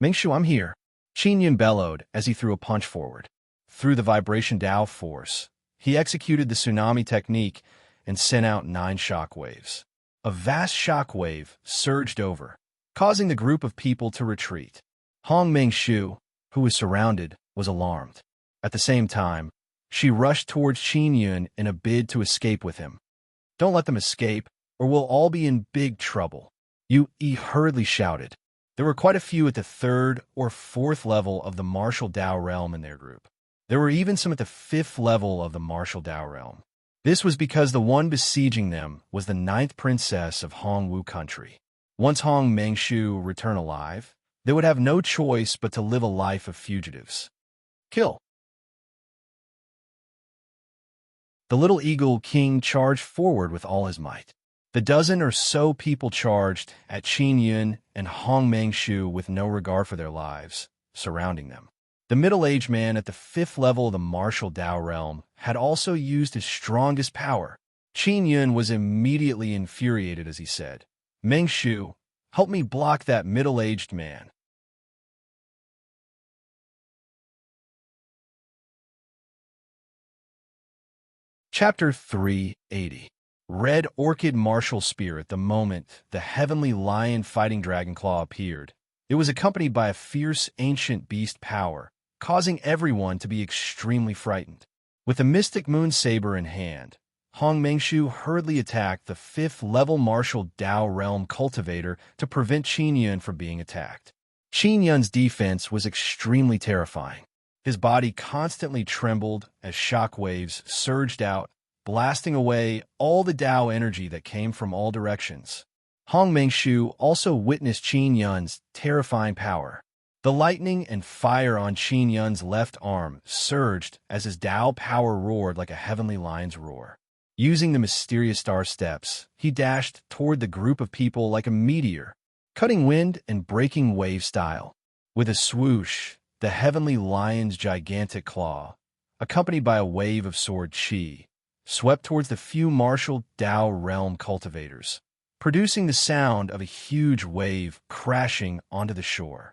A: Mengshu, I'm here, Qin Yun bellowed as he threw a punch forward. Through the vibration Dao force, he executed the tsunami technique and sent out 9 shock waves. A vast shock wave surged over, causing the group of people to retreat. Hong Mengshu, who was surrounded, was alarmed. At the same time, she rushed towards Qin Yun in a bid to escape with him. Don't let them escape, or we'll all be in big trouble, Yu Yi hurriedly shouted. There were quite a few at the 3rd or 4th level of the martial Dao realm in their group. There were even some at the 5th level of the martial Dao realm. This was because the one besieging them was the 9th princess of Hongwu country. Once Hong Mengshu returned alive, they would have no choice but to live a life of fugitives. Kill! The little eagle king charged forward with all his might. The dozen or so people charged at Qin Yun and Hong Mengshu with no regard for their lives, surrounding them. The middle-aged man at the 5th level of the martial Dao realm had also used his strongest power. Qin Yun was immediately infuriated as he said, Mengshu, help me block that middle-aged man. Chapter 380. Red Orchid Martial Spirit. The moment the heavenly lion fighting Dragonclaw appeared, it was accompanied by a fierce ancient beast power, causing everyone to be extremely frightened. With the mystic moon saber in hand, Hong Mengshu hurriedly attacked the 5th level martial Dao realm cultivator to prevent Qin Yun from being attacked. Qin Yun's defense was extremely terrifying. His body constantly trembled as shock waves surged out, blasting away all the Dao energy that came from all directions. Hong Mengshu also witnessed Qin Yun's terrifying power. The lightning and fire on Qin Yun's left arm surged as his Dao power roared like a heavenly lion's roar. Using the mysterious star steps, he dashed toward the group of people like a meteor, cutting wind and breaking wave style. With a swoosh, the heavenly lion's gigantic claw, accompanied by a wave of sword chi, swept towards the few martial Dao realm cultivators, producing the sound of a huge wave crashing onto the shore.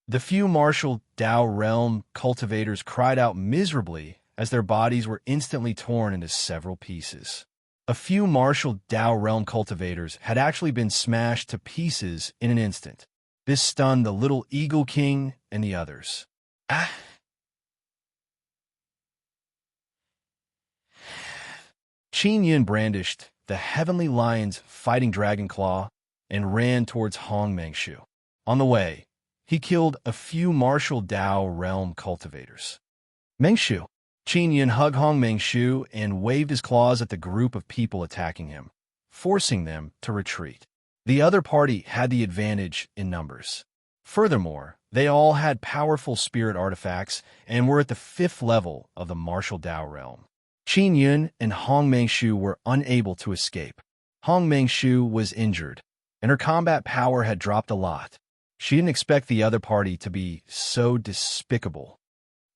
A: The few martial Dao realm cultivators cried out miserably as their bodies were instantly torn into several pieces. A few martial Dao realm cultivators had actually been smashed to pieces in an instant. This stunned the little eagle king and the others. Qin Yun brandished the heavenly lion's fighting Dragonclaw and ran towards Hong Mengshu. On the way, he killed a few martial Dao realm cultivators. Mengshu. Qin Yun hugged Hong Mengshu and waved his claws at the group of people attacking him, forcing them to retreat. The other party had the advantage in numbers. Furthermore, they all had powerful spirit artifacts and were at the 5th level of the martial Dao realm. Qin Yun and Hong Mengshu were unable to escape. Hong Mengshu was injured, and her combat power had dropped a lot. She didn't expect the other party to be so despicable.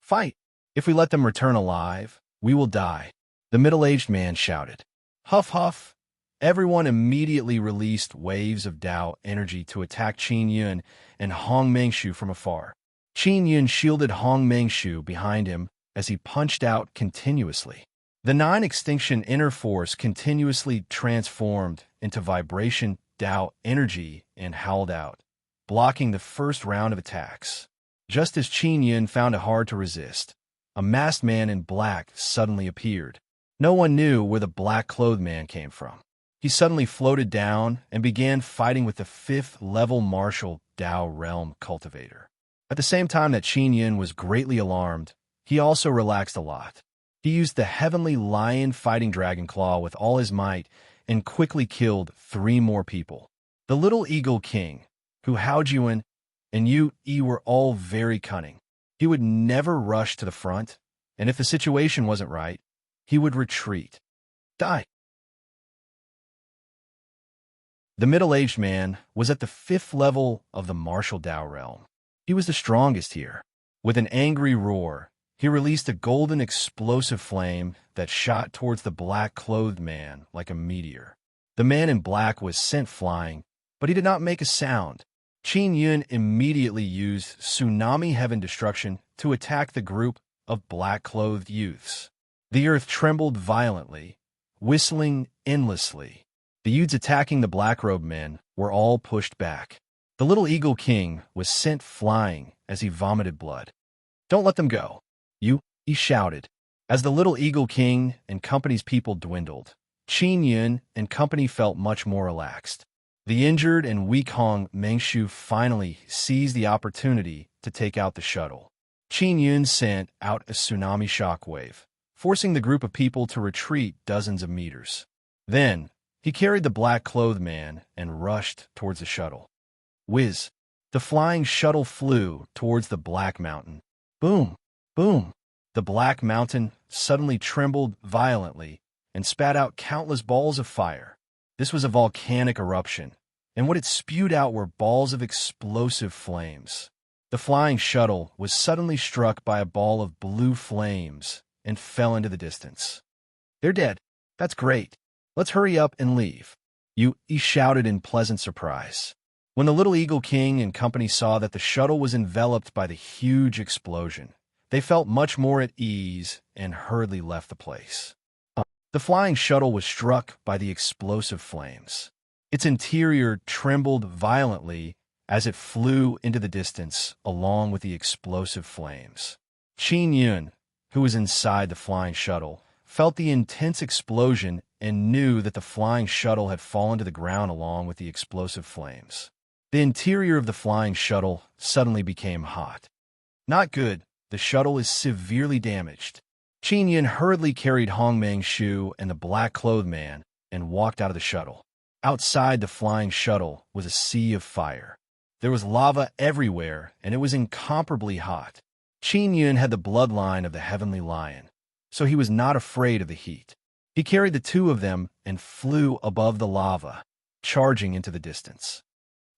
A: Fight! If we let them return alive, we will die, the middle-aged man shouted. Huff huff! Everyone immediately released waves of Dao energy to attack Qin Yun and Hong Mengshu from afar. Qin Yun shielded Hong Mengshu behind him as he punched out continuously. The 9 extinction inner force continuously transformed into vibration Dao energy and howled out, blocking the first round of attacks. Just as Qin Yun found it hard to resist, a masked man in black suddenly appeared. No one knew where the black-clothed man came from. He suddenly floated down and began fighting with the 5th level martial Dao realm cultivator. At the same time that Qin Yun was greatly alarmed, he also relaxed a lot. He used the heavenly lion fighting Dragonclaw with all his might and quickly killed 3 more people. The little eagle king, Hu Haojuan, and Yu Yi were all very cunning. He would never rush to the front, and if the situation wasn't right, he would retreat. Die. The middle-aged man was at the 5th level of the martial Dao realm. He was the strongest here. With an angry roar, he released a golden explosive flame that shot towards the black-clothed man like a meteor. The man in black was sent flying, but he did not make a sound. Qin Yun immediately used Tsunami Heaven Destruction to attack the group of black-clothed youths. The earth trembled violently, whistling endlessly. The youths attacking the black-robed men were all pushed back. The little Eagle King was sent flying as he vomited blood. "Don't let them go, he shouted. As the little Eagle King and company's people dwindled, Qin Yun and company felt much more relaxed. The injured and weak Hong Mengshu finally seized the opportunity to take out the shuttle. Qin Yun sent out a tsunami shockwave, forcing the group of people to retreat dozens of meters. Then, he carried the black-clothed man and rushed towards the shuttle. Whiz! The flying shuttle flew towards the Black Mountain. Boom! Boom! The Black Mountain suddenly trembled violently and spat out countless balls of fire. This was a volcanic eruption, and what it spewed out were balls of explosive flames. The flying shuttle was suddenly struck by a ball of blue flames and fell into the distance. "They're dead. That's great. Let's hurry up and leave," he shouted in pleasant surprise. When the little Eagle King and company saw that the shuttle was enveloped by the huge explosion, they felt much more at ease and hurriedly left the place. The flying shuttle was struck by the explosive flames. Its interior trembled violently as it flew into the distance along with the explosive flames. Qin Yun, who was inside the flying shuttle, felt the intense explosion and knew that the flying shuttle had fallen to the ground along with the explosive flames. The interior of the flying shuttle suddenly became hot. "Not good. The shuttle is severely damaged." Qin Yun hurriedly carried Hong Mengshu and the black-clothed man and walked out of the shuttle. Outside the flying shuttle was a sea of fire. There was lava everywhere, and it was incomparably hot. Qin Yun had the bloodline of the Heavenly Lion, so he was not afraid of the heat. He carried the two of them and flew above the lava, charging into the distance.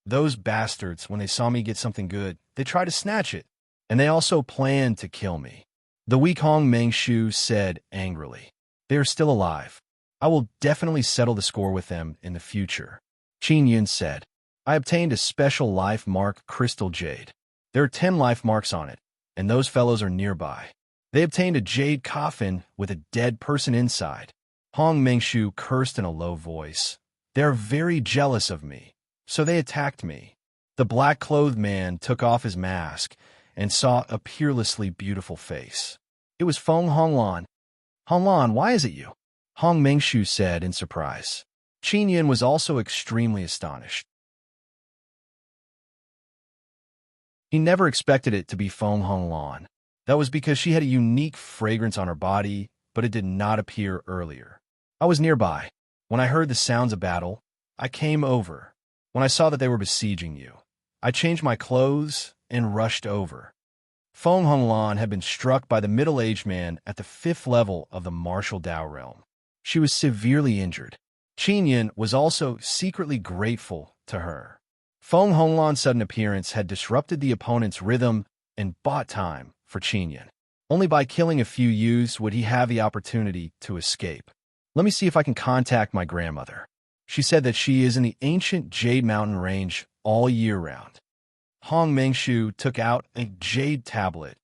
A: Those bastards, when they saw me get something good, they tried to snatch it, and they also planned to kill me. The weak Hong Mengshu said angrily. "They are still alive. I will definitely settle the score with them in the future." Qin Yun said, "I obtained a special life mark crystal jade. There are 10 life marks on it, and those fellows are nearby. They obtained a jade coffin with a dead person inside." Hong Mengshu cursed in a low voice. "They are very jealous of me, so they attacked me." The black-clothed man took off his mask and saw a peerlessly beautiful face. It was Feng Honglan. "Honglan, why is it you?" Hong Mengshu said in surprise. Qin Yun was also extremely astonished. He never expected it to be Feng Honglan. That was because she had a unique fragrance on her body, but it did not appear earlier. "I was nearby. When I heard the sounds of battle, I came over. When I saw that they were besieging you, I changed my clothes and rushed over." Feng Honglan had been struck by the middle-aged man at the 5th level of the martial Dao realm. She was severely injured. Qin Yun was also secretly grateful to her. Feng Honglan's sudden appearance had disrupted the opponent's rhythm and bought time for Qin Yun. Only by killing a few youths would he have the opportunity to escape. "Let me see if I can contact my grandmother. She said that she is in the ancient Jade Mountain range all year round." Hong Mengshu took out a jade tablet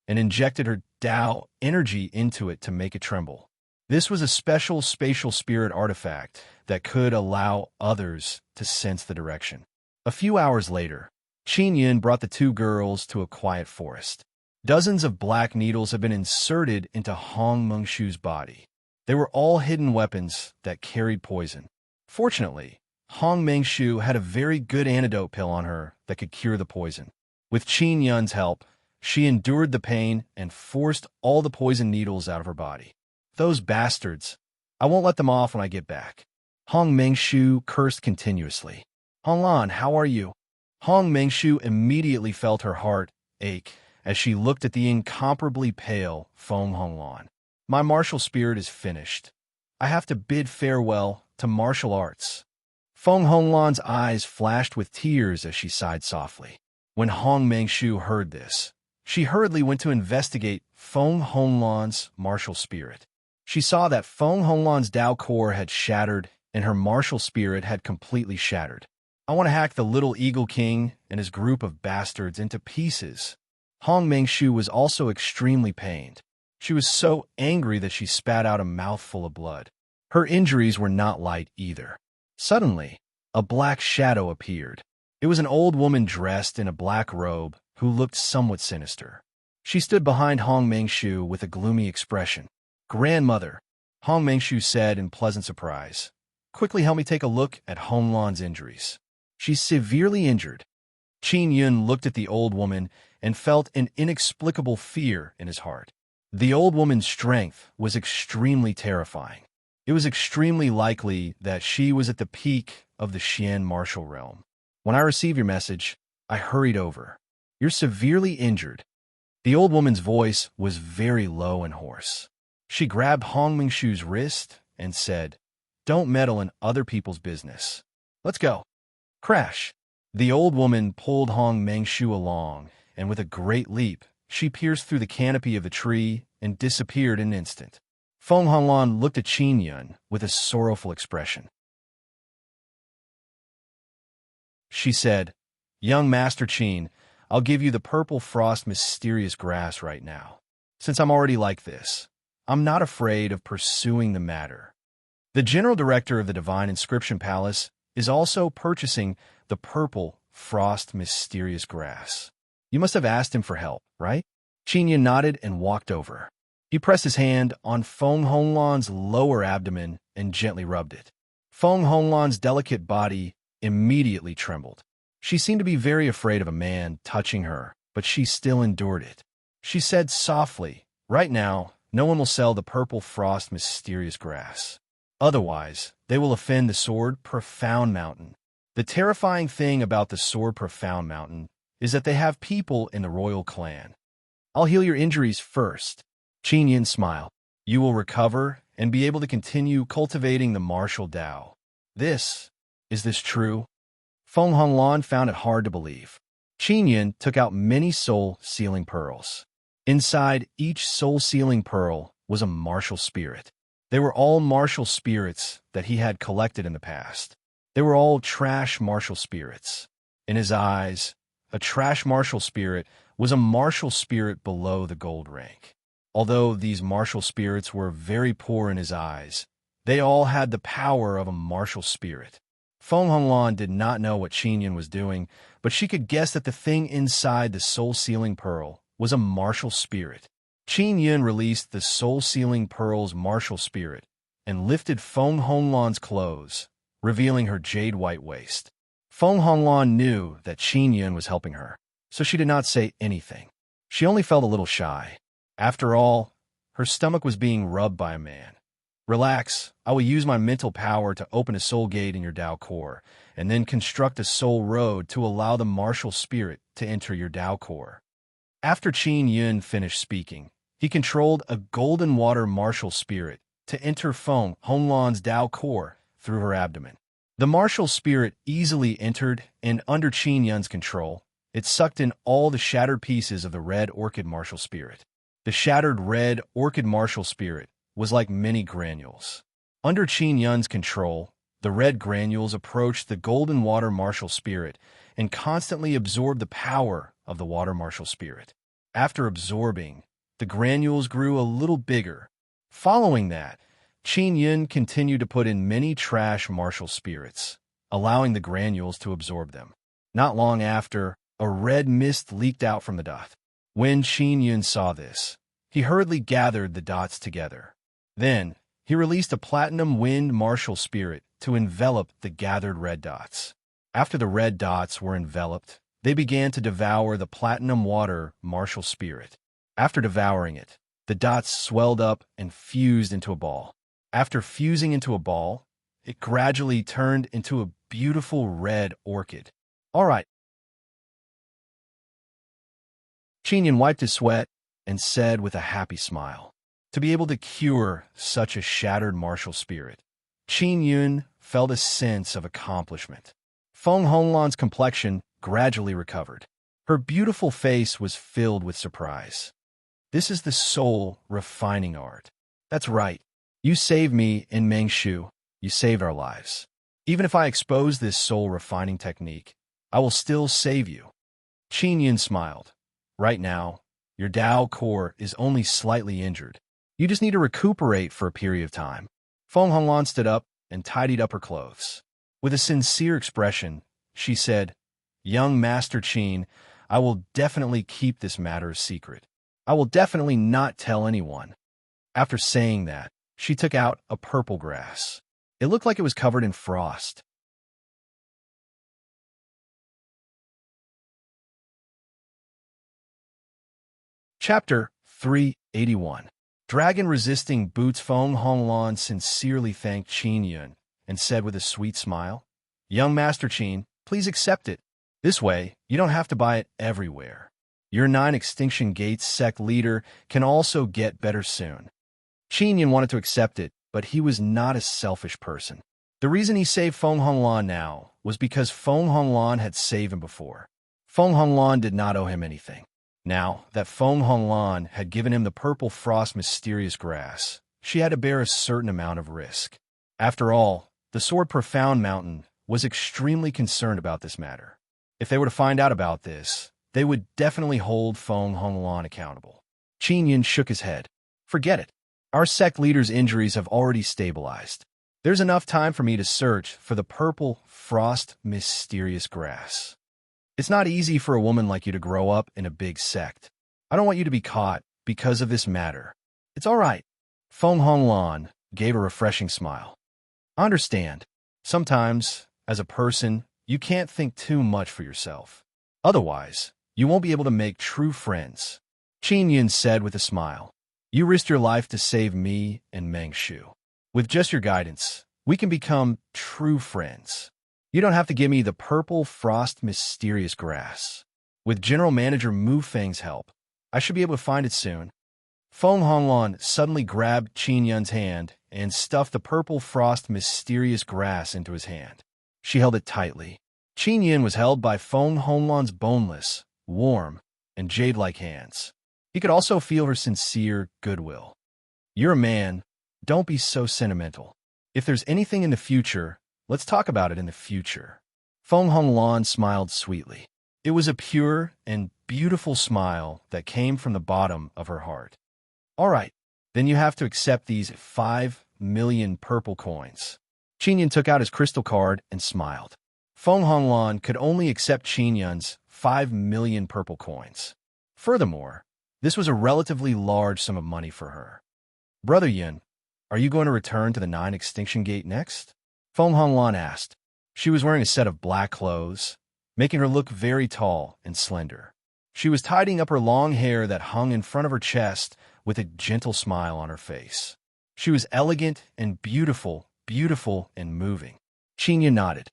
A: and injected her Dao energy into it to make it tremble. This was a special spatial spirit artifact that could allow others to sense the direction. A few hours later, Qin Yun brought the two girls to a quiet forest. Dozens of black needles had been inserted into Hong Mengshu's body. They were all hidden weapons that carried poison. Fortunately, Hong Mengshu had a very good antidote pill on her that could cure the poison. With Qin Yun's help, she endured the pain and forced all the poison needles out of her body. "Those bastards! I won't let them off when I get back." Hong Mengshu cursed continuously. "Honglan, how are you?" Hong Mengshu immediately felt her heart ache as she looked at the incomparably pale Feng Honglan. "My martial spirit is finished. I have to bid farewell to martial arts. Feng Honglan's eyes flashed with tears as she sighed softly. When Hong Mengshu heard this, she hurriedly went to investigate Feng Honglan's martial spirit. She saw that Feng Honglan's Dao core had shattered and her martial spirit had completely shattered. I want to hack the little Eagle King and his group of bastards into pieces. Hong Mengshu was also extremely pained. She was so angry that she spat out a mouthful of blood. Her injuries were not light either. Suddenly, a black shadow appeared. It was an old woman dressed in a black robe who looked somewhat sinister. She stood behind Hong Mengshu with a gloomy expression. "Grandmother," Hong Mengshu said in pleasant surprise, "quickly help me take a look at Honglan's injuries. She's severely injured." Qin Yun looked at the old woman and felt an inexplicable fear in his heart. The old woman's strength was extremely terrifying. It was extremely likely that she was at the peak of the Xian martial realm. "When I received your message, I hurried over. You're severely injured." The old woman's voice was very low and hoarse. She grabbed Hong Mengshu's wrist and said, "Don't meddle in other people's business. Let's go." Crash! The old woman pulled Hong Mengshu along, and with a great leap, she pierced through the canopy of the tree and disappeared in an instant. Feng Honglan looked at Qin Yun with a sorrowful expression. She said, "Young Master Qin, I'll give you the purple frost mysterious grass right now. Since I'm already like this, I'm not afraid of pursuing the matter." The general director of the Divine Inscription Palace is also purchasing the purple frost mysterious grass. You must have asked him for help, right? Qin Yun nodded and walked over. He pressed his hand on Feng Honglan's lower abdomen and gently rubbed it. Feng Honglan's delicate body immediately trembled. She seemed to be very afraid of a man touching her, but she still endured it. She said softly, "Right now, no one will sell the purple frost mysterious grass. Otherwise, they will offend the Sword Profound Mountain. The terrifying thing about the Sword Profound Mountain is that they have people in the royal clan. I'll heal your injuries first." Qin Yun smiled. "You will recover and be able to continue cultivating the martial Dao. Is this true?" Feng Honglan found it hard to believe. Qin Yun took out many soul-sealing pearls. Inside each soul-sealing pearl was a martial spirit. They were all martial spirits that he had collected in the past. They were all trash martial spirits. In his eyes, a trash martial spirit was a martial spirit below the gold rank. Although these martial spirits were very poor in his eyes, they all had the power of a martial spirit. Feng Honglan did not know what Qin Yun was doing, but she could guess that the thing inside the soul-sealing pearl was a martial spirit. Qin Yun released the soul-sealing pearl's martial spirit and lifted Feng Honglan's clothes, revealing her jade-white waist. Feng Honglan knew that Qin Yun was helping her, so she did not say anything. She only felt a little shy. After all, her stomach was being rubbed by a man. "Relax, I will use my mental power to open a soul gate in your Dao core, and then construct a soul road to allow the martial spirit to enter your Dao core." After Qin Yun finished speaking, he controlled a golden water martial spirit to enter Feng Honglan's Dao core through her abdomen. The martial spirit easily entered, and under Qin Yun's control, it sucked in all the shattered pieces of the red orchid martial spirit. The shattered red orchid martial spirit was like many granules. Under Qin Yun's control, the red granules approached the golden water martial spirit and constantly absorbed the power of the water martial spirit. After absorbing, the granules grew a little bigger. Following that, Qin Yun continued to put in many trash martial spirits, allowing the granules to absorb them. Not long after, a red mist leaked out from the dot. When Qin Yun saw this, he hurriedly gathered the dots together. Then, he released a platinum wind martial spirit to envelop the gathered red dots. After the red dots were enveloped, they began to devour the platinum water martial spirit. After devouring it, the dots swelled up and fused into a ball. After fusing into a ball, it gradually turned into a beautiful red orchid. "All right." Qin Yun wiped his sweat and said with a happy smile, to be able to cure such a shattered martial spirit. Qin Yun felt a sense of accomplishment. Feng Honglan's complexion gradually recovered. Her beautiful face was filled with surprise. This is the soul refining art. That's right. You saved me in Mengshu. You saved our lives. Even if I expose this soul refining technique, I will still save you. Qin Yun smiled. Right now, your Dao core is only slightly injured. You just need to recuperate for a period of time. Feng Honglan stood up and tidied up her clothes. With a sincere expression, she said, Young Master Qin, I will definitely keep this matter a secret. I will definitely not tell anyone. After saying that, she took out a purple grass. It looked like it was covered in frost. Chapter 381. Dragon-resisting boots. Feng Honglan sincerely thanked Qin Yun and said with a sweet smile, Young Master Qin, please accept it. This way, you don't have to buy it everywhere. Your 9 Extinction Gates sect leader can also get better soon. Qin Yun wanted to accept it, but he was not a selfish person. The reason he saved Feng Honglan now was because Feng Honglan had saved him before. Feng Honglan did not owe him anything. Now that Feng Honglan had given him the purple frost mysterious grass, she had to bear a certain amount of risk. After all, the Sword Profound Mountain was extremely concerned about this matter. If they were to find out about this, they would definitely hold Feng Honglan accountable. Qin Yun shook his head. Forget it. Our sect leader's injuries have already stabilized. There's enough time for me to search for the purple frost mysterious grass. It's not easy for a woman like you to grow up in a big sect. I don't want you to be caught because of this matter. It's all right. Feng Honglan gave a refreshing smile. I understand. Sometimes, as a person, you can't think too much for yourself. Otherwise, you won't be able to make true friends. Qin Yun said with a smile. You risked your life to save me and Mengshu. With just your guidance, we can become true friends. You don't have to give me the purple frost mysterious grass. With General Manager Mu Feng's help, I should be able to find it soon. Feng Honglan suddenly grabbed Qin Yun's hand and stuffed the purple frost mysterious grass into his hand. She held it tightly. Qin Yun was held by Feng Honglan's boneless, warm, and jade-like hands. He could also feel her sincere goodwill. You're a man. Don't be so sentimental. If there's anything in the future, let's talk about it in the future. Feng Honglan smiled sweetly. It was a pure and beautiful smile that came from the bottom of her heart. All right, then you have to accept these 5 million purple coins. Qin Yun took out his crystal card and smiled. Feng Honglan could only accept Qin Yun's 5 million purple coins. Furthermore, this was a relatively large sum of money for her. Brother Yun, are you going to return to the 9 Extinction Gate next? Feng Honglan asked. She was wearing a set of black clothes, making her look very tall and slender. She was tidying up her long hair that hung in front of her chest with a gentle smile on her face. She was elegant and beautiful, beautiful and moving. Qin Yun nodded.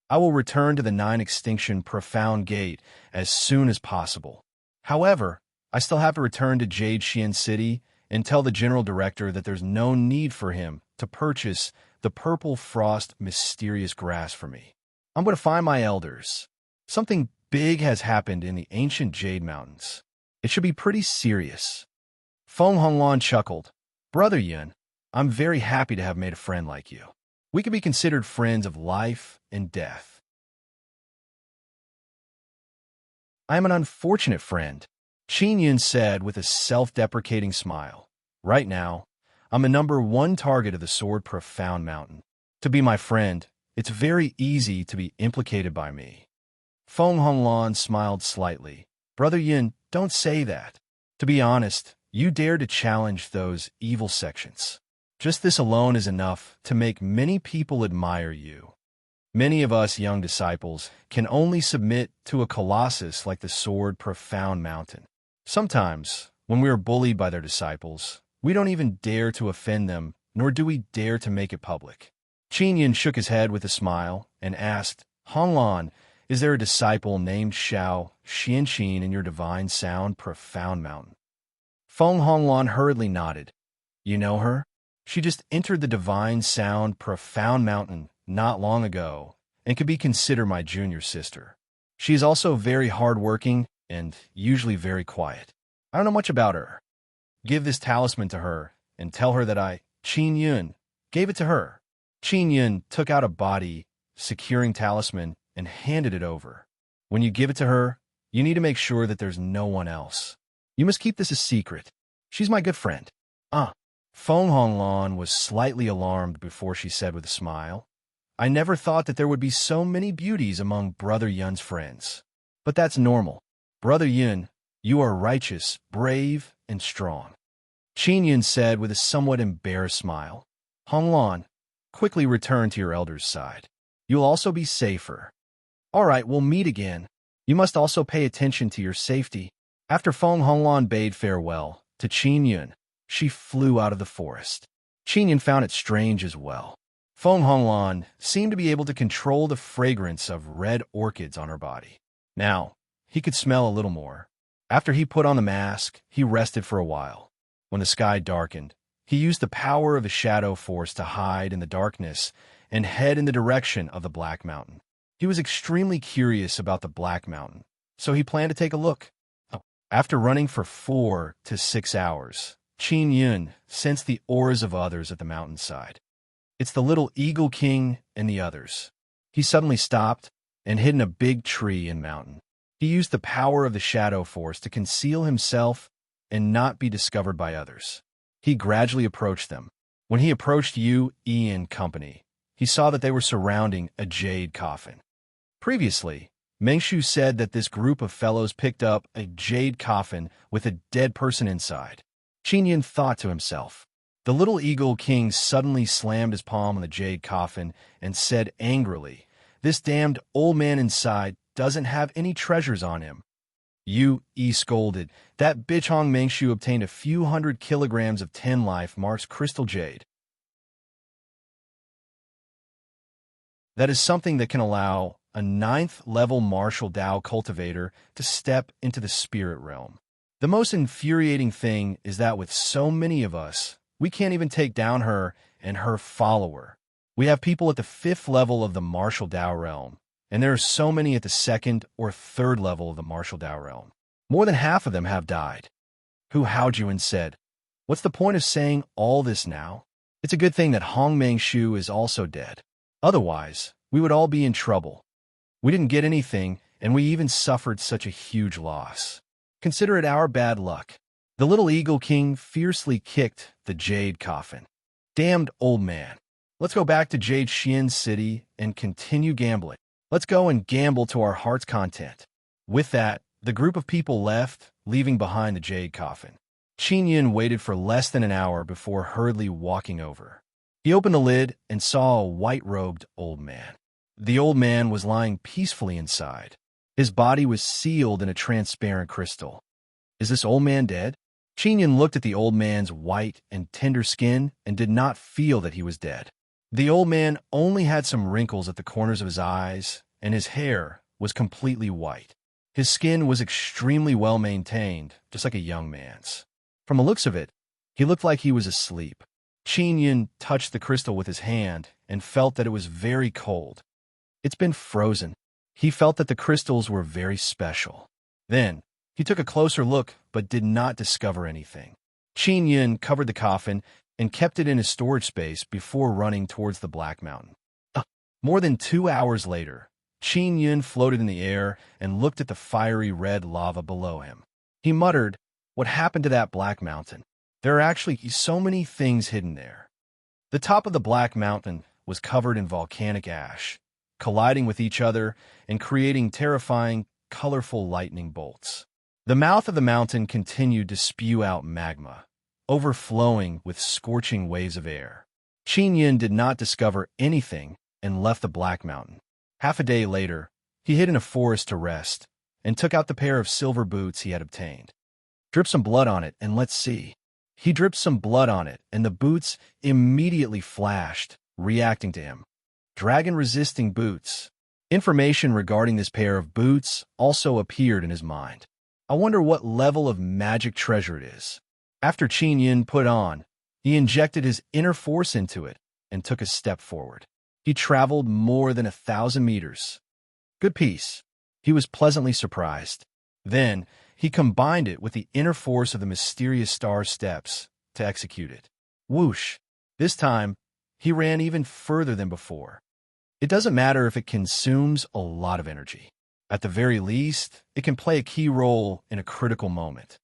A: I will return to the 9 Extinction Profound Gate as soon as possible. However, I still have to return to Jade Xian City and tell the General Director that there's no need for him to purchase the purple frost mysterious grass for me. I'm going to find my elders. Something big has happened in the ancient Jade Mountains. It should be pretty serious. Feng Honglan chuckled. Brother Yun, I'm very happy to have made a friend like you. We can be considered friends of life and death. I am an unfortunate friend, Qin Yun said with a self-deprecating smile. Right now, I'm the #1 target of the Sword Profound Mountain. To be my friend, it's very easy to be implicated by me. Feng Honglan smiled slightly. Brother Yun, don't say that. To be honest, you dare to challenge those evil sections. Just this alone is enough to make many people admire you. Many of us young disciples can only submit to a colossus like the Sword Profound Mountain. Sometimes, when we are bullied by their disciples, we don't even dare to offend them, nor do we dare to make it public. Qin Yun shook his head with a smile and asked, Honglan, is there a disciple named Xiao Xianqin in your divine sound Profound Mountain? Feng Honglan hurriedly nodded. You know her? She just entered the divine sound profound mountain not long ago and could be considered my junior sister. She is also very hardworking and usually very quiet. I don't know much about her. Give this talisman to her and tell her that I, Qin Yun, gave it to her. Qin Yun took out a body securing talisman and handed it over. When you give it to her, you need to make sure that there's no one else. You must keep this a secret. She's my good friend. Feng Honglan was slightly alarmed before she said with a smile, I never thought that there would be so many beauties among Brother Yun's friends. But that's normal. Brother Yun, you are righteous, brave, and strong. Qin Yun said with a somewhat embarrassed smile. Honglan, quickly return to your elder's side. You'll also be safer. All right, we'll meet again. You must also pay attention to your safety. After Feng Honglan bade farewell to Qin Yun, she flew out of the forest. Qin Yun found it strange as well. Feng Honglan seemed to be able to control the fragrance of red orchids on her body. Now, he could smell a little more. After he put on the mask, he rested for a while. When the sky darkened, he used the power of the shadow force to hide in the darkness and head in the direction of the Black Mountain. He was extremely curious about the Black Mountain, so he planned to take a look. After running for 4 to 6 hours, Qin Yun sensed the auras of others at the mountainside. It's the little Eagle King and the others. He suddenly stopped and hid in a big tree and mountain. He used the power of the shadow force to conceal himself and not be discovered by others. He gradually approached them. When he approached Yu, Yi and company, he saw that they were surrounding a jade coffin. Previously, Mengshu said that this group of fellows picked up a jade coffin with a dead person inside. Qin Yun thought to himself. The little Eagle King suddenly slammed his palm on the jade coffin and said angrily, This damned old man inside doesn't have any treasures on him. Yu Yi scolded. That bitch Hong Mengshu obtained a few hundred kilograms of 10 life marks crystal jade. That is something that can allow a 9th-level martial Dao cultivator to step into the spirit realm. The most infuriating thing is that with so many of us, we can't even take down her and her follower. We have people at the 5th level of the martial Dao realm, and there are so many at the 2nd or 3rd level of the martial Dao realm. More than half of them have died. Hu Haojuan said, What's the point of saying all this now? It's a good thing that Hong Mengshu is also dead. Otherwise, we would all be in trouble. We didn't get anything, and we even suffered such a huge loss. Consider it our bad luck. The little Eagle King fiercely kicked the jade coffin. Damned old man. Let's go back to Jade Xian City and continue gambling. Let's go and gamble to our heart's content. With that, the group of people left, leaving behind the jade coffin. Qin Yun waited for less than an hour before hurriedly walking over. He opened the lid and saw a white-robed old man. The old man was lying peacefully inside. His body was sealed in a transparent crystal. Is this old man dead? Qin Yun looked at the old man's white and tender skin and did not feel that he was dead. The old man only had some wrinkles at the corners of his eyes, and his hair was completely white. His skin was extremely well maintained, just like a young man's. From the looks of it, he looked like he was asleep. Qin Yun touched the crystal with his hand and felt that it was very cold. It's been frozen. He felt that the crystals were very special. Then, he took a closer look but did not discover anything. Qin Yun covered the coffin and kept it in his storage space before running towards the Black Mountain. More than 2 hours later, Qin Yun floated in the air and looked at the fiery red lava below him. He muttered, What happened to that Black Mountain? There are actually so many things hidden there. The top of the Black Mountain was covered in volcanic ash, colliding with each other and creating terrifying, colorful lightning bolts. The mouth of the mountain continued to spew out magma, overflowing with scorching waves of air. Qin Yun did not discover anything and left the Black Mountain. Half a day later, he hid in a forest to rest and took out the pair of silver boots he had obtained. Drip some blood on it and let's see. He dripped some blood on it and the boots immediately flashed, reacting to him. Dragon-resisting boots. Information regarding this pair of boots also appeared in his mind. I wonder what level of magic treasure it is. After Qin Yun put on, He injected his inner force into it and took a step forward. He traveled more than 1,000 meters. Good piece. He was pleasantly surprised. Then, he combined it with the inner force of the mysterious star steps to execute it. Whoosh! This time, he ran even further than before. It doesn't matter if it consumes a lot of energy. At the very least, it can play a key role in a critical moment.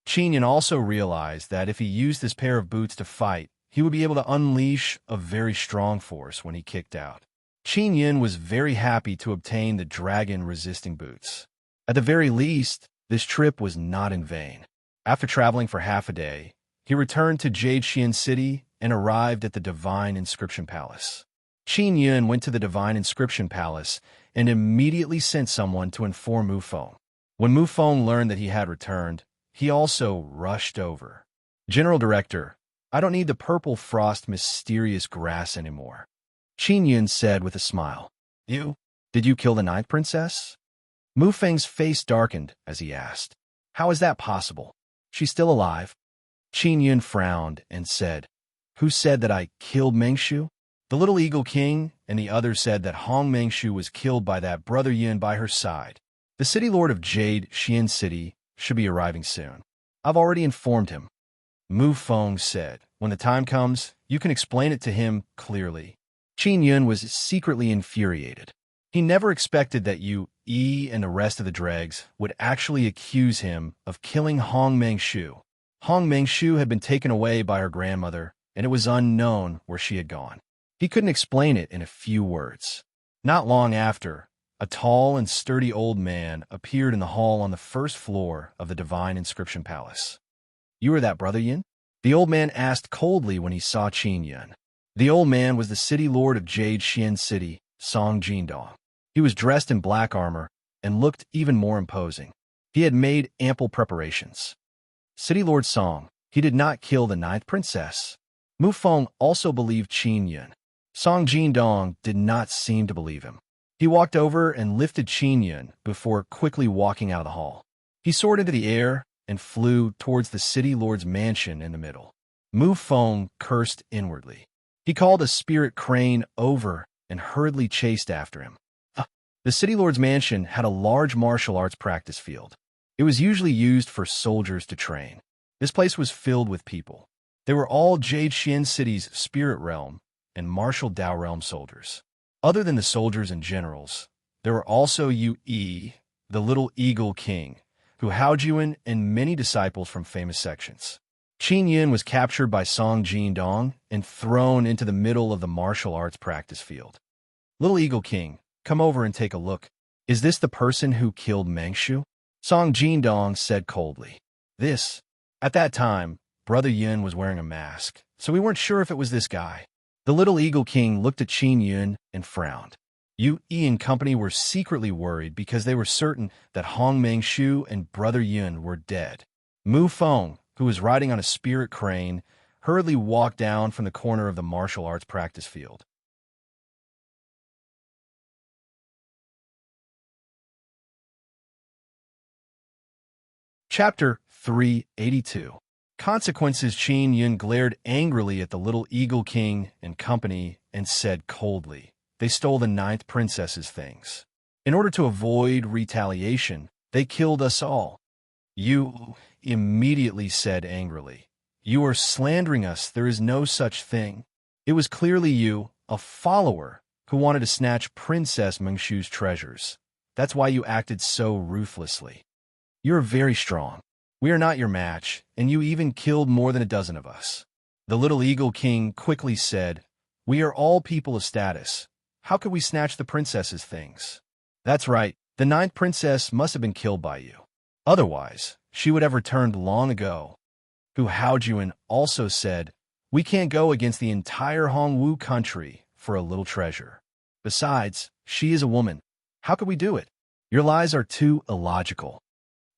A: Qin Yan also realized that if he used this pair of boots to fight, he would be able to unleash a very strong force when he kicked out. Qin Yan was very happy to obtain the dragon-resisting boots. At the very least, this trip was not in vain. After traveling for half a day, he returned to Jade Xian City and arrived at the Divine Inscription Palace. Qin Yan went to the Divine Inscription Palace and immediately sent someone to inform Mu Feng. When Mu Feng learned that he had returned, he also rushed over. General Director, I don't need the purple frost mysterious grass anymore. Qin Yan said with a smile. Did you kill the ninth princess? Mu Feng's face darkened as he asked. How is that possible? She's still alive. Qin Yan frowned and said, Who said that I killed Mengshu? The little eagle king and the others said that Hong Mengshu was killed by that brother Yin by her side. The city lord of Jade Xian City should be arriving soon. I've already informed him. Mu Feng said, When the time comes, you can explain it to him clearly. Qin Yan was secretly infuriated. He never expected that Yu Yi and the rest of the dregs would actually accuse him of killing Hong Mengshu. Hong Mengshu had been taken away by her grandmother, and it was unknown where she had gone. He couldn't explain it in a few words. Not long after, a tall and sturdy old man appeared in the hall on the first floor of the Divine Inscription Palace. You are that brother Yin? The old man asked coldly when he saw Qin Yan. The old man was the city lord of Jade Xian City, Song Jindong. He was dressed in black armor and looked even more imposing. He had made ample preparations. City Lord Song, he did not kill the ninth princess. Mu Feng also believed Qin Yan. Song Jindong did not seem to believe him. He walked over and lifted Qin Yan before quickly walking out of the hall. He soared into the air and flew towards the city lord's mansion in the middle. Mu Feng cursed inwardly. He called a spirit crane over and hurriedly chased after him. The city lord's mansion had a large martial arts practice field. It was usually used for soldiers to train. This place was filled with people. They were all Jade Xian City's spirit realm and martial Dao realm soldiers. Other than the soldiers and generals, there were also Yu Yi, the little eagle king, Hu Haojuan, and many disciples from famous sections. Qin Yan was captured by Song Jindong and thrown into the middle of the martial arts practice field. Little Eagle King, come over and take a look. Is this the person who killed Mengshu? Song Jindong said coldly. This. At that time, Brother Yin was wearing a mask, so we weren't sure if it was this guy. The Little Eagle King looked at Qin Yan and frowned. Yu Yi and company were secretly worried because they were certain that Hong Mengshu and Brother Yin were dead. Mu Feng, who was riding on a spirit crane, hurriedly walked down from the corner of the martial arts practice field. Chapter 382. Consequences. Qin Yan glared angrily at the Little Eagle King and company and said coldly, They stole the ninth princess's things. In order to avoid retaliation, they killed us all. You immediately said angrily, You are slandering us. There is no such thing. It was clearly you, a follower, who wanted to snatch Princess Mengshu's treasures. That's why you acted so ruthlessly. You're very strong. We are not your match, and you even killed more than a dozen of us. The Little Eagle King quickly said, We are all people of status. How could we snatch the princess's things? That's right. The ninth princess must have been killed by you. Otherwise, she would have returned long ago. Hu Haojuan also said, We can't go against the entire Hongwu country for a little treasure. Besides, she is a woman. How could we do it? Your lies are too illogical.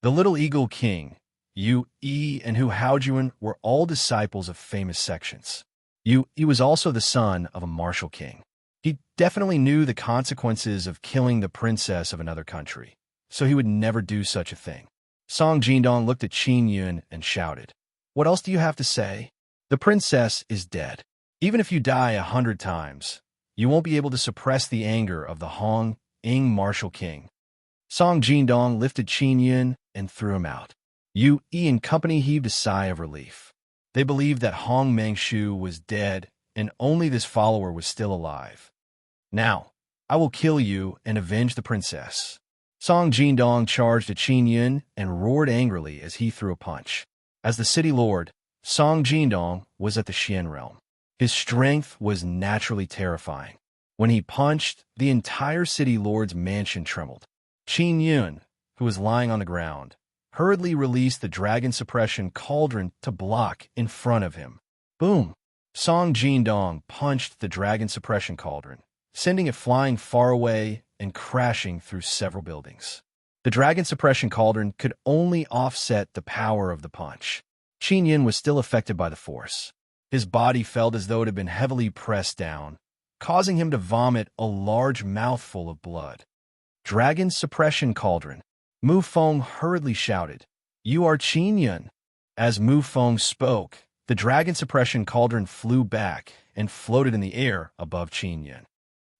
A: The Little Eagle King, Yu Yi, and Hu Haojuan were all disciples of famous sections. Yu Yi was also the son of a martial king. He definitely knew the consequences of killing the princess of another country, so he would never do such a thing. Song Jindong looked at Qin Yun and shouted, "What else do you have to say? The princess is dead. Even if you die 100 times, you won't be able to suppress the anger of the Hong Ing martial king." Song Jindong lifted Qin Yun and threw him out. Yu Yi and company heaved a sigh of relief. They believed that Hong Mengshu was dead and only this follower was still alive. "Now, I will kill you and avenge the princess." Song Jindong charged at Qin Yun and roared angrily as he threw a punch. As the city lord, Song Jindong was at the Xian realm. His strength was naturally terrifying. When he punched, the entire city lord's mansion trembled. Qin Yun, who was lying on the ground, hurriedly released the dragon suppression cauldron to block in front of him. Boom! Song Jindong punched the dragon suppression cauldron, sending it flying far away and crashing through several buildings. The dragon suppression cauldron could only offset the power of the punch. Qin Yun was still affected by the force. His body felt as though it had been heavily pressed down, causing him to vomit a large mouthful of blood. "Dragon suppression cauldron." Mu Feng hurriedly shouted, "You are Qin Yun." As Mu Feng spoke, the dragon suppression cauldron flew back and floated in the air above Qin Yun.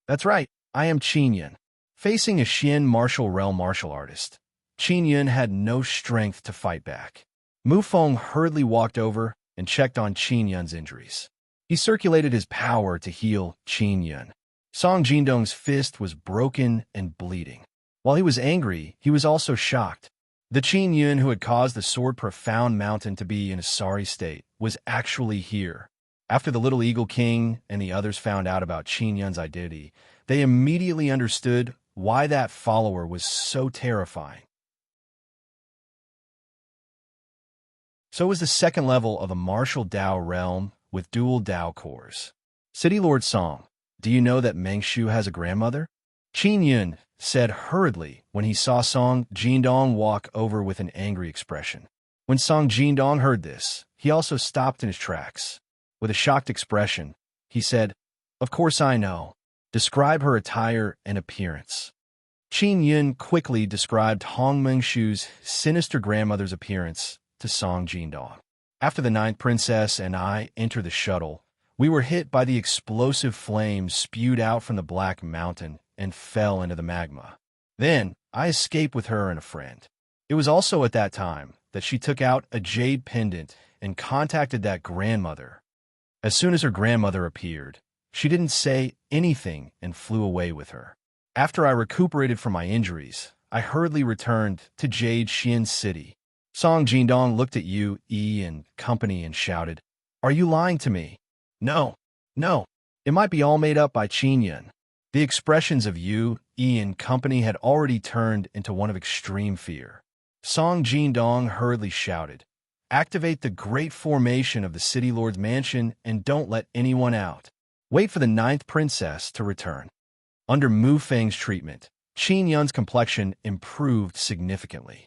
A: "That's right, I am Qin Yun." Facing a Xian martial realm martial artist, Qin Yun had no strength to fight back. Mu Feng hurriedly walked over and checked on Qin Yun's injuries. He circulated his power to heal Qin Yun. Song Jindong's fist was broken and bleeding. While he was angry, he was also shocked. The Qin Yun who had caused the sword profound mountain to be in a sorry state was actually here. After the Little Eagle King and the others found out about Qin Yun's identity, they immediately understood why that follower was so terrifying. So was the second level of the martial Dao realm with dual Dao cores. City Lord Song, do you know that Mengshu has a grandmother? Qin Yun said hurriedly when he saw Song Jindong walk over with an angry expression. When Song Jindong heard this, he also stopped in his tracks. With a shocked expression, he said, "Of course I know. Describe her attire and appearance." Qin Yun quickly described Hong Mengshu's sinister grandmother's appearance to Song Jindong. After the ninth princess and I entered the shuttle, we were hit by the explosive flames spewed out from the Black Mountain and fell into the magma. Then I escaped with her and a friend. It was also at that time that she took out a jade pendant and contacted that grandmother. As soon as her grandmother appeared, she didn't say anything and flew away with her. After I recuperated from my injuries, I hurriedly returned to Jade Xian City. Song Jindong looked at Yu Yi and company and shouted, "Are you lying to me?" No. It might be all made up by Qin Yun." The expressions of Yu Yi and company had already turned into one of extreme fear. Song Jindong hurriedly shouted, "Activate the great formation of the City Lord's mansion and don't let anyone out. Wait for the ninth princess to return." Under Mu Feng's treatment, Qin Yun's complexion improved significantly.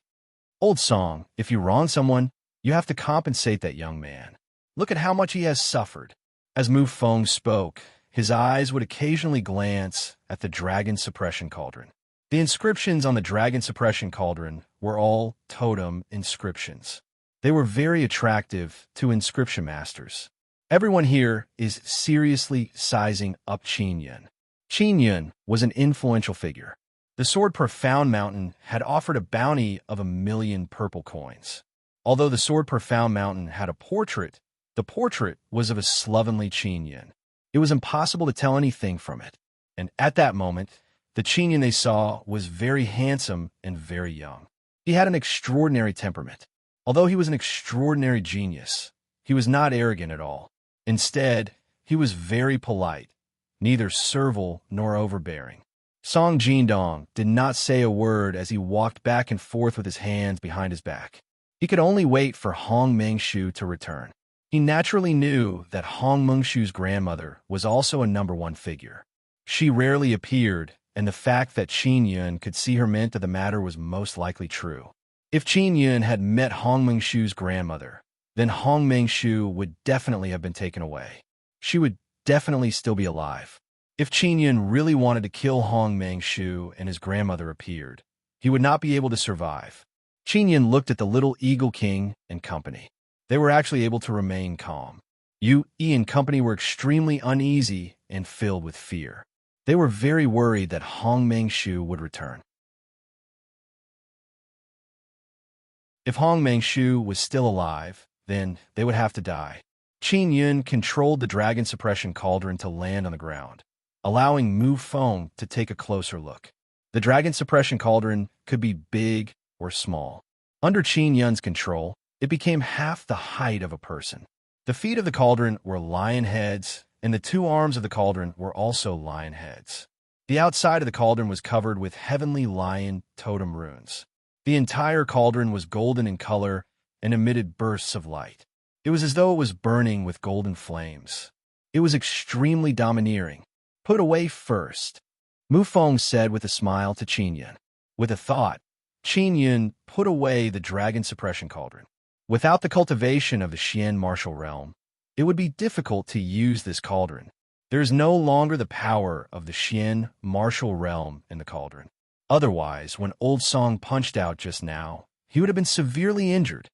A: "Old Song, if you wrong someone, you have to compensate that young man. Look at how much he has suffered." As Mu Feng spoke, his eyes would occasionally glance at the dragon suppression cauldron. The inscriptions on the dragon suppression cauldron were all totem inscriptions. They were very attractive to inscription masters. Everyone here is seriously sizing up Qin Yun. Qin Yun was an influential figure. The Sword Profound Mountain had offered a bounty of 1,000,000 purple coins. Although the Sword Profound Mountain had a portrait, the portrait was of a slovenly Qin Yun. It was impossible to tell anything from it. And at that moment, the Qin Yun they saw was very handsome and very young. He had an extraordinary temperament. Although he was an extraordinary genius, he was not arrogant at all. Instead, he was very polite, neither servile nor overbearing. Song Jindong did not say a word as he walked back and forth with his hands behind his back. He could only wait for Hong Mengshu to return. He naturally knew that Hong Mengshu's grandmother was also a #1 figure. She rarely appeared, and the fact that Qin Yun could see her meant that the matter was most likely true. If Qin Yun had met Hong Mengshu's grandmother, then Hong Mengshu would definitely have been taken away. She would definitely still be alive. If Qin Yun really wanted to kill Hong Mengshu and his grandmother appeared, he would not be able to survive. Qin Yin looked at the little Eagle King and company. They were actually able to remain calm. Yu Yi and company were extremely uneasy and filled with fear. They were very worried that Hong Mengshu would return. If Hong Mengshu was still alive, then they would have to die. Qin Yun controlled the dragon suppression cauldron to land on the ground, allowing Mu Feng to take a closer look. The dragon suppression cauldron could be big or small. Under Qin Yun's control, it became half the height of a person. The feet of the cauldron were lion heads, and the two arms of the cauldron were also lion heads. The outside of the cauldron was covered with heavenly lion totem runes. The entire cauldron was golden in color and emitted bursts of light. It was as though it was burning with golden flames. It was extremely domineering. Put away first, Mu Feng said with a smile to Qin Yun. With a thought, Qin Yun put away the dragon suppression cauldron. Without the cultivation of the Xian martial realm, it would be difficult to use this cauldron. There is no longer the power of the Xian martial realm in the cauldron. Otherwise, when Old Song punched out just now, he would have been severely injured.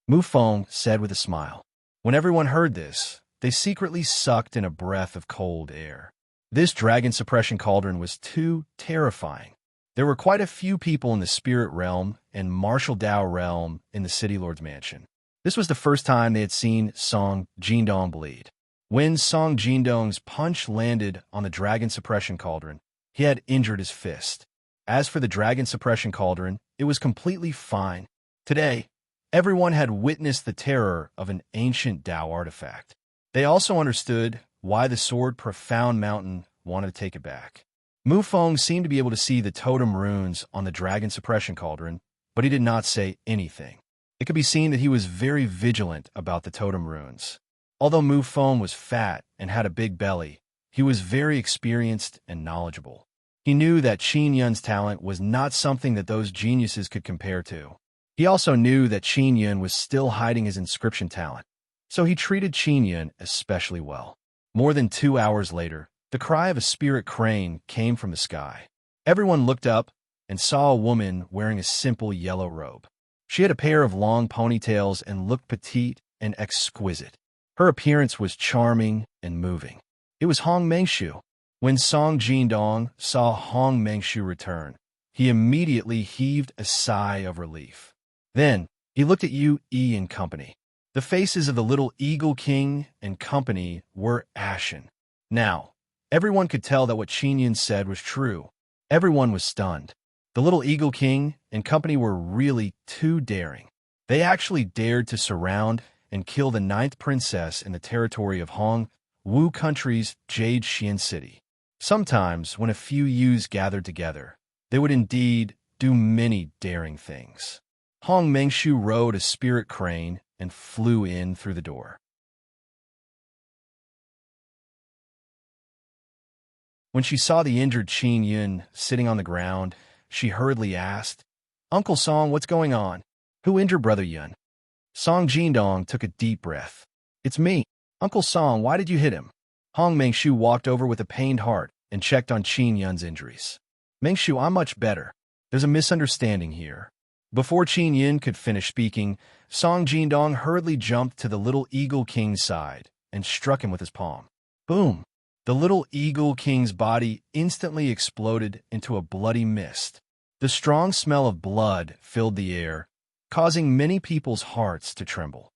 A: Mu Feng said with a smile. When everyone heard this, they secretly sucked in a breath of cold air. This dragon suppression cauldron was too terrifying. There were quite a few people in the spirit realm and martial Dao realm in the city lord's mansion. This was the first time they had seen Song Jindong bleed. When Song Jindong's punch landed on the dragon suppression cauldron, he had injured his fist. As for the dragon suppression cauldron, it was completely fine. Today, everyone had witnessed the terror of an ancient Dao artifact. They also understood why the sword Profound Mountain wanted to take it back. Mu Feng seemed to be able to see the totem runes on the dragon suppression cauldron, but he did not say anything. It could be seen that he was very vigilant about the totem runes. Although Mu Feng was fat and had a big belly, he was very experienced and knowledgeable. He knew that Qin Yun's talent was not something that those geniuses could compare to. He also knew that Qin Yun was still hiding his inscription talent, so he treated Qin Yun especially well. More than 2 hours later, the cry of a spirit crane came from the sky. Everyone looked up and saw a woman wearing a simple yellow robe. She had a pair of long ponytails and looked petite and exquisite. Her appearance was charming and moving. It was Hong Mengshu. When Song Jindong saw Hong Mengshu return, he immediately heaved a sigh of relief. Then, he looked at Yu Yi and company. The faces of the little Eagle King and company were ashen. Now, everyone could tell that what Qin Yun said was true. Everyone was stunned. The little Eagle King and company were really too daring. They actually dared to surround and kill the 9th princess in the territory of Hong Wu country's Jade Xian city. Sometimes, when a few Yus gathered together, they would indeed do many daring things. Hong Mengshu rode a spirit crane and flew in through the door. When she saw the injured Qin Yun sitting on the ground, she hurriedly asked, "Uncle Song, what's going on? Who injured Brother Yun?" Song Jindong took a deep breath. "It's me. Uncle Song, why did you hit him?" Hong Mengshu walked over with a pained heart and checked on Qin Yun's injuries. "Mengshu, I'm much better. There's a misunderstanding here." Before Qin Yun could finish speaking, Song Jindong hurriedly jumped to the little Eagle King's side and struck him with his palm. Boom! The little Eagle King's body instantly exploded into a bloody mist. The strong smell of blood filled the air, causing many people's hearts to tremble.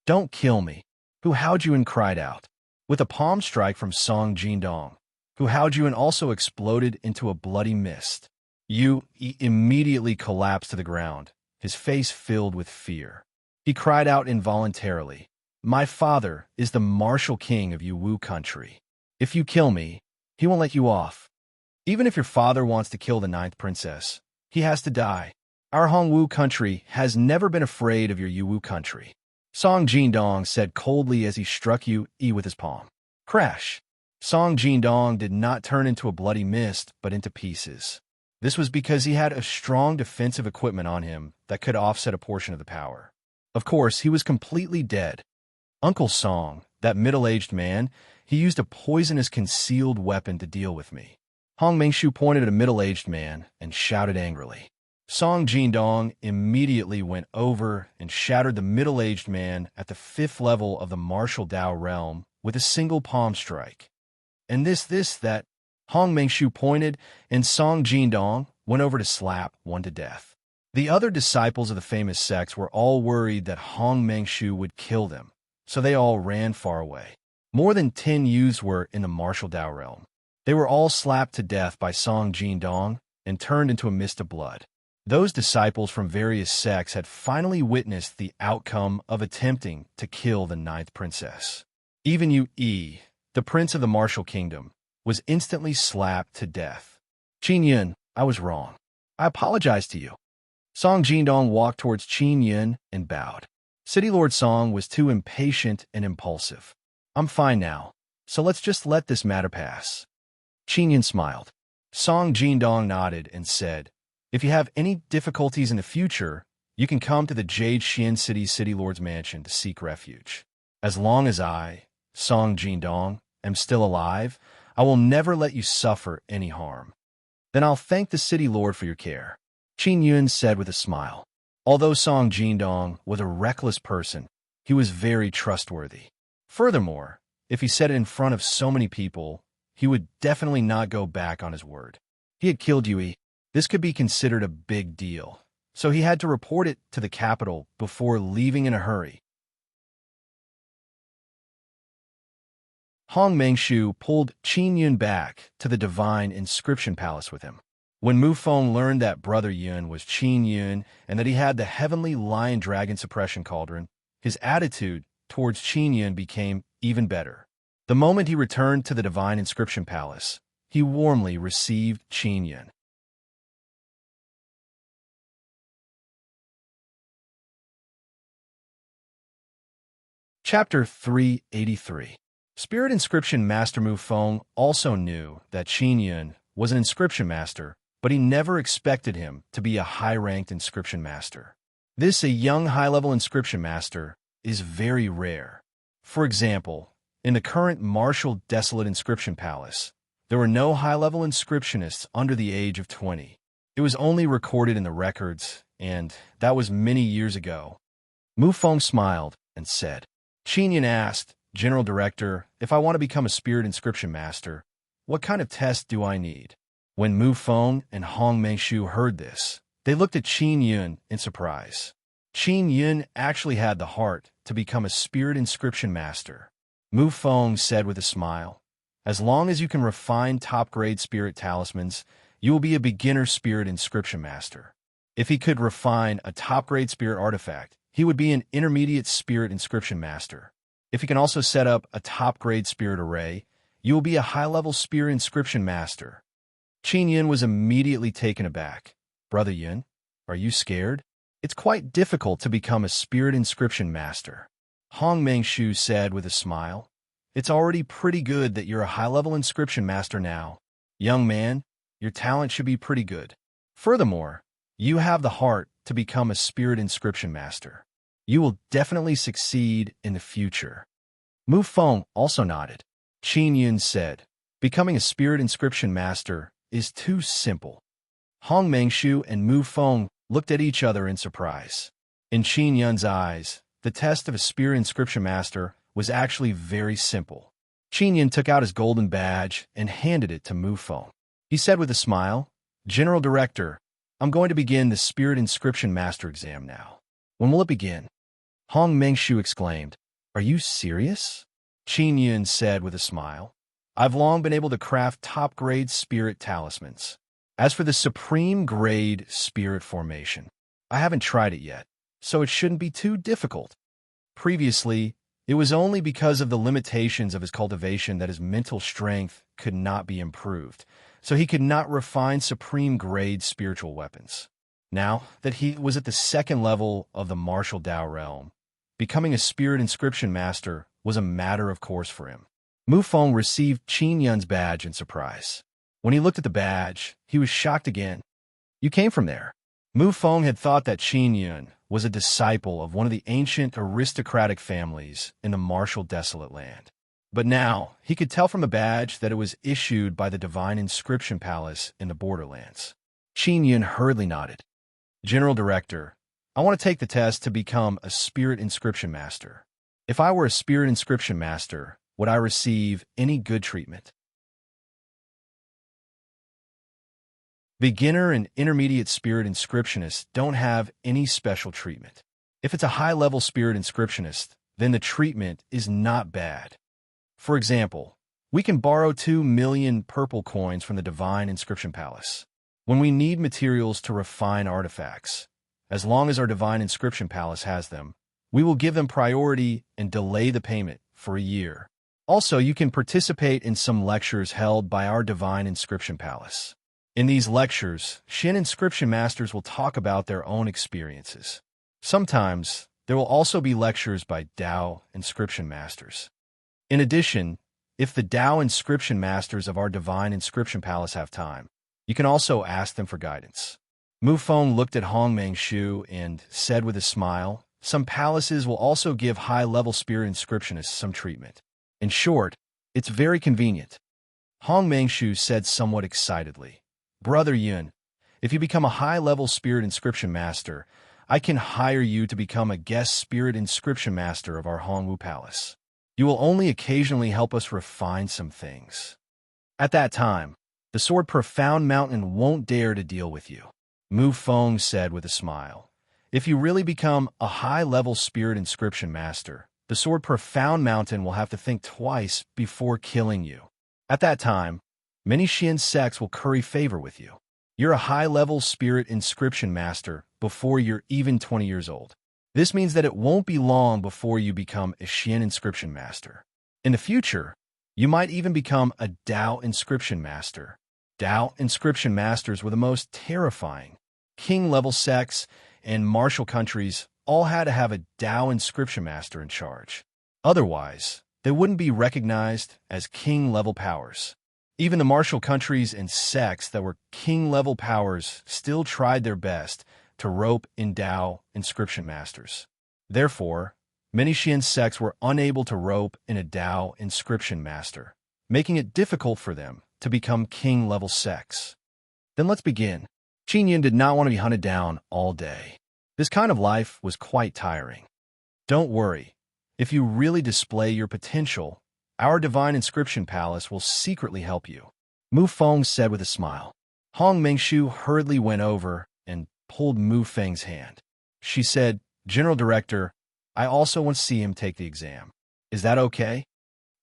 A: "Don't kill me!" Hu Haojuan cried out. With a palm strike from Song Jindong, Hu Haojuan also exploded into a bloody mist. Yu Yi immediately collapsed to the ground, his face filled with fear. He cried out involuntarily, "My father is the martial king of Yu Wu country. If you kill me, he won't let you off. Even if your father wants to kill the 9th princess, he has to die. Our Hong Wu country has never been afraid of your Yu Wu country." Song Jindong said coldly as he struck Yu Yi with his palm. Crash! Song Jindong did not turn into a bloody mist, but into pieces. This was because he had a strong defensive equipment on him that could offset a portion of the power. Of course, he was completely dead. Uncle Song, that middle-aged man, he used a poisonous concealed weapon to deal with me. Hong Mengshu pointed at a middle-aged man and shouted angrily. Song Jindong immediately went over and shattered the middle-aged man at the 5th level of the martial Dao realm with a single palm strike. And that, Hong Mengshu pointed, and Song Jindong went over to slap one to death. The other disciples of the famous sects were all worried that Hong Mengshu would kill them, so they all ran far away. More than 10 youths were in the martial Dao realm. They were all slapped to death by Song Jindong and turned into a mist of blood. Those disciples from various sects had finally witnessed the outcome of attempting to kill the 9th princess. Even Yu Yi, the prince of the martial kingdom, was instantly slapped to death. Qin Yun, I was wrong. I apologize to you. Song Jindong walked towards Qin Yun and bowed. City Lord Song was too impatient and impulsive. I'm fine now, so let's just let this matter pass. Qin Yun smiled. Song Jindong nodded and said, if you have any difficulties in the future, you can come to the Jade Xian City Lord's mansion to seek refuge. As long as I, Song Jindong, am still alive, I will never let you suffer any harm. Then I'll thank the City Lord for your care, Qin Yun said with a smile. Although Song Jindong was a reckless person, he was very trustworthy. Furthermore, if he said it in front of so many people, he would definitely not go back on his word. He had killed Yui. This could be considered a big deal, so he had to report it to the capital before leaving in a hurry. Hong Mengshu pulled Qin Yun back to the Divine Inscription Palace with him. When Mu Feng learned that Brother Yun was Qin Yun and that he had the Heavenly Lion Dragon Suppression Cauldron, his attitude towards Qin Yun became even better. The moment he returned to the Divine Inscription Palace, he warmly received Qin Yun. Chapter 383. Spirit Inscription Master Mu Feng also knew that Qin Yun was an inscription master, but he never expected him to be a high-ranked inscription master. A young high-level inscription master, is very rare. For example, in the current martial desolate inscription palace, there were no high-level inscriptionists under the age of 20. It was only recorded in the records, and that was many years ago. Mu Feng smiled and said, Qin Yun asked, General Director, if I want to become a spirit inscription master, what kind of test do I need? When Mu Feng and Hong Mengshu heard this, they looked at Qin Yun in surprise. Qin Yun actually had the heart to become a spirit inscription master. Mu Feng said with a smile, as long as you can refine top-grade spirit talismans, you will be a beginner spirit inscription master. If he could refine a top-grade spirit artifact, he would be an intermediate spirit inscription master. If he can also set up a top-grade spirit array, you will be a high-level spirit inscription master. Qin Yun was immediately taken aback. Brother Yun, are you scared? It's quite difficult to become a spirit inscription master. Hong Mengshu said with a smile. It's already pretty good that you're a high-level inscription master now. Young man, your talent should be pretty good. Furthermore, you have the heart to become a spirit inscription master. You will definitely succeed in the future. Mu Feng also nodded. Qin Yun said, becoming a spirit inscription master is too simple. Hong Mengshu and Mu Feng looked at each other in surprise. In Qin Yun's eyes, the test of a spirit inscription master was actually very simple. Qin Yun took out his golden badge and handed it to Mu Feng. He said with a smile, General Director, I'm going to begin the spirit inscription master exam now. When will it begin? Hong Mengshu exclaimed, are you serious? Qin Yun said with a smile, I've long been able to craft top-grade spirit talismans. As for the supreme-grade spirit formation, I haven't tried it yet, so it shouldn't be too difficult. Previously, it was only because of the limitations of his cultivation that his mental strength could not be improved, so he could not refine supreme-grade spiritual weapons. Now that he was at the 2nd level of the martial Dao realm, becoming a spirit inscription master was a matter of course for him. Mu Feng received Qin Yun's badge in surprise. When he looked at the badge, he was shocked again. You came from there. Mu Feng had thought that Qin Yun was a disciple of one of the ancient aristocratic families in the martial desolate land. But now, he could tell from the badge that it was issued by the Divine Inscription Palace in the Borderlands. Qin Yun hurriedly nodded. General Director, I want to take the test to become a Spirit Inscription Master. If I were a Spirit Inscription Master, would I receive any good treatment? Beginner and intermediate Spirit Inscriptionists don't have any special treatment. If it's a high-level Spirit Inscriptionist, then the treatment is not bad. For example, we can borrow 2 million purple coins from the Divine Inscription Palace. When we need materials to refine artifacts, as long as our Divine Inscription Palace has them, we will give them priority and delay the payment for a year. Also, you can participate in some lectures held by our Divine Inscription Palace. In these lectures, Shin Inscription Masters will talk about their own experiences. Sometimes, there will also be lectures by Dao Inscription Masters. In addition, if the Dao Inscription Masters of our Divine Inscription Palace have time, you can also ask them for guidance. Mu Feng looked at Hong Mengshu and said with a smile, some palaces will also give high-level Spirit Inscriptionists some treatment. In short, it's very convenient. Hong Mengshu said somewhat excitedly, Brother Yun, if you become a high-level Spirit Inscription Master, I can hire you to become a guest Spirit Inscription Master of our Hongwu Palace. You will only occasionally help us refine some things. At that time, the Sword Profound Mountain won't dare to deal with you. Mu Feng said with a smile. If you really become a high-level Spirit Inscription Master, the Sword Profound Mountain will have to think twice before killing you. At that time, many Xian sects will curry favor with you. You're a high-level Spirit Inscription Master before you're even 20 years old. This means that it won't be long before you become a Xian Inscription Master. In the future, you might even become a Dao Inscription Master. Dao Inscription Masters were the most terrifying. King-level sects and martial countries all had to have a Dao Inscription Master in charge. Otherwise, they wouldn't be recognized as king-level powers. Even the martial countries and sects that were king-level powers still tried their best to rope in Dao Inscription Masters. Therefore, many Xian sects were unable to rope in a Dao Inscription Master, making it difficult for them to become king-level sects. Then let's begin. Qin Yin did not want to be hunted down all day. This kind of life was quite tiring. Don't worry. If you really display your potential, our Divine Inscription Palace will secretly help you. Mu Feng said with a smile. Hong Mengshu hurriedly went over and pulled Mu Feng's hand. She said, General Director, I also want to see him take the exam. Is that okay?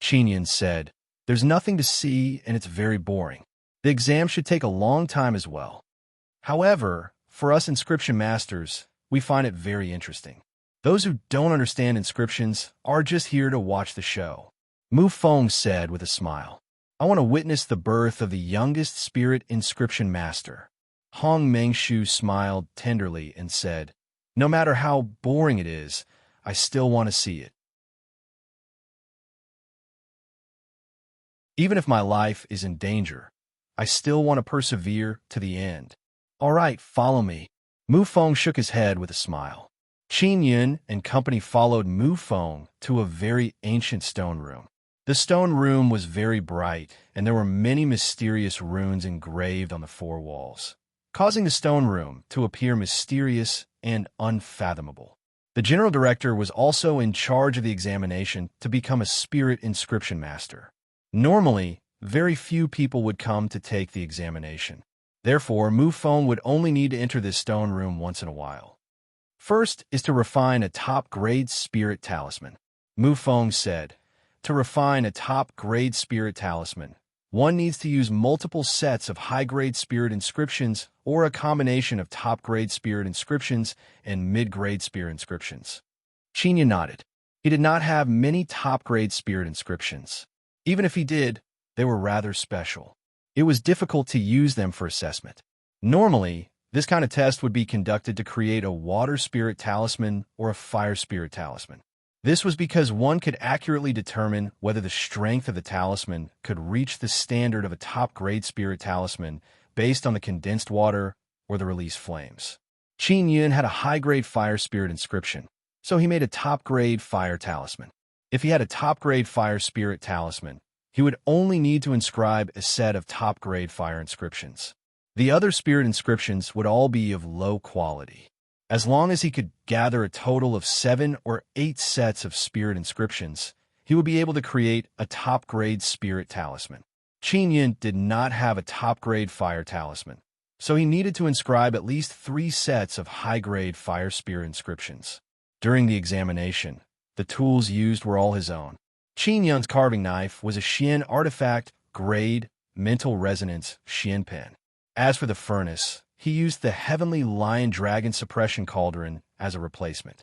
A: Qin Yin said, There's nothing to see and it's very boring. The exam should take a long time as well. However, for us Inscription Masters, we find it very interesting. Those who don't understand inscriptions are just here to watch the show. Mu Feng said with a smile, I want to witness the birth of the youngest Spirit Inscription Master. Hong Mengshu smiled tenderly and said, No matter how boring it is, I still want to see it. Even if my life is in danger, I still want to persevere to the end. All right, follow me. Mu Feng shook his head with a smile. Qin Yin and company followed Mu Feng to a very ancient stone room. The stone room was very bright, and there were many mysterious runes engraved on the four walls, causing the stone room to appear mysterious and unfathomable. The general director was also in charge of the examination to become a Spirit Inscription Master. Normally, very few people would come to take the examination. Therefore, Mu Feng would only need to enter this stone room once in a while. First is to refine a top-grade Spirit Talisman. Mu Feng said, To refine a top-grade Spirit Talisman, one needs to use multiple sets of high-grade Spirit Inscriptions or a combination of top-grade Spirit Inscriptions and mid-grade Spirit Inscriptions. Qin Yin nodded. He did not have many top-grade Spirit Inscriptions. Even if he did, they were rather special. It was difficult to use them for assessment. Normally, this kind of test would be conducted to create a Water Spirit Talisman or a Fire Spirit Talisman. This was because one could accurately determine whether the strength of the talisman could reach the standard of a top-grade Spirit Talisman based on the condensed water or the released flames. Qin Yin had a high-grade Fire Spirit Inscription, so he made a top-grade Fire Talisman. If he had a top-grade Fire Spirit Talisman, he would only need to inscribe a set of top-grade Fire Inscriptions. The other spirit inscriptions would all be of low quality. As long as he could gather a total of 7 or 8 sets of spirit inscriptions, he would be able to create a top-grade spirit talisman. Qin Yin did not have a top-grade fire talisman, so he needed to inscribe at least 3 sets of high-grade fire spirit inscriptions. During the examination, the tools used were all his own. Qin Yun's carving knife was a Xian artifact grade mental resonance Xian pen. As for the furnace, he used the Heavenly Lion Dragon Suppression Cauldron as a replacement.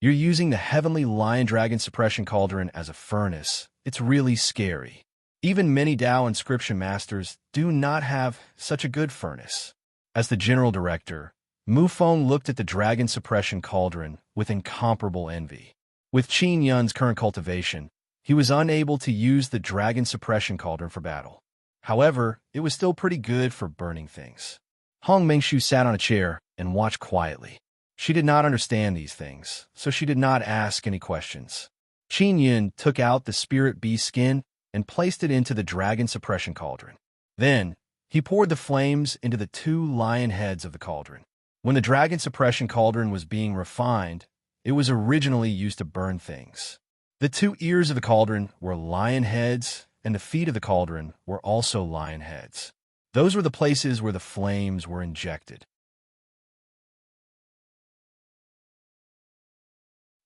A: You're using the Heavenly Lion Dragon Suppression Cauldron as a furnace. It's really scary. Even many Dao inscription masters do not have such a good furnace. As the general director, Mu Feng looked at the Dragon Suppression Cauldron with incomparable envy. With Qin Yun's current cultivation, he was unable to use the Dragon Suppression Cauldron for battle. However, it was still pretty good for burning things. Hong Mengshu sat on a chair and watched quietly. She did not understand these things, so she did not ask any questions. Qin Yun took out the spirit bee skin and placed it into the Dragon Suppression Cauldron. Then, he poured the flames into the 2 lion heads of the cauldron. When the Dragon Suppression Cauldron was being refined, it was originally used to burn things. The 2 ears of the cauldron were lion heads, and the feet of the cauldron were also lion heads. Those were the places where the flames were injected.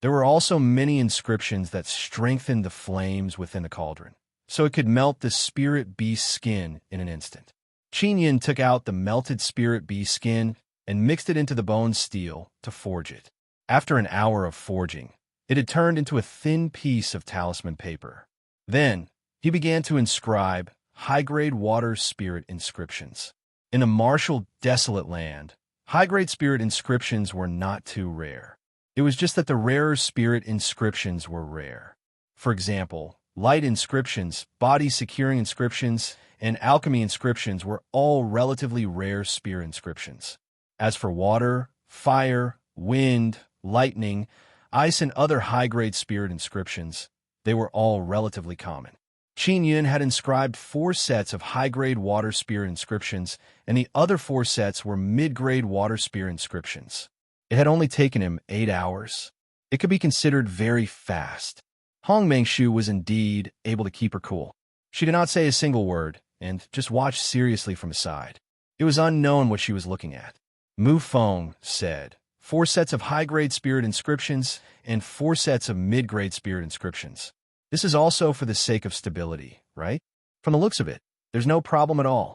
A: There were also many inscriptions that strengthened the flames within the cauldron, so it could melt the spirit beast skin in an instant. Qin Yin took out the melted spirit beast skin and mixed it into the bone steel to forge it. After an hour of forging, it had turned into a thin piece of talisman paper. Then, he began to inscribe high-grade water spirit inscriptions. In a martial, desolate land, high-grade spirit inscriptions were not too rare. It was just that the rarer spirit inscriptions were rare. For example, light inscriptions, body-securing inscriptions, and alchemy inscriptions were all relatively rare spirit inscriptions. As for water, fire, wind, lightning, ice, and other high-grade spirit inscriptions, they were all relatively common. Qin Yun had inscribed 4 sets of high-grade water spirit inscriptions, and the other 4 sets were mid-grade water spirit inscriptions. It had only taken him 8 hours. It could be considered very fast. Hong Mengshu was indeed able to keep her cool. She did not say a single word, and just watched seriously from his side. It was unknown what she was looking at. Mu Feng said, 4 sets of high-grade spirit inscriptions and 4 sets of mid-grade spirit inscriptions. This is also for the sake of stability, right? From the looks of it, there's no problem at all.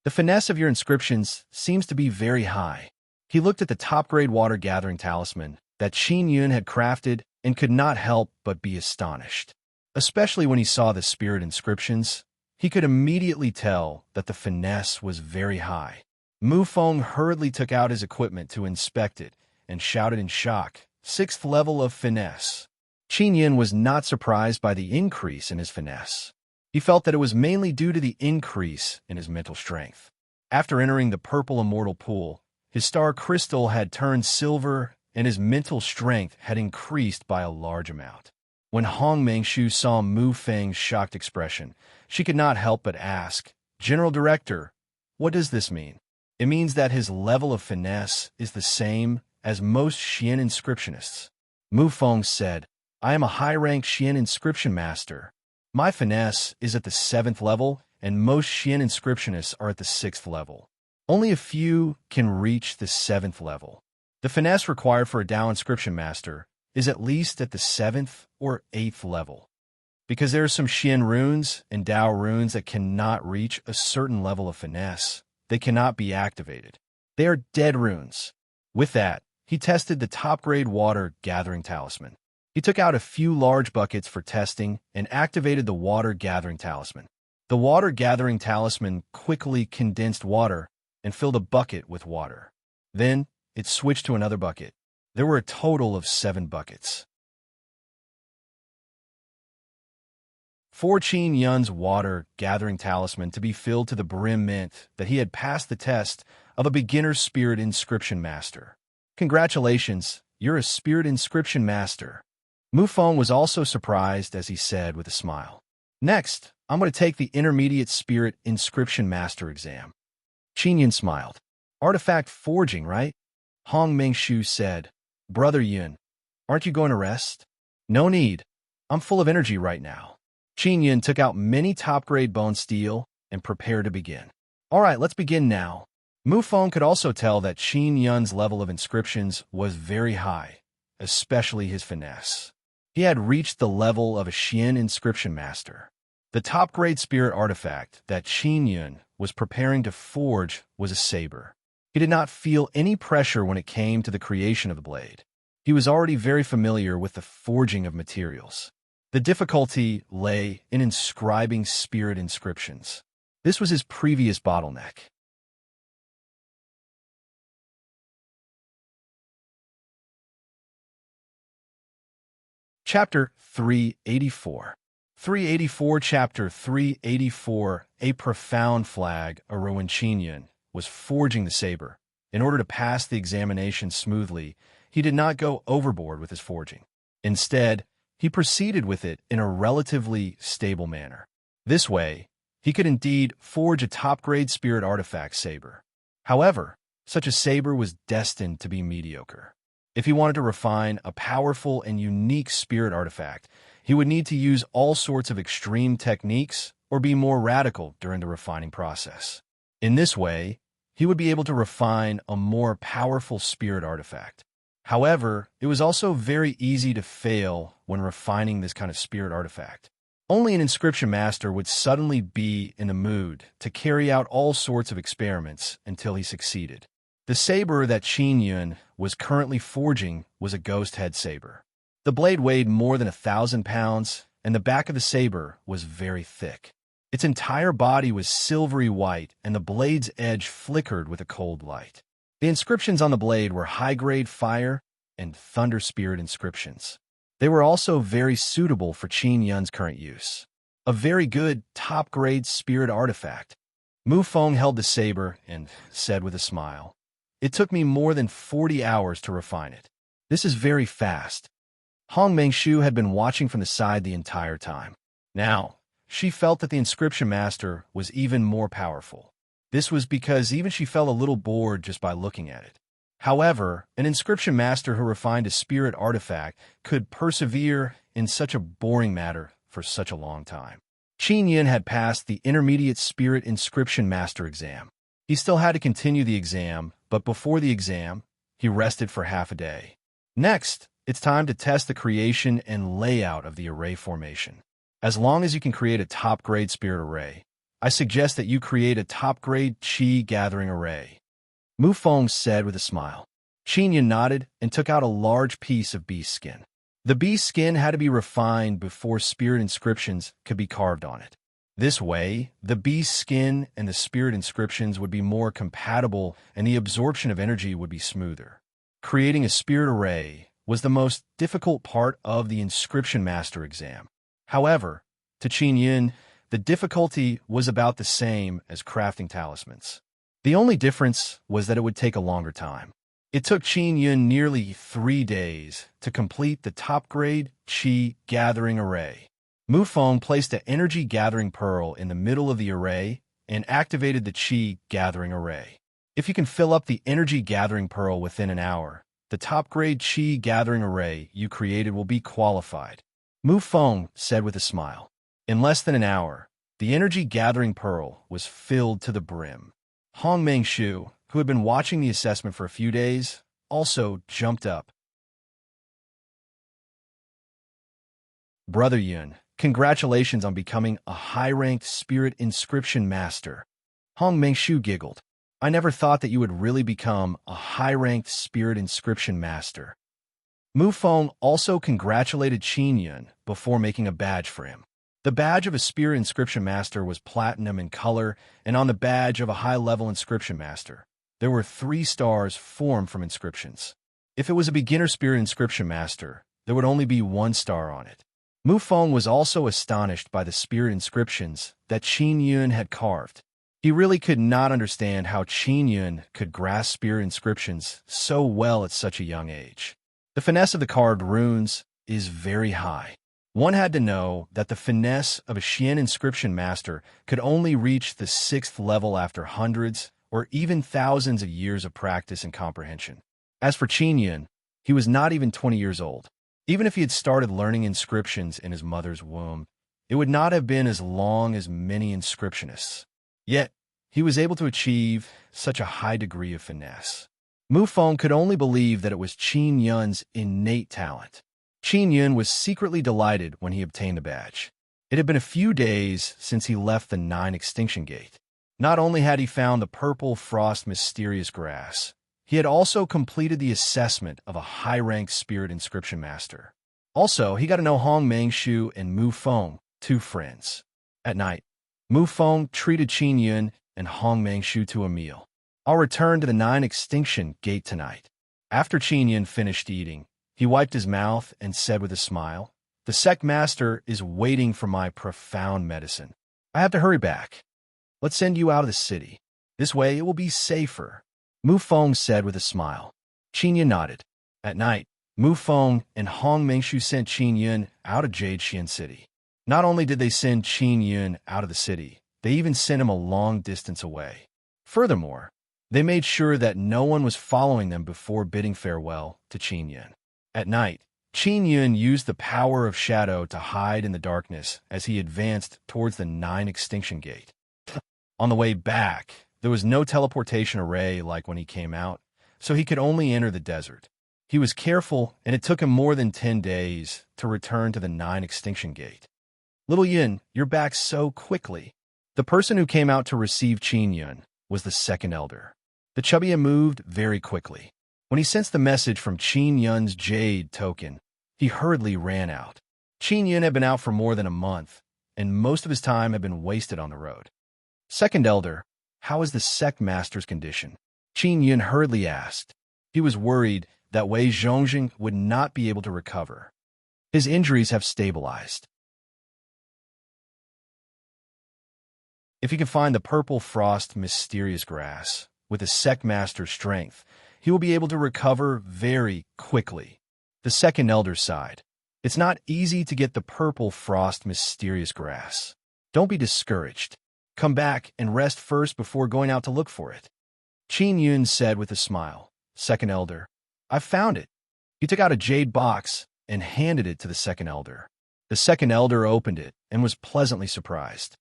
A: The finesse of your inscriptions seems to be very high. He looked at the top-grade water-gathering talisman that Qin Yun had crafted and could not help but be astonished. Especially when he saw the spirit inscriptions, he could immediately tell that the finesse was very high. Mu Feng hurriedly took out his equipment to inspect it and shouted in shock, 6th level of finesse. Qin Yin was not surprised by the increase in his finesse. He felt that it was mainly due to the increase in his mental strength. After entering the purple immortal pool, his star crystal had turned silver and his mental strength had increased by a large amount. When Hong Mengshu saw Mu Feng's shocked expression, she could not help but ask, General Director, what does this mean? It means that his level of finesse is the same as most Xian inscriptionists. Mu Feng said, I am a high-ranked Xian inscription master. My finesse is at the 7th level, and most Xian inscriptionists are at the 6th level. Only a few can reach the 7th level. The finesse required for a Dao inscription master is at least at the 7th or 8th level. Because there are some Xian runes and Dao runes that cannot reach a certain level of finesse, they cannot be activated. They are dead runes. With that, he tested the top-grade water gathering talisman. He took out a few large buckets for testing and activated the water gathering talisman. The water gathering talisman quickly condensed water and filled a bucket with water. Then, it switched to another bucket. There were a total of 7 buckets. For Qin Yun's water gathering talisman to be filled to the brim meant that he had passed the test of a beginner spirit inscription master. Congratulations, you're a spirit inscription master. Mu Feng was also surprised as he said with a smile. Next, I'm going to take the intermediate spirit inscription master exam. Qin Yun smiled. Artifact forging, right? Hong Mengshu said. Brother Yun, aren't you going to rest? No need. I'm full of energy right now. Qin Yun took out many top-grade bone steel and prepared to begin. All right, let's begin now. Mu Feng could also tell that Qin Yun's level of inscriptions was very high, especially his finesse. He had reached the level of a Xian inscription master. The top-grade spirit artifact that Qin Yun was preparing to forge was a saber. He did not feel any pressure when it came to the creation of the blade. He was already very familiar with the forging of materials. The difficulty lay in inscribing spirit inscriptions. This was his previous bottleneck. Chapter 384. 384 Chapter 384 A profound flag, when Qin Yun was forging the saber. In order to pass the examination smoothly, he did not go overboard with his forging. Instead, he proceeded with it in a relatively stable manner. This way, he could indeed forge a top-grade spirit artifact saber. However, such a saber was destined to be mediocre. If he wanted to refine a powerful and unique spirit artifact, he would need to use all sorts of extreme techniques or be more radical during the refining process. In this way, he would be able to refine a more powerful spirit artifact. However, it was also very easy to fail when refining this kind of spirit artifact. Only an inscription master would suddenly be in the mood to carry out all sorts of experiments until he succeeded. The saber that Qin Yun was currently forging was a ghost head saber. The blade weighed more than 1,000 pounds, and the back of the saber was very thick. Its entire body was silvery white, and the blade's edge flickered with a cold light. The inscriptions on the blade were high-grade fire and thunder spirit inscriptions. They were also very suitable for Qin Yun's current use. A very good, top-grade spirit artifact. Mu Feng held the saber and said with a smile, It took me more than 40 hours to refine it. This is very fast. Hong Mengshu had been watching from the side the entire time. Now, she felt that the inscription master was even more powerful. This was because even she felt a little bored just by looking at it. However, an inscription master who refined a spirit artifact could persevere in such a boring matter for such a long time. Qin Yun had passed the intermediate spirit inscription master exam. He still had to continue the exam, but before the exam, he rested for half a day. Next, it's time to test the creation and layout of the array formation. As long as you can create a top-grade spirit array, I suggest that you create a top-grade Qi gathering array. Mu Feng said with a smile. Qin Yun nodded and took out a large piece of beast skin. The beast skin had to be refined before spirit inscriptions could be carved on it. This way, the beast skin and the spirit inscriptions would be more compatible and the absorption of energy would be smoother. Creating a spirit array was the most difficult part of the inscription master exam. However, to Qin Yun, the difficulty was about the same as crafting talismans. The only difference was that it would take a longer time. It took Qin Yun nearly 3 days to complete the top-grade Qi gathering array. Mu Feng placed an energy gathering pearl in the middle of the array and activated the Qi gathering array. If you can fill up the energy gathering pearl within an hour, the top-grade Qi gathering array you created will be qualified. Mu Feng said with a smile. In less than an hour, the energy gathering pearl was filled to the brim. Hong Mengshu, who had been watching the assessment for a few days, also jumped up. Brother Yun, congratulations on becoming a high-ranked spirit inscription master. Hong Mengshu giggled. I never thought that you would really become a high-ranked spirit inscription master. Mu Feng also congratulated Qin Yun before making a badge for him. The badge of a spirit inscription master was platinum in color, and on the badge of a high-level inscription master, there were 3 stars formed from inscriptions. If it was a beginner spirit inscription master, there would only be 1 star on it. Mu Feng was also astonished by the spirit inscriptions that Qin Yun had carved. He really could not understand how Qin Yun could grasp spirit inscriptions so well at such a young age. The finesse of the carved runes is very high. One had to know that the finesse of a Xian inscription master could only reach the 6th level after hundreds or even thousands of years of practice and comprehension. As for Qin Yun, he was not even 20 years old. Even if he had started learning inscriptions in his mother's womb, it would not have been as long as many inscriptionists. Yet, he was able to achieve such a high degree of finesse. Mu Feng could only believe that it was Qin Yun's innate talent. Qin Yun was secretly delighted when he obtained the badge. It had been a few days since he left the 9 Extinction Gate. Not only had he found the purple frost mysterious grass, he had also completed the assessment of a high-ranked spirit inscription master. Also, he got to know Hong Mangshu and Mu Feng, 2 friends. At night, Mu Feng treated Qin Yun and Hong Mangshu to a meal. "I'll return to the 9 Extinction Gate tonight." After Qin Yun finished eating, he wiped his mouth and said with a smile, "The sect master is waiting for my profound medicine. I have to hurry back. Let's send you out of the city. This way it will be safer," Mu Feng said with a smile. Qin Yun nodded. At night, Mu Feng and Hong Mangshu sent Qin Yun out of Jade Xian City. Not only did they send Qin Yun out of the city, they even sent him a long distance away. Furthermore, they made sure that no one was following them before bidding farewell to Qin Yun. At night, Qin Yun used the power of shadow to hide in the darkness as he advanced towards the 9 Extinction Gate. On the way back, there was no teleportation array like when he came out, so he could only enter the desert. He was careful, and it took him more than 10 days to return to the 9 Extinction Gate. "Little Yun, you're back so quickly." The person who came out to receive Qin Yun was the second elder. The chubby moved very quickly. When he sensed the message from Qin Yun's jade token, he hurriedly ran out. Qin Yun had been out for more than a month, and most of his time had been wasted on the road. "Second elder, how is the sect master's condition?" Qin Yun hurriedly asked. He was worried that Wei Zhongjing would not be able to recover. "His injuries have stabilized. If he can find the purple frost mysterious grass, with the sect master's strength, he will be able to recover very quickly." The second elder sighed. "It's not easy to get the purple frost mysterious grass. Don't be discouraged. Come back and rest first before going out to look for it." Qin Yun said with a smile, "Second elder, I've found it." He took out a jade box and handed it to the second elder. The second elder opened it and was pleasantly surprised.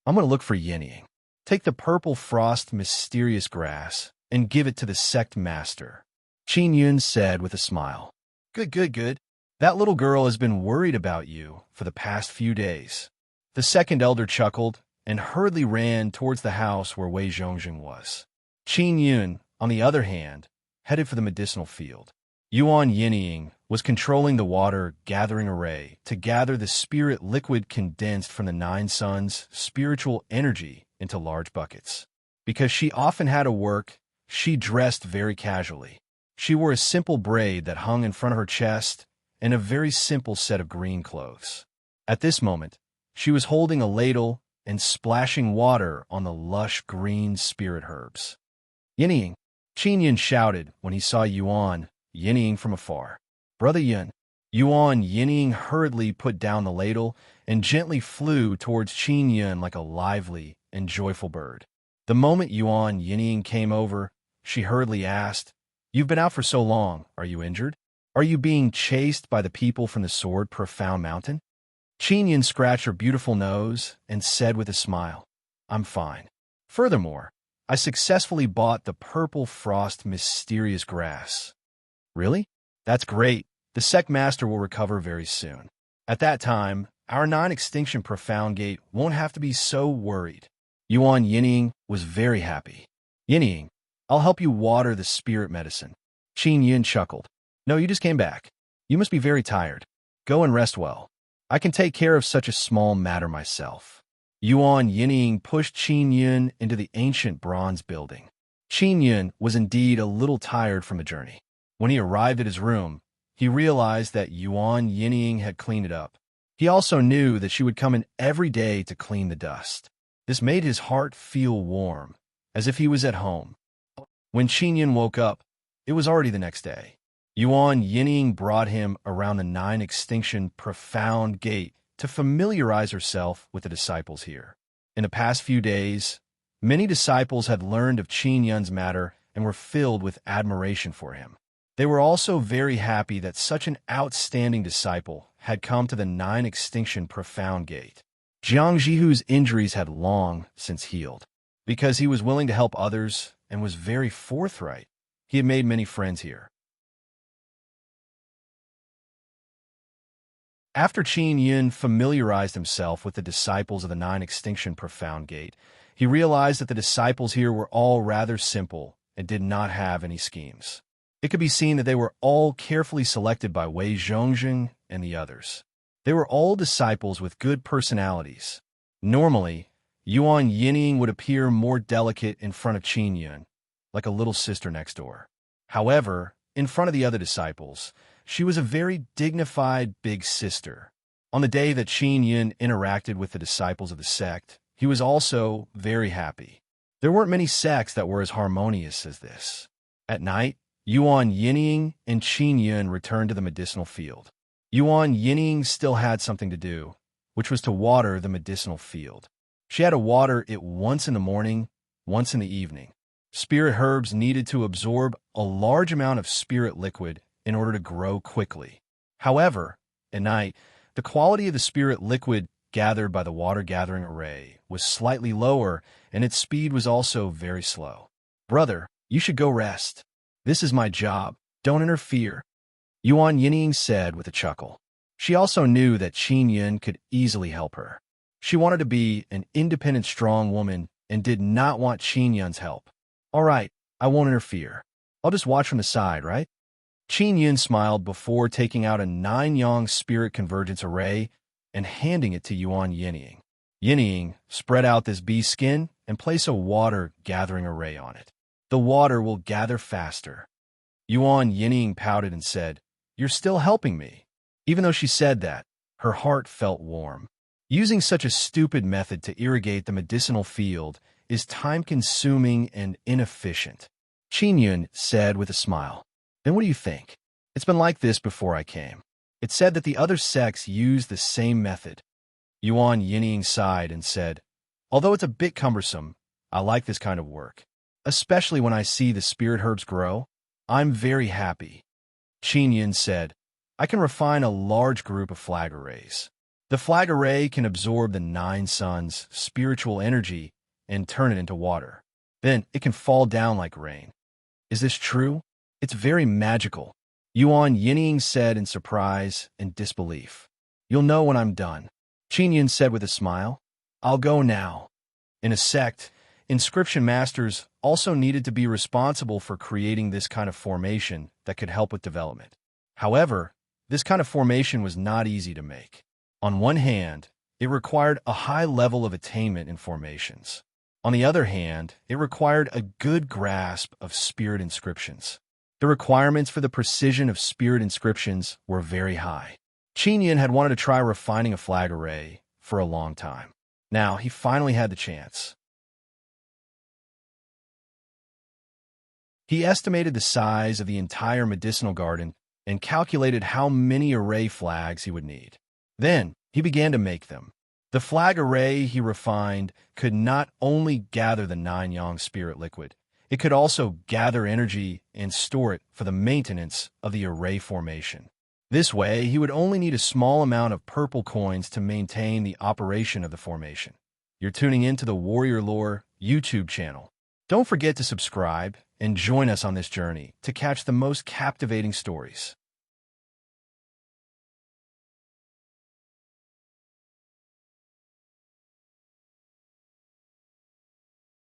A: "I'm going to look for Yinying. Take the purple frost mysterious grass and give it to the sect master," Qin Yun said with a smile. Good, good, good. That little girl has been worried about you for the past few days." The second elder chuckled and hurriedly ran towards the house where Wei Zhongjing was. Qin Yun, on the other hand, headed for the medicinal field. Yuan Yinying was controlling the water gathering array to gather the spirit liquid condensed from the 9 suns' spiritual energy into large buckets. Because she often had to work, she dressed very casually. She wore a simple braid that hung in front of her chest and a very simple set of green clothes. At this moment, she was holding a ladle and splashing water on the lush green spirit herbs. "Yinying," Qin Yun shouted when he saw Yuan Yinying from afar. "Brother Yun." Yuan Yinying hurriedly put down the ladle and gently flew towards Qin Yun like a lively and joyful bird. The moment Yuan Yinying came over, she hurriedly asked, "You've been out for so long. Are you injured? Are you being chased by the people from the Sword Profound Mountain?" Qin Yun scratched her beautiful nose and said with a smile, "I'm fine. Furthermore, I successfully bought the purple frost mysterious grass." "Really? That's great. The sect master will recover very soon. At that time, our 9 Extinction Profound Gate won't have to be so worried." Yuan Yinying was very happy. "Yinying, I'll help you water the spirit medicine." Qin Yun chuckled. "No, you just came back. You must be very tired. Go and rest well. I can take care of such a small matter myself." Yuan Yinying pushed Qin Yun into the ancient bronze building. Qin Yun was indeed a little tired from the journey. When he arrived at his room, he realized that Yuan Yinying had cleaned it up. He also knew that she would come in every day to clean the dust. This made his heart feel warm, as if he was at home. When Qin Yun woke up, it was already the next day. Yuan Yinying brought him around the 9 Extinction Profound Gate to familiarize herself with the disciples here. In the past few days, Many disciples had learned of Qin Yun's matter and were filled with admiration for him. They were also very happy that such an outstanding disciple had come to the nine extinction profound gate. Jiang Jihu's injuries had long since healed. Because he was willing to help others and was very forthright, he had made many friends here. After Qin Yun familiarized himself with the disciples of the nine extinction profound gate, he realized that the disciples here were all rather simple and did not have any schemes. It could be seen that they were all carefully selected by Wei Zhongjing and the others. They were all disciples with good personalities. Normally, Yuan Yining would appear more delicate in front of Qin Yun, like a little sister next door. However, in front of the other disciples, she was a very dignified big sister. On the day that Qin Yun interacted with the disciples of the sect, he was also very happy. There weren't many sects that were as harmonious as this. At night, Yuan Yining and Qin Yun returned to the medicinal field. Yuan Yining still had something to do, which was to water the medicinal field. She had to water it once in the morning, once in the evening. Spirit herbs needed to absorb a large amount of spirit liquid in order to grow quickly. However, at night, the quality of the spirit liquid gathered by the water-gathering array was slightly lower, and its speed was also very slow. "Brother, you should go rest. This is my job. Don't interfere," Yuan Yining said with a chuckle. She also knew that Qin Yun could easily help her. She wanted to be an independent, strong woman and did not want Qin Yun's help. "All right, I won't interfere. I'll just watch from the side, right?" Qin Yun smiled before taking out a 9-yang spirit convergence array and handing it to Yuan Yining. "Yining, spread out this bee skin and place a water-gathering array on it. The water will gather faster." Yuan Yining pouted and said, "You're still helping me." Even though she said that, her heart felt warm. Using such a stupid method to irrigate the medicinal field is time-consuming and inefficient, Qin Yun said with a smile. "Then what do you think? It's been like this before I came." It said that the other sects used the same method. Yuan Yining sighed and said, "Although it's a bit cumbersome, I like this kind of work. Especially when I see the spirit herbs grow, I'm very happy." Qin Yun said, "I can refine a large group of flag arrays. The flag array can absorb the 9 suns' spiritual energy and turn it into water. Then it can fall down like rain." "Is this true? It's very magical," Yuan Yining said in surprise and disbelief. "You'll know when I'm done," Qin Yun said with a smile. "I'll go now." In a sect, inscription masters also needed to be responsible for creating this kind of formation that could help with development. However, this kind of formation was not easy to make. On one hand, it required a high level of attainment in formations. On the other hand, it required a good grasp of spirit inscriptions. The requirements for the precision of spirit inscriptions were very high. Qin Yun had wanted to try refining a flag array for a long time. Now, he finally had the chance. He estimated the size of the entire medicinal garden and calculated how many array flags he would need. Then, he began to make them. The flag array he refined could not only gather the 9-yang spirit liquid, it could also gather energy and store it for the maintenance of the array formation. This way, he would only need a small amount of purple coins to maintain the operation of the formation. You're tuning into the Warrior Lore YouTube channel. Don't forget to subscribe and join us on this journey to catch the most captivating stories.